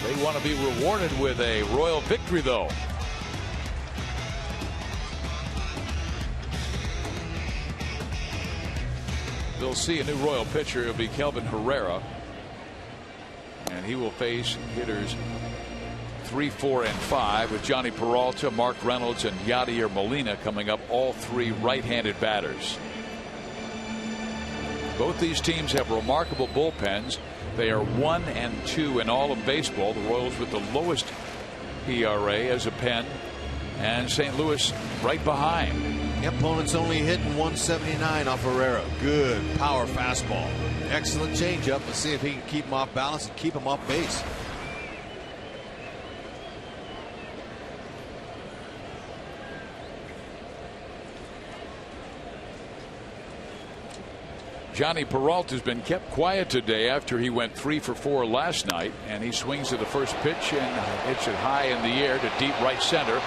They want to be rewarded with a Royal victory, though. They'll see a new Royal pitcher. It'll be Kelvin Herrera. And he will face hitters 3, 4, and 5 with Johnny Peralta, Mark Reynolds, and Yadier Molina coming up, all three right-handed batters. Both these teams have remarkable bullpens. They are 1 and 2 in all of baseball. The Royals with the lowest ERA as a pen, and St. Louis right behind. The opponent's only hitting 179 off Herrera. Good power fastball. Excellent changeup. Let's see if he can keep him off balance and keep him off base. Johnny Peralta has been kept quiet today after he went 3 for 4 last night, and he swings to the first pitch and hits it high in the air to deep right center.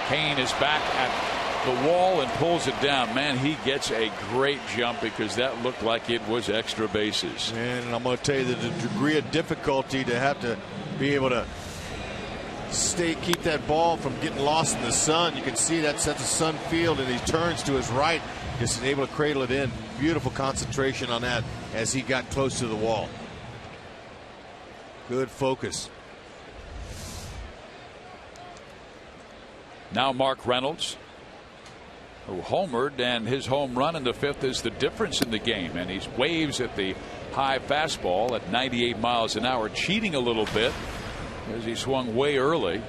CAIN is back at the wall and pulls it down. Man, he gets a great jump because that looked like it was extra bases. And I'm going to tell you the degree of difficulty to have to be able to keep that ball from getting lost in the sun. You can see that's at the sun field, and he turns to his right, just able to cradle it in. Beautiful concentration on that as he got close to the wall. Good focus. Now Mark Reynolds, who homered, and his home run in the 5th is the difference in the game, and he waves at the high fastball at 98 miles an hour, cheating a little bit as he swung way early.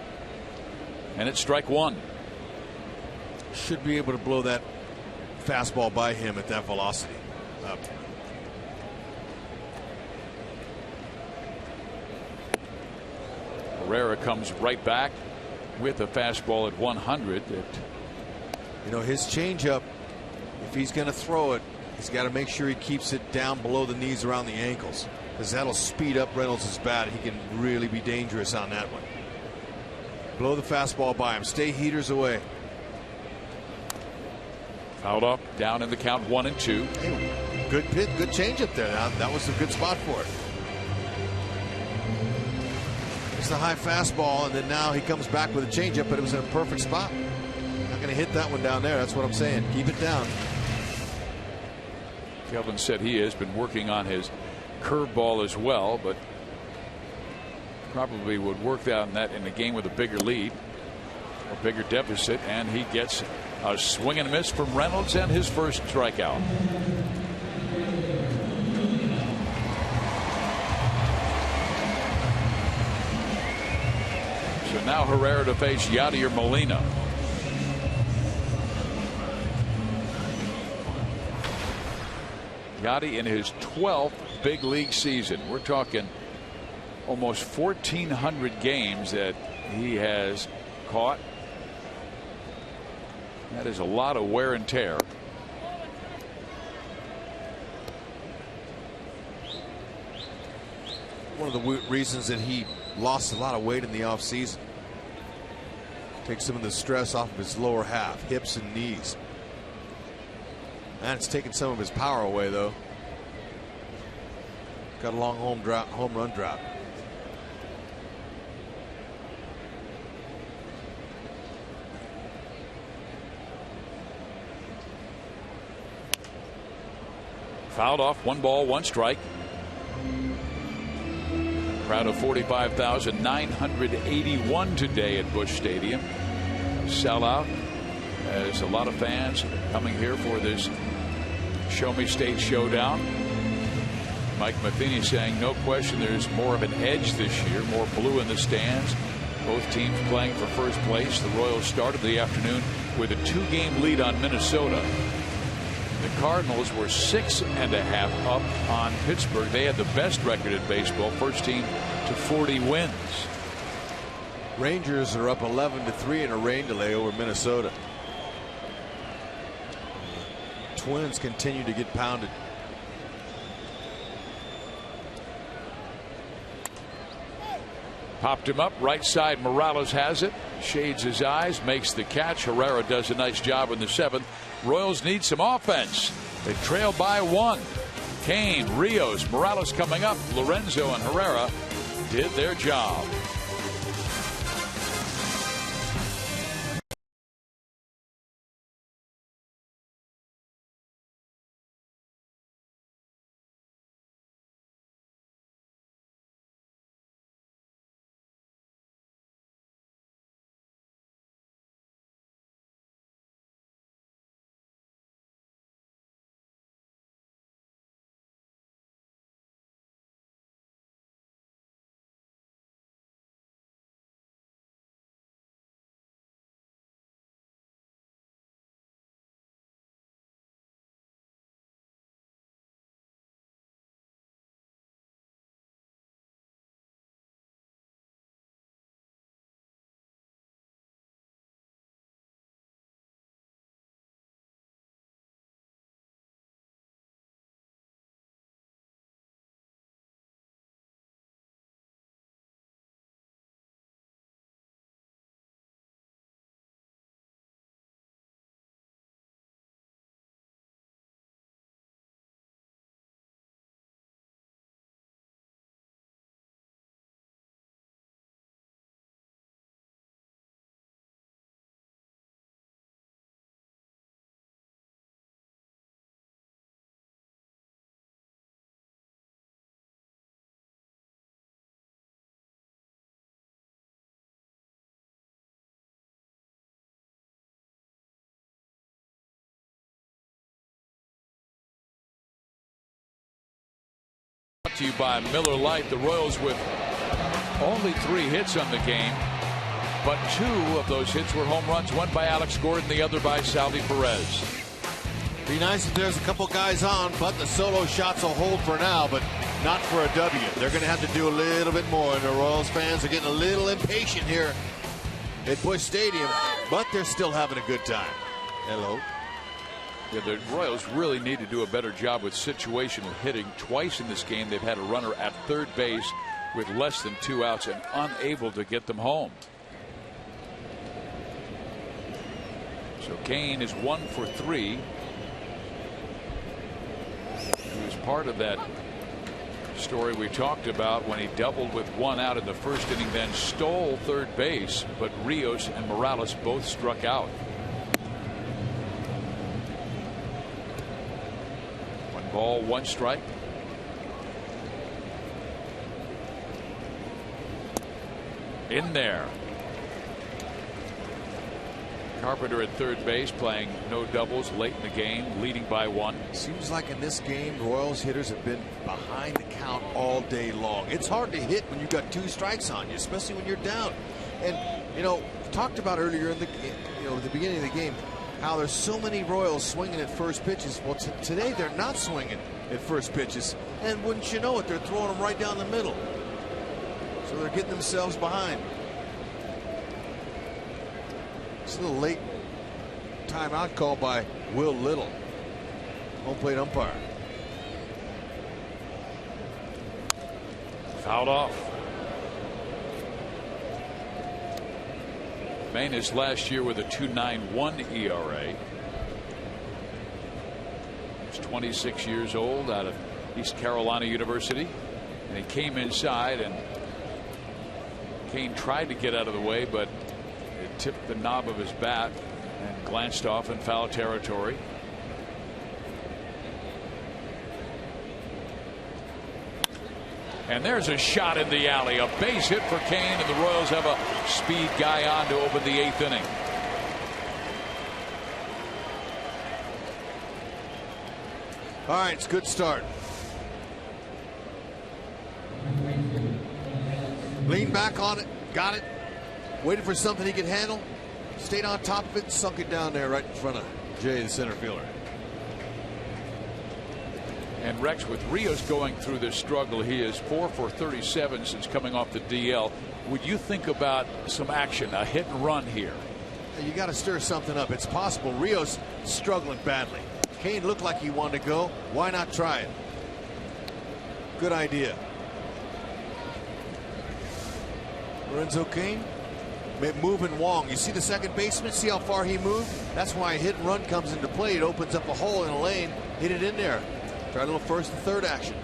And it's strike one. Should be able to blow that fastball by him at that velocity. Herrera comes right back with a fastball at 100. You know, his changeup, if he's going to throw it, he's got to make sure he keeps it down below the knees, around the ankles, because that'll speed up Reynolds' bat. He can really be dangerous on that one. Blow the fastball by him. Stay heaters away. Fouled up, down in the count, 1-2. Hey, good pitch, good changeup there. That was a good spot for it. It's the high fastball, and then now he comes back with a changeup, but it was in a perfect spot. Not going to hit that one down there. That's what I'm saying. Keep it down. Kelvin said he has been working on his curveball as well, but probably would work on that in a game with a bigger lead, a bigger deficit, and he gets a swing and a miss from Reynolds and his first strikeout. So now Herrera to face Yadier Molina. Yadi in his 12th big league season. We're talking almost 1,400 games that he has caught. That is a lot of wear and tear. One of the reasons that he lost a lot of weight in the offseason. Take some of the stress off of his lower half, hips and knees. And it's taken some of his power away, though. Got a long home run drought. Fouled off, 1 ball, 1 strike. Crowd of 45,981 today at Busch Stadium. A sellout, as a lot of fans coming here for this Show Me State showdown. Mike Matheny saying no question there's more of an edge this year, more blue in the stands. Both teams playing for first place. The Royals started the afternoon with a 2-game lead on Minnesota. The Cardinals were 6.5 up on Pittsburgh. They had the best record in baseball, first team to 40 wins. Rangers are up 11-3 in a rain delay over Minnesota. Twins continue to get pounded. Popped him up right side. Morales has it, shades his eyes, makes the catch. Herrera does a nice job in the 7th. Royals need some offense. They trail by 1. CAIN, Rios, Morales coming up. Lorenzo and Herrera did their job. to you by Miller Lite. The Royals with only 3 hits on the game, but 2 of those hits were home runs, one by Alex Gordon, the other by Salvi Perez. Be nice if there's a couple guys on, but the solo shots will hold for now, but not for a W. They're going to have to do a little bit more, and the Royals fans are getting a little impatient here at Busch Stadium, but they're still having a good time. Hello. Yeah, the Royals really need to do a better job with situational hitting. Twice in this game they've had a runner at third base with less than 2 outs and unable to get them home. So CAIN is 1 for 3. He was part of that story we talked about when he doubled with 1 out in the first inning, then stole third base, but Rios and Morales both struck out. 1 ball, 1 strike. In there. Carpenter at third base, playing no doubles late in the game, leading by 1. Seems like in this game, Royals hitters have been behind the count all day long. It's hard to hit when you've got 2 strikes on you, especially when you're down. And, you know, talked about earlier in the, at the beginning of the game, how there's so many Royals swinging at first pitches. Well, today they're not swinging at first pitches. And wouldn't you know it, they're throwing them right down the middle. So they're getting themselves behind. It's a little late timeout call by Will Little, home plate umpire. Fouled off. Manus last year with a 2.91 ERA. He's 26 years old, out of East Carolina University, and he came inside, and CAIN tried to get out of the way, but it tipped the knob of his bat and glanced off in foul territory. And there's a shot in the alley, a base hit for CAIN, and the Royals have a speed guy on to open the 8th inning. All right, it's a good start. Leaned back on it, got it, waited for something he could handle, stayed on top of it, sunk it down there right in front of Jay, the center fielder. And Rex, with Rios going through this struggle, he is 4 for 37 since coming off the DL. Would you think about some action, a hit and run here? You got to stir something up. It's possible. Rios struggling badly. CAIN looked like he wanted to go. Why not try it? Good idea. Lorenzo Cain moving Wong. You see the second baseman? See how far he moved? That's why a hit and run comes into play. It opens up a hole in a lane. Hit it in there. Try a little first and third action.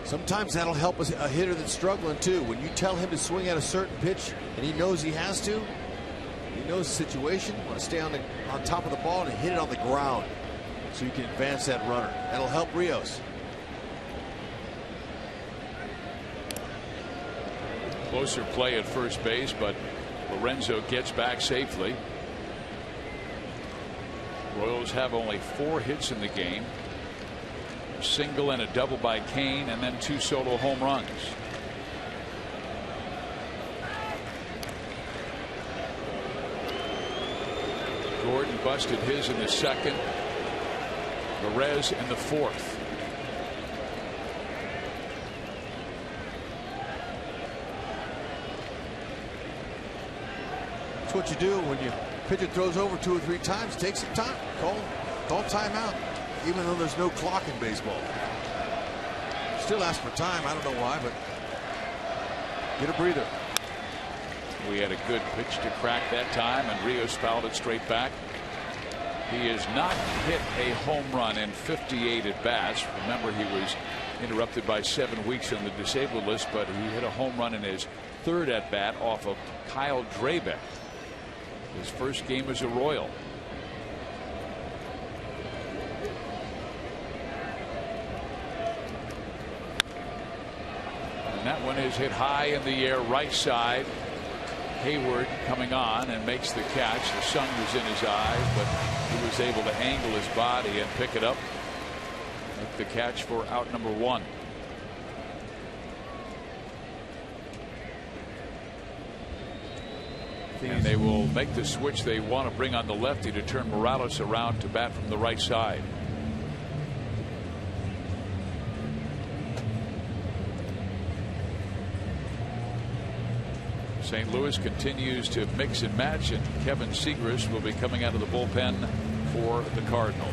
Sometimes that'll help a hitter that's struggling too. When you tell him to swing at a certain pitch and he knows he has to, he knows the situation, want to stay on top of the ball and hit it on the ground so you can advance that runner. That'll help Rios. Closer play at first base, but Lorenzo gets back safely. Royals have only 4 hits in the game. A single and a double by CAIN, and then 2 solo home runs. Gordon busted his in the second. Perez in the 4th. That's what you do when you pitcher throws over 2 or 3 times. Take some time. Call timeout. Even though there's no clock in baseball. Still ask for time. I don't know why, but get a breather. We had a good pitch to crack that time, and Rios fouled it straight back. He has not hit a home run in 58 at bats. Remember, he was interrupted by 7 weeks on the disabled list, but he hit a home run in his 3rd at bat off of Kyle Drabeck. His first game as a Royal. And that one is hit high in the air, right side. Hayward coming on and makes the catch. The sun was in his eyes, but he was able to angle his body and pick it up. make the catch for out number 1. And they will make the switch. They want to bring on the lefty to turn Morales around to bat from the right side. St. Louis continues to mix and match, and Kevin Segras will be coming out of the bullpen for the Cardinals.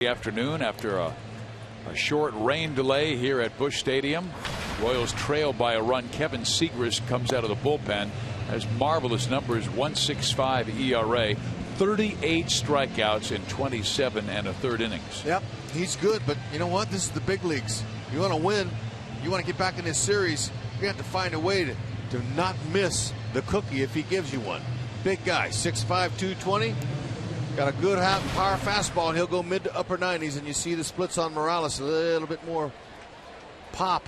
Afternoon after a short rain delay here at Busch Stadium. Royals trail by a run. Kevin Segras comes out of the bullpen, has marvelous numbers, 1.65 ERA, 38 strikeouts in 27 1/3 innings. Yep, he's good, but you know what? This is the big leagues. You want to win, you want to get back in this series, you have to find a way to not miss the cookie if he gives you one. Big guy, 6'5", 220. Got a good power fastball, and he'll go mid to upper 90s, and you see the splits on Morales, a little bit more pop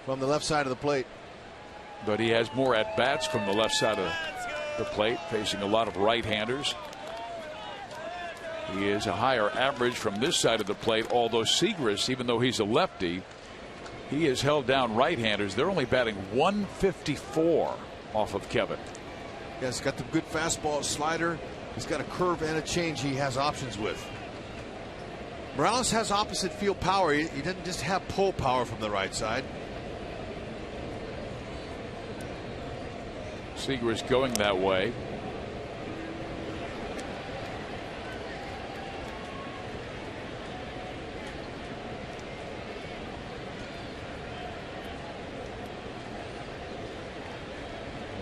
from the left side of the plate. But he has more at bats from the left side of the plate, facing a lot of right-handers. He is a higher average from this side of the plate, although Segras, even though he's a lefty, he has held down right-handers. They're only batting 154 off of Kevin. Yeah, he's got the good fastball, slider. He's got a curve and a change he has options with. Morales has opposite field power. He doesn't just have pull power from the right side. Segras going that way.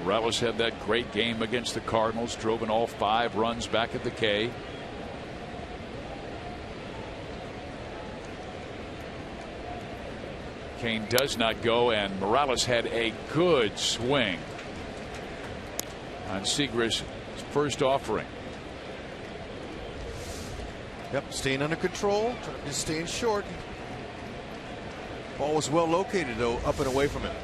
Morales had that great game against the Cardinals, drove in all 5 runs back at the K. CAIN does not go, and Morales had a good swing on Segras' first offering. Yep, staying under control, just staying short. Ball was well located, though, up and away from him.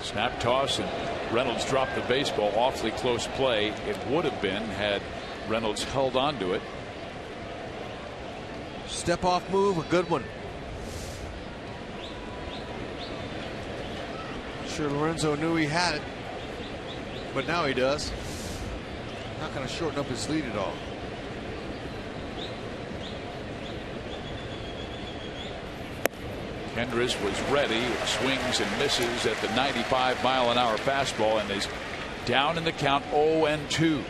Snap toss, and Reynolds dropped the baseball. Awfully close play. It would have been had Reynolds held on to it. Step off move, a good one. Sure, Lorenzo knew he had it, but now he does. Not going to shorten up his lead at all. Hendricks was ready. It swings and misses at the 95-mile-an-hour fastball and is down in the count 0-2.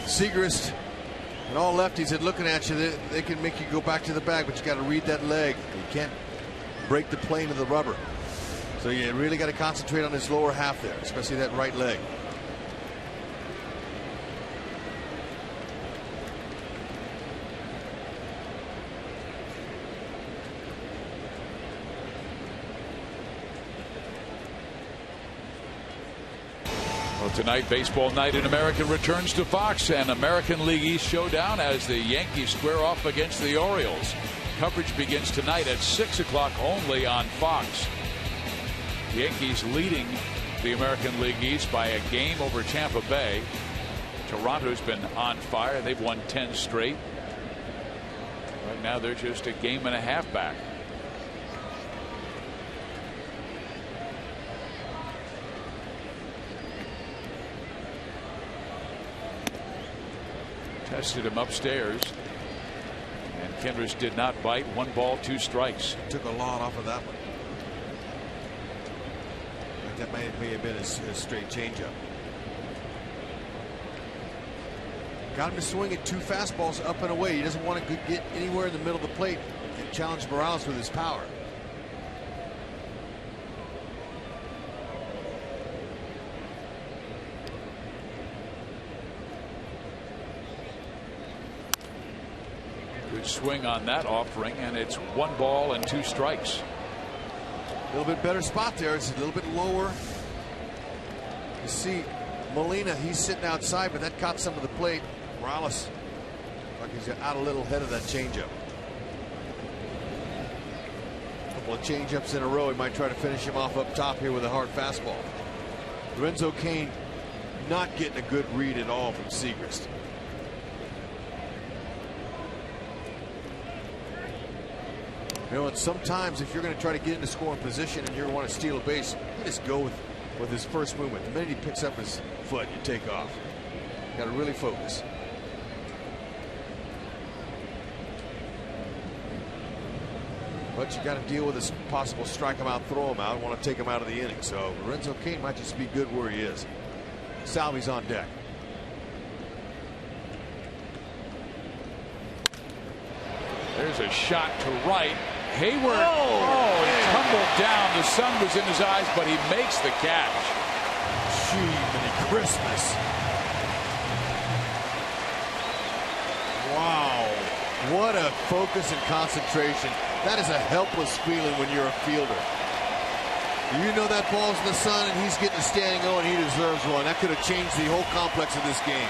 Segras And all lefties that looking at you, they can make you go back to the bag, but you got to read that leg. You can't break the plane of the rubber. So you really got to concentrate on his lower half there, especially that right leg. Well, tonight, baseball night in America returns to Fox, and American League East showdown as the Yankees square off against the Orioles. Coverage begins tonight at 6 o'clock only on Fox. The Yankees leading the American League East by a game over Tampa Bay. Toronto's been on fire. They've won 10 straight. Right now they're just a game and a half back. Tested him upstairs, and Kendrick did not bite. 1 ball, 2 strikes. Took a lot off of that one. That may have been a straight changeup. Got him to swing at 2 fastballs up and away. He doesn't want to get anywhere in the middle of the plate and challenge Morales with his power. Good swing on that offering, and it's 1 ball and 2 strikes. A little bit better spot there. It's a little bit lower. You see Molina, he's sitting outside, but that caught some of the plate. Morales, like he's out a little ahead of that changeup. A couple of changeups in a row. He might try to finish him off up top here with a hard fastball. Lorenzo Cain not getting a good read at all from Segrist. You know, and sometimes if you're going to try to get into scoring position and you want to steal a base, you just go with his first movement. The minute he picks up his foot, you take off. Got to really focus. But you got to deal with this possible strike him out, throw him out, want to take him out of the inning. So Lorenzo Cain might just be good where he is. Salvi's on deck. There's a shot to right. Hayward, he tumbled down. The sun was in his eyes, but he makes the catch. Gee, Christmas. Wow. What a focus and concentration. That is a helpless feeling when you're a fielder. You know that ball's in the sun and he's getting a standing O and he deserves one. That could have changed the whole complex of this game.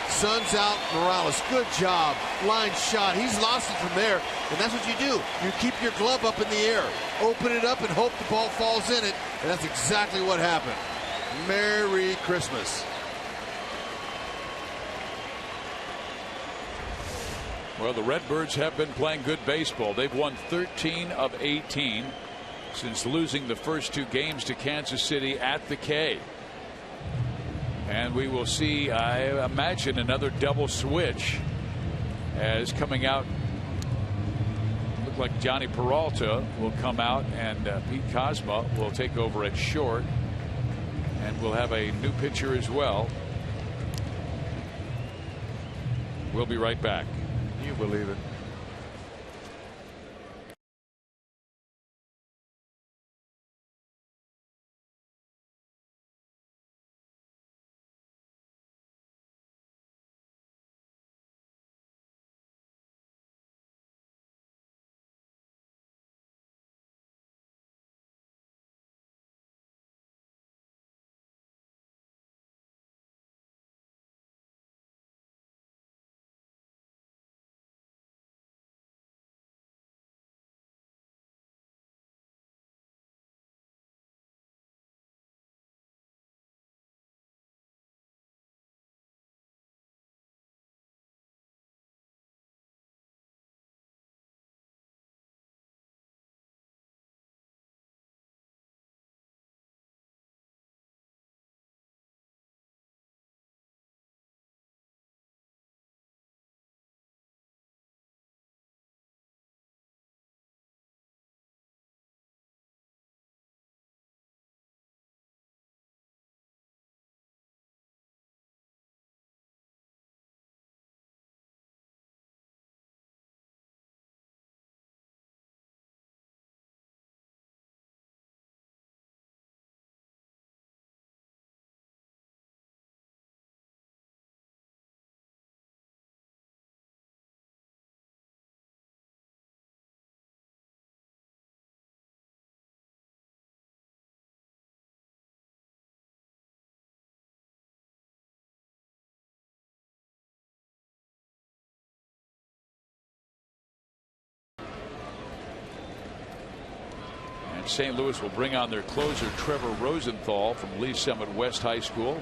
Sun's out, Morales, good job. Line shot. He's lost it from there, and that's what you do. You keep your glove up in the air, open it up, and hope the ball falls in it, and that's exactly what happened. Merry Christmas. Well, the Redbirds have been playing good baseball. They've won 13 of 18 since losing the first 2 games to Kansas City at the K. And we will see, I imagine, another double switch as coming out. Look like Johnny Peralta will come out, and Pete Kozma will take over at short, and we'll have a new pitcher as well. We'll be right back. You believe it. St. Louis will bring on their closer Trevor Rosenthal from Lee Summit West High School.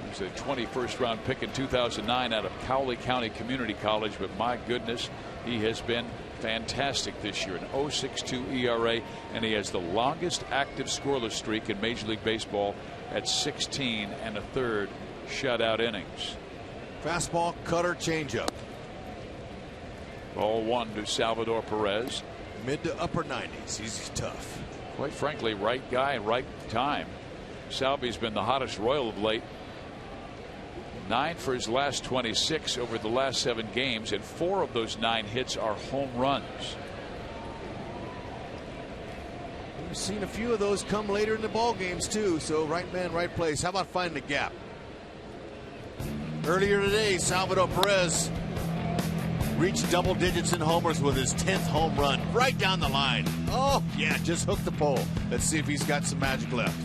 He was a 21st round pick in 2009 out of Cowley County Community College, but my goodness, he has been fantastic this year. An 0.62 ERA, and he has the longest active scoreless streak in Major League Baseball at 16 1/3 shutout innings. Fastball, cutter, changeup. Ball one to Salvador Perez. Mid to upper 90s. He's tough. Quite frankly, right guy, right time. Salvy's been the hottest Royal of late. 9 for his last 26 over the last 7 games, and 4 of those 9 hits are home runs. We've seen a few of those come later in the ball games too. So right man, right place. How about finding the gap? Earlier today, Salvador Perez reached double digits in homers with his 10th home run right down the line. Oh yeah, just hooked the pole. Let's see if he's got some magic left.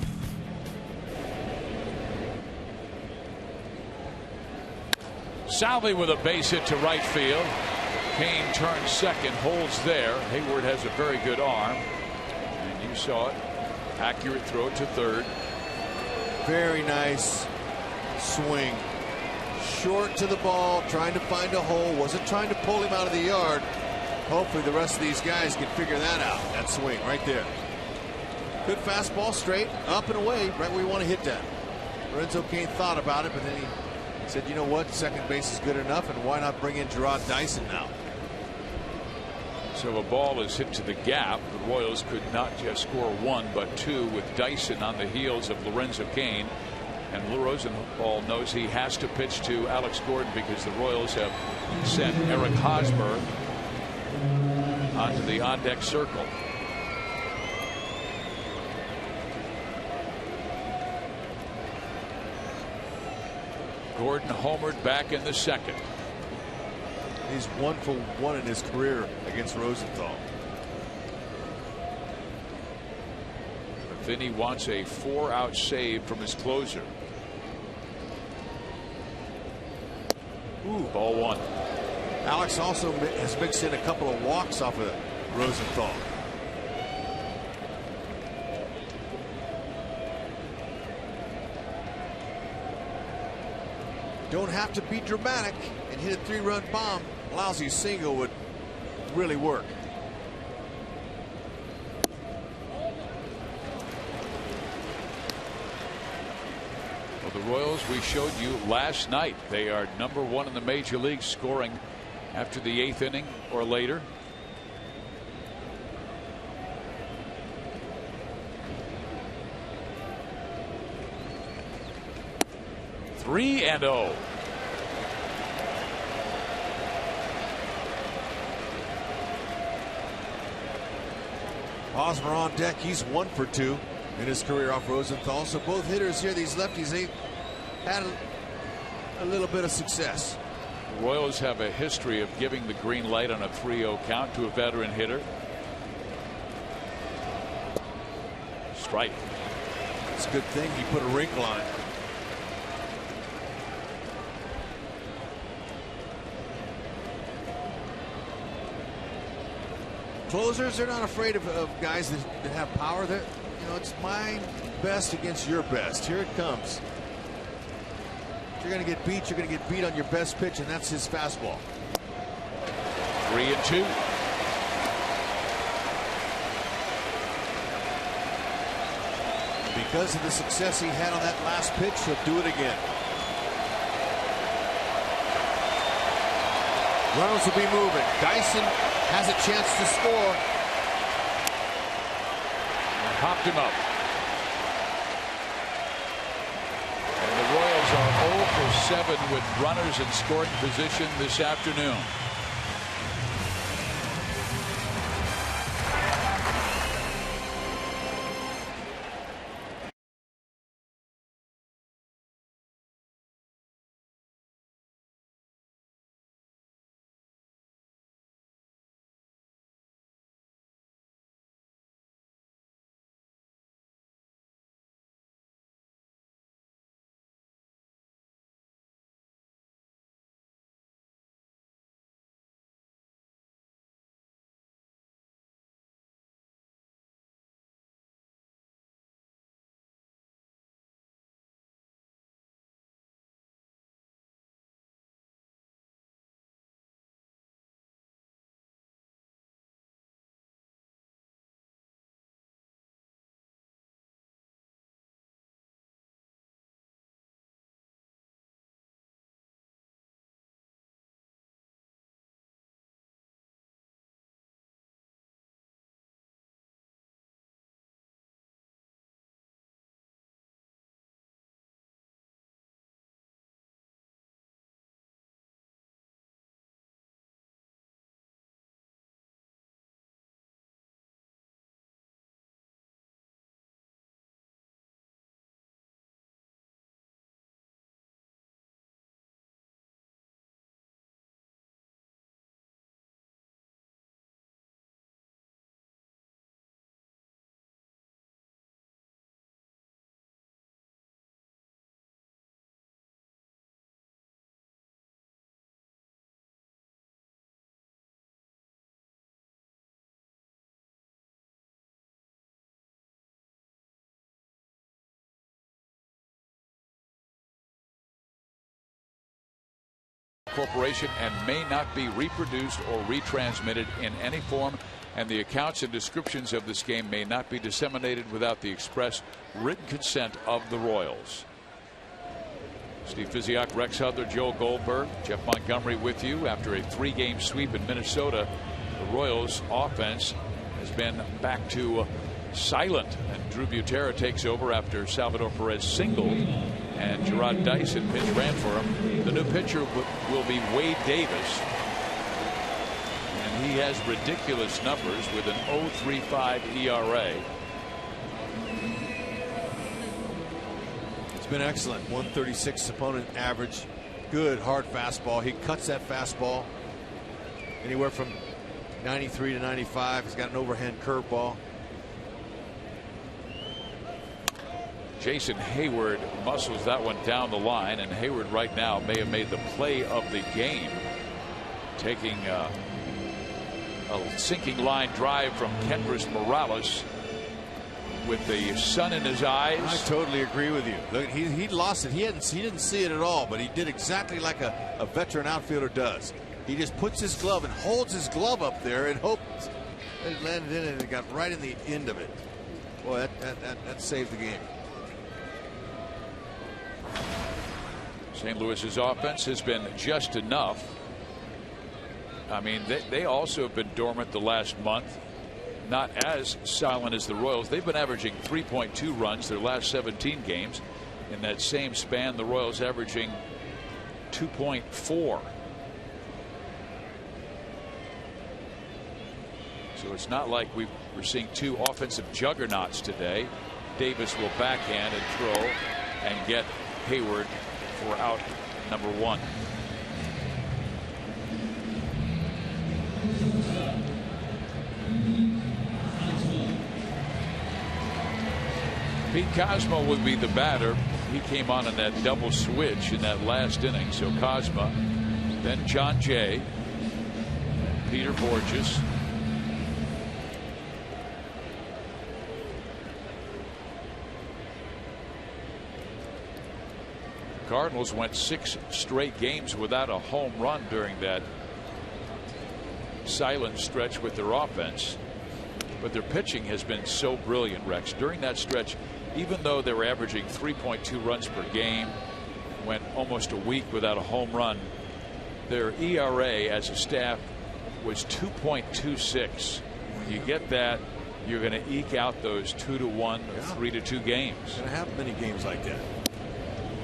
Salvi with a base hit to right field. Cain turns second, holds there. Hayward has a very good arm, and you saw it. Accurate throw to third. Very nice swing. Short to the ball, trying to find a hole. Wasn't trying to pull him out of the yard. Hopefully the rest of these guys can figure that out. That swing right there. Good fastball, straight up and away, right where you want to hit that. Lorenzo Cain thought about it, but then he said, you know what, second base is good enough, and why not bring in Gerard Dyson now? So a ball is hit to the gap. The Royals could not just score 1 but 2 with Dyson on the heels of Lorenzo Cain. And Rosenthal knows he has to pitch to Alex Gordon because the Royals have sent Eric Hosmer onto the on-deck circle. Gordon homered back in the second. He's 1 for 1 in his career against Rosenthal. But then he wants a 4-out save from his closer. Ooh, ball one. Alex also has mixed in a couple of walks off of Rosenthal. Don't have to be dramatic and hit a 3-run bomb. A lousy single would really work. Well, the Royals, we showed you last night, they are number 1 in the major league scoring after the 8th inning or later. Three and 0. Hosmer on deck. He's 1 for 2 in his career off Rosenthal. So both hitters here, these lefties, they had a little bit of success. The Royals have a history of giving the green light on a 3-0 count to a veteran hitter. Strike. It's a good thing he put a wrinkle on it. Closers are not afraid of guys that have power. That, you know, it's my best against your best. Here it comes. If you're going to get beat, you're going to get beat on your best pitch, and that's his fastball. 3-2. Because of the success he had on that last pitch, he'll do it again. Runners will be moving. Dyson has a chance to score. And hopped him up. And the Royals are 0 for 7 with runners in scoring position this afternoon. corporation and may not be reproduced or retransmitted in any form, and the accounts and descriptions of this game may not be disseminated without the express written consent of the Royals. Steve Physiak, Rex Hudler, Joe Goldberg, Jeff Montgomery with you. After a 3-game sweep in Minnesota, the Royals offense has been back to silent, and Drew Butera takes over after Salvador Perez singled and Gerard Dyson pitch ran for him. The new pitcher will be Wade Davis, and he has ridiculous numbers with an 0.35 ERA. Been excellent. 136 opponent average. Good hard fastball. He cuts that fastball anywhere from 93 to 95. He's got an overhand curveball. Jason Hayward muscles that one down the line, and Hayward right now may have made the play of the game, taking a sinking line drive from Kendrys Morales with the sun in his eyes. I totally agree with you. Look, he lost it. He didn't see it at all, but he did exactly like a veteran outfielder does. He just puts his glove and holds his glove up there and hopes it landed in and it got right in the end of it. Boy, that saved the game. St. Louis's offense has been just enough. I mean, they also have been dormant the last month. Not as silent as the Royals. They've been averaging 3.2 runs their last 17 games. In that same span, the Royals averaging 2.4. So it's not like we're seeing two offensive juggernauts today. Davis will backhand and throw and get Hayward for out number 1. Pete Kozma would be the batter. He came on in that double switch in that last inning. So Kozma, then John Jay, Peter Borges, Cardinals went 6 straight games without a home run during that silent stretch with their offense. But their pitching has been so brilliant, Rex. During that stretch, even though they were averaging 3.2 runs per game, went almost a week without a home run, their ERA as a staff was 2.26. When you get that, you're going to eke out those 2-1 or 3-2 games. Going to have many games like that.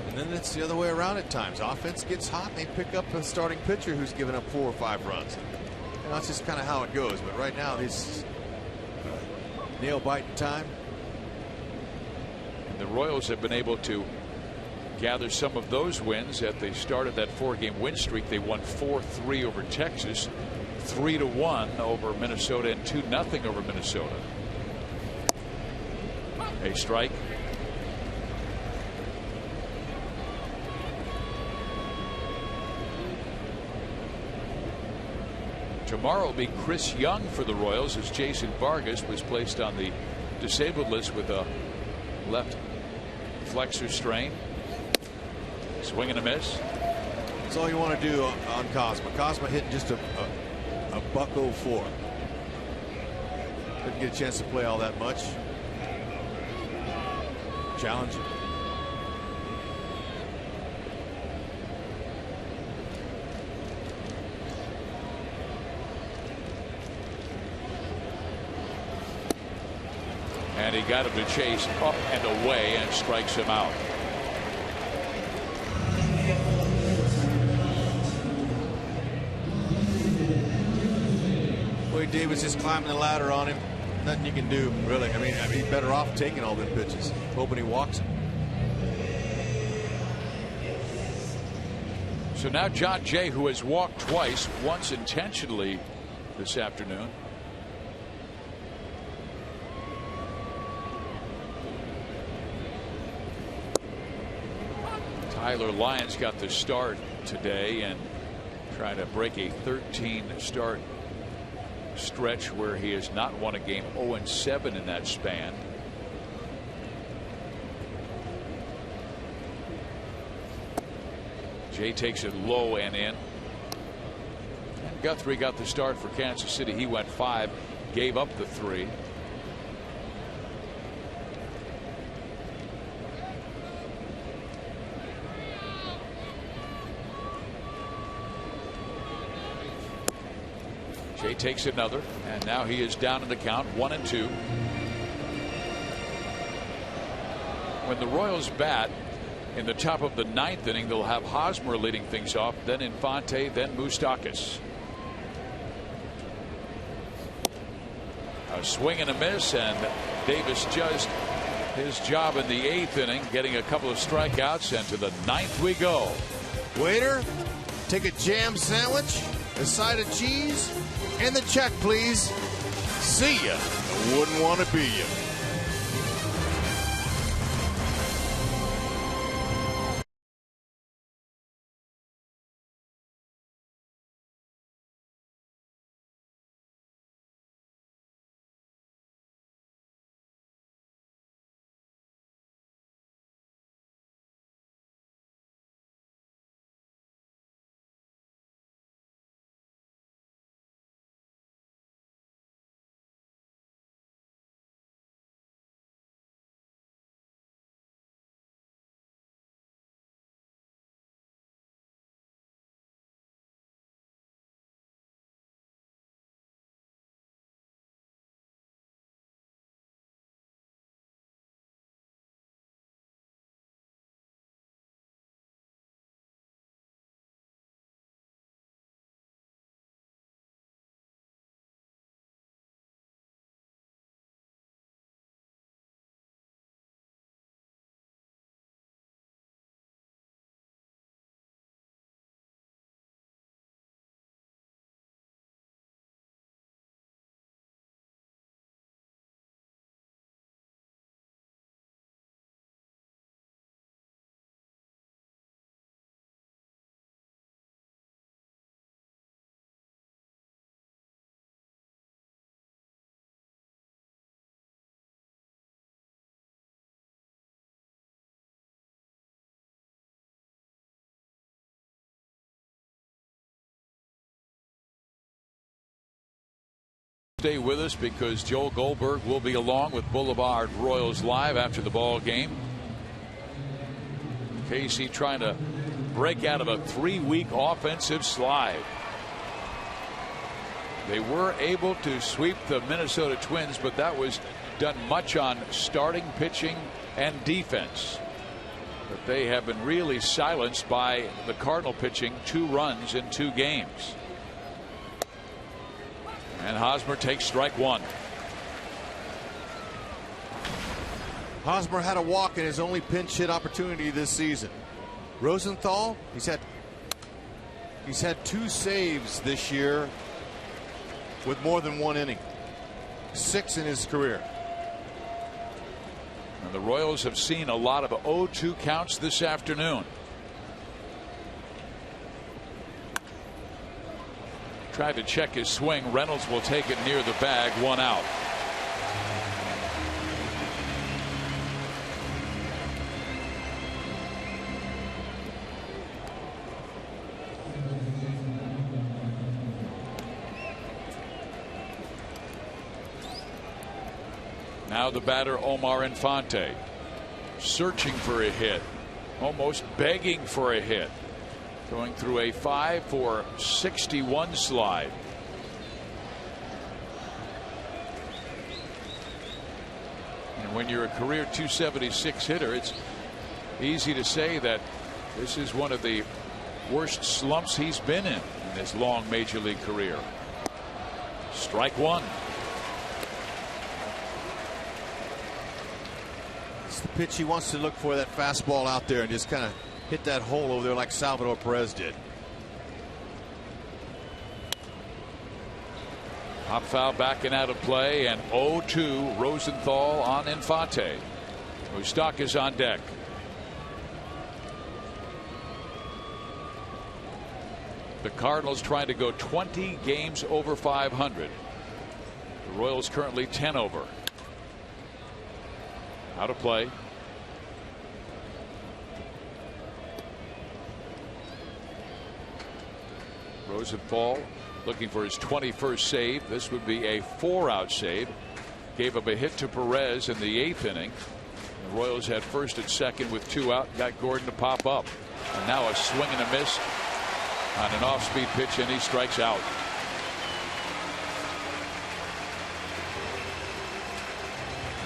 And then it's the other way around at times. Offense gets hot, and they pick up a starting pitcher who's given up 4 or 5 runs. And that's just kind of how it goes. But right now, this nail biting time. And the Royals have been able to gather some of those wins at the start of that 4-game win streak. They won 4-3 over Texas, 3-1 over Minnesota, and 2-0 over Minnesota. A strike. Tomorrow will be Chris Young for the Royals, as Jason Vargas was placed on the disabled list with a left flexor strain. Swing and a miss. That's all you want to do on Kozma. Kozma hitting just a $104. Didn't get a chance to play all that much. Challenging. And he got him to chase up and away and strikes him out. Wade Davis is climbing the ladder on him. Nothing you can do, really. I mean, he's better off taking all them pitches, hoping he walks him. So now John Jay, who has walked twice, once intentionally this afternoon. Tyler Lyons got the start today and trying to break a 13-start stretch where he has not won a game. 0-7 in that span. Jay takes it low and in. Guthrie got the start for Kansas City. He went 5, gave up the 3. Jay takes another, and now he is down in the count, 1-2. When the Royals bat in the top of the 9th inning, they'll have Hosmer leading things off, then Infante, then Moustakas. A swing and a miss, and Davis just his job in the 8th inning, getting a couple of strikeouts, and to the 9th we go. Waiter, take a jam sandwich, a side of cheese, and the check, please. See ya. I wouldn't want to be you. Stay with us because Joel Goldberg will be along with Boulevard Royals Live after the ball game. KC trying to break out of a 3-week offensive slide. They were able to sweep the Minnesota Twins, but that was done much on starting pitching and defense. But they have been really silenced by the Cardinal pitching, 2 runs in 2 games. And Hosmer takes strike 1. Hosmer had a walk in his only pinch hit opportunity this season. Rosenthal, he's had 2 saves this year with more than 1 inning. 6 in his career. And the Royals have seen a lot of 0-2 counts this afternoon. Tried to check his swing. Reynolds will take it near the bag. 1 out. Now the batter Omar Infante, searching for a hit, almost begging for a hit. Going through a 5 for 61 slide. And when you're a career 276 hitter, it's easy to say that this is one of the worst slumps he's been in his long major league career. Strike 1. It's the pitch he wants to look for, that fastball out there, and just kind of hit that hole over there like Salvador Perez did. Hop foul backing out of play, and 0-2 Rosenthal on Infante. Moustakas on deck. The Cardinals trying to go 20 games over 500. The Royals currently 10 over. Out of play. Rosenthal looking for his 21st save. This would be a 4-out save. Gave up a hit to Perez in the 8th inning. The Royals had first and second with 2 out. Got Gordon to pop up. And now a swing and a miss on an off-speed pitch, and he strikes out.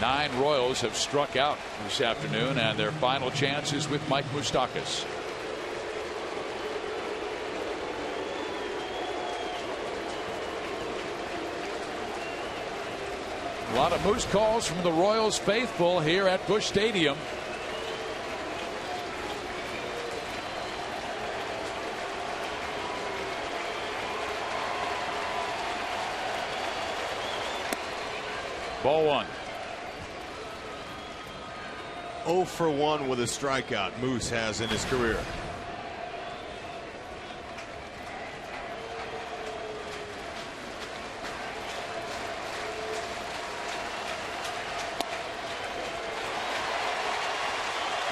Nine Royals have struck out this afternoon, and their final chance is with Mike Moustakas. A lot of Moose calls from the Royals faithful here at Busch Stadium. Ball 1. 0 for 1 with a strikeout Moose has in his career.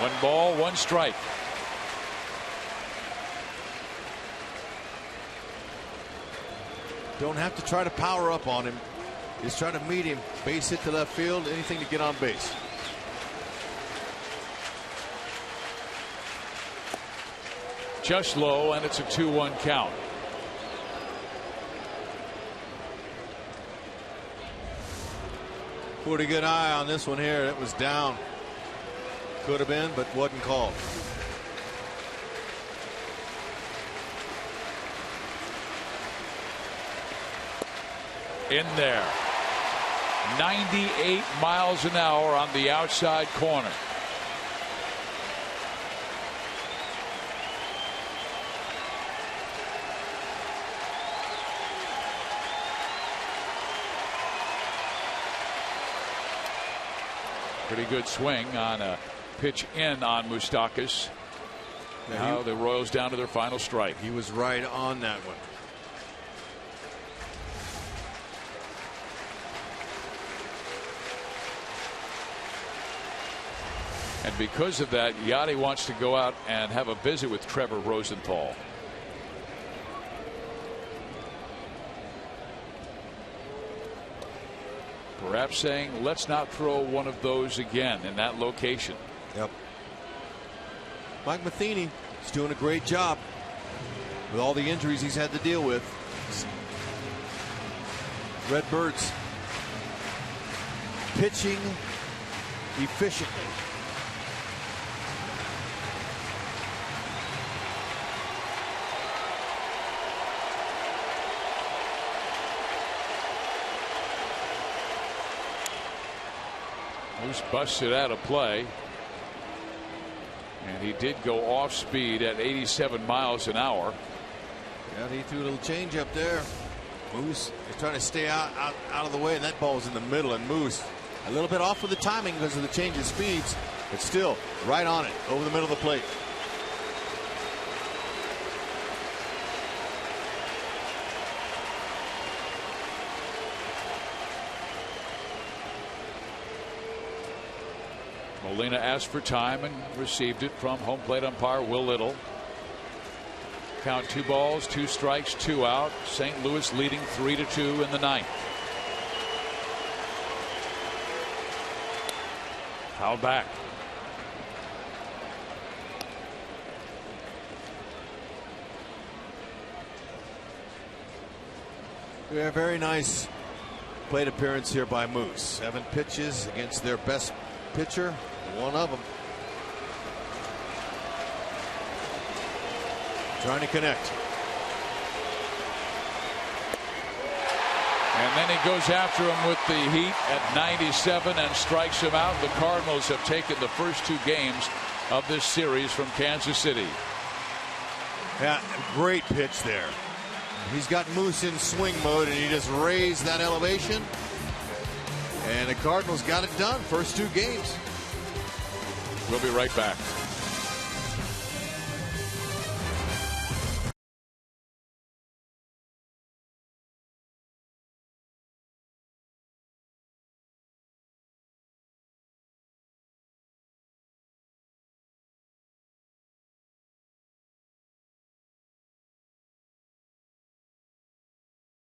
One ball, one strike. Don't have to try to power up on him. Just try to meet him. Base hit to left field. Anything to get on base. Just low, and it's a 2-1 count. Pretty good eye on this one here. It was down. Could have been, but wasn't called. In there. 98 miles an hour on the outside corner. Pretty good swing on a pitch in on Moustakas. Now the Royals down to their final strike. He was right on that one. And because of that, Yachty wants to go out and have a visit with Trevor Rosenthal. Perhaps saying, let's not throw one of those again in that location. Yep. Mike Matheny is doing a great job with all the injuries he's had to deal with. Redbirds pitching efficiently. Moose busted out of play. And he did go off speed at 87 miles an hour. Yeah, he threw a little change up there. Moose is trying to stay out of the way, and that ball was in the middle, and Moose a little bit off with the timing because of the change in speeds, but still right on it over the middle of the plate. Molina asked for time and received it from home plate umpire Will Little. Count 2 balls, 2 strikes, 2 out. St. Louis leading 3-2 in the 9th. Foul back. Yeah, very nice plate appearance here by Moose. 7 pitches against their best pitcher, one of them. Trying to connect. And then he goes after him with the heat at 97 and strikes him out. The Cardinals have taken the first 2 games of this series from Kansas City. Yeah, great pitch there. He's got Moose in swing mode, and he just raised that elevation. And the Cardinals got it done. First 2 games. We'll be right back.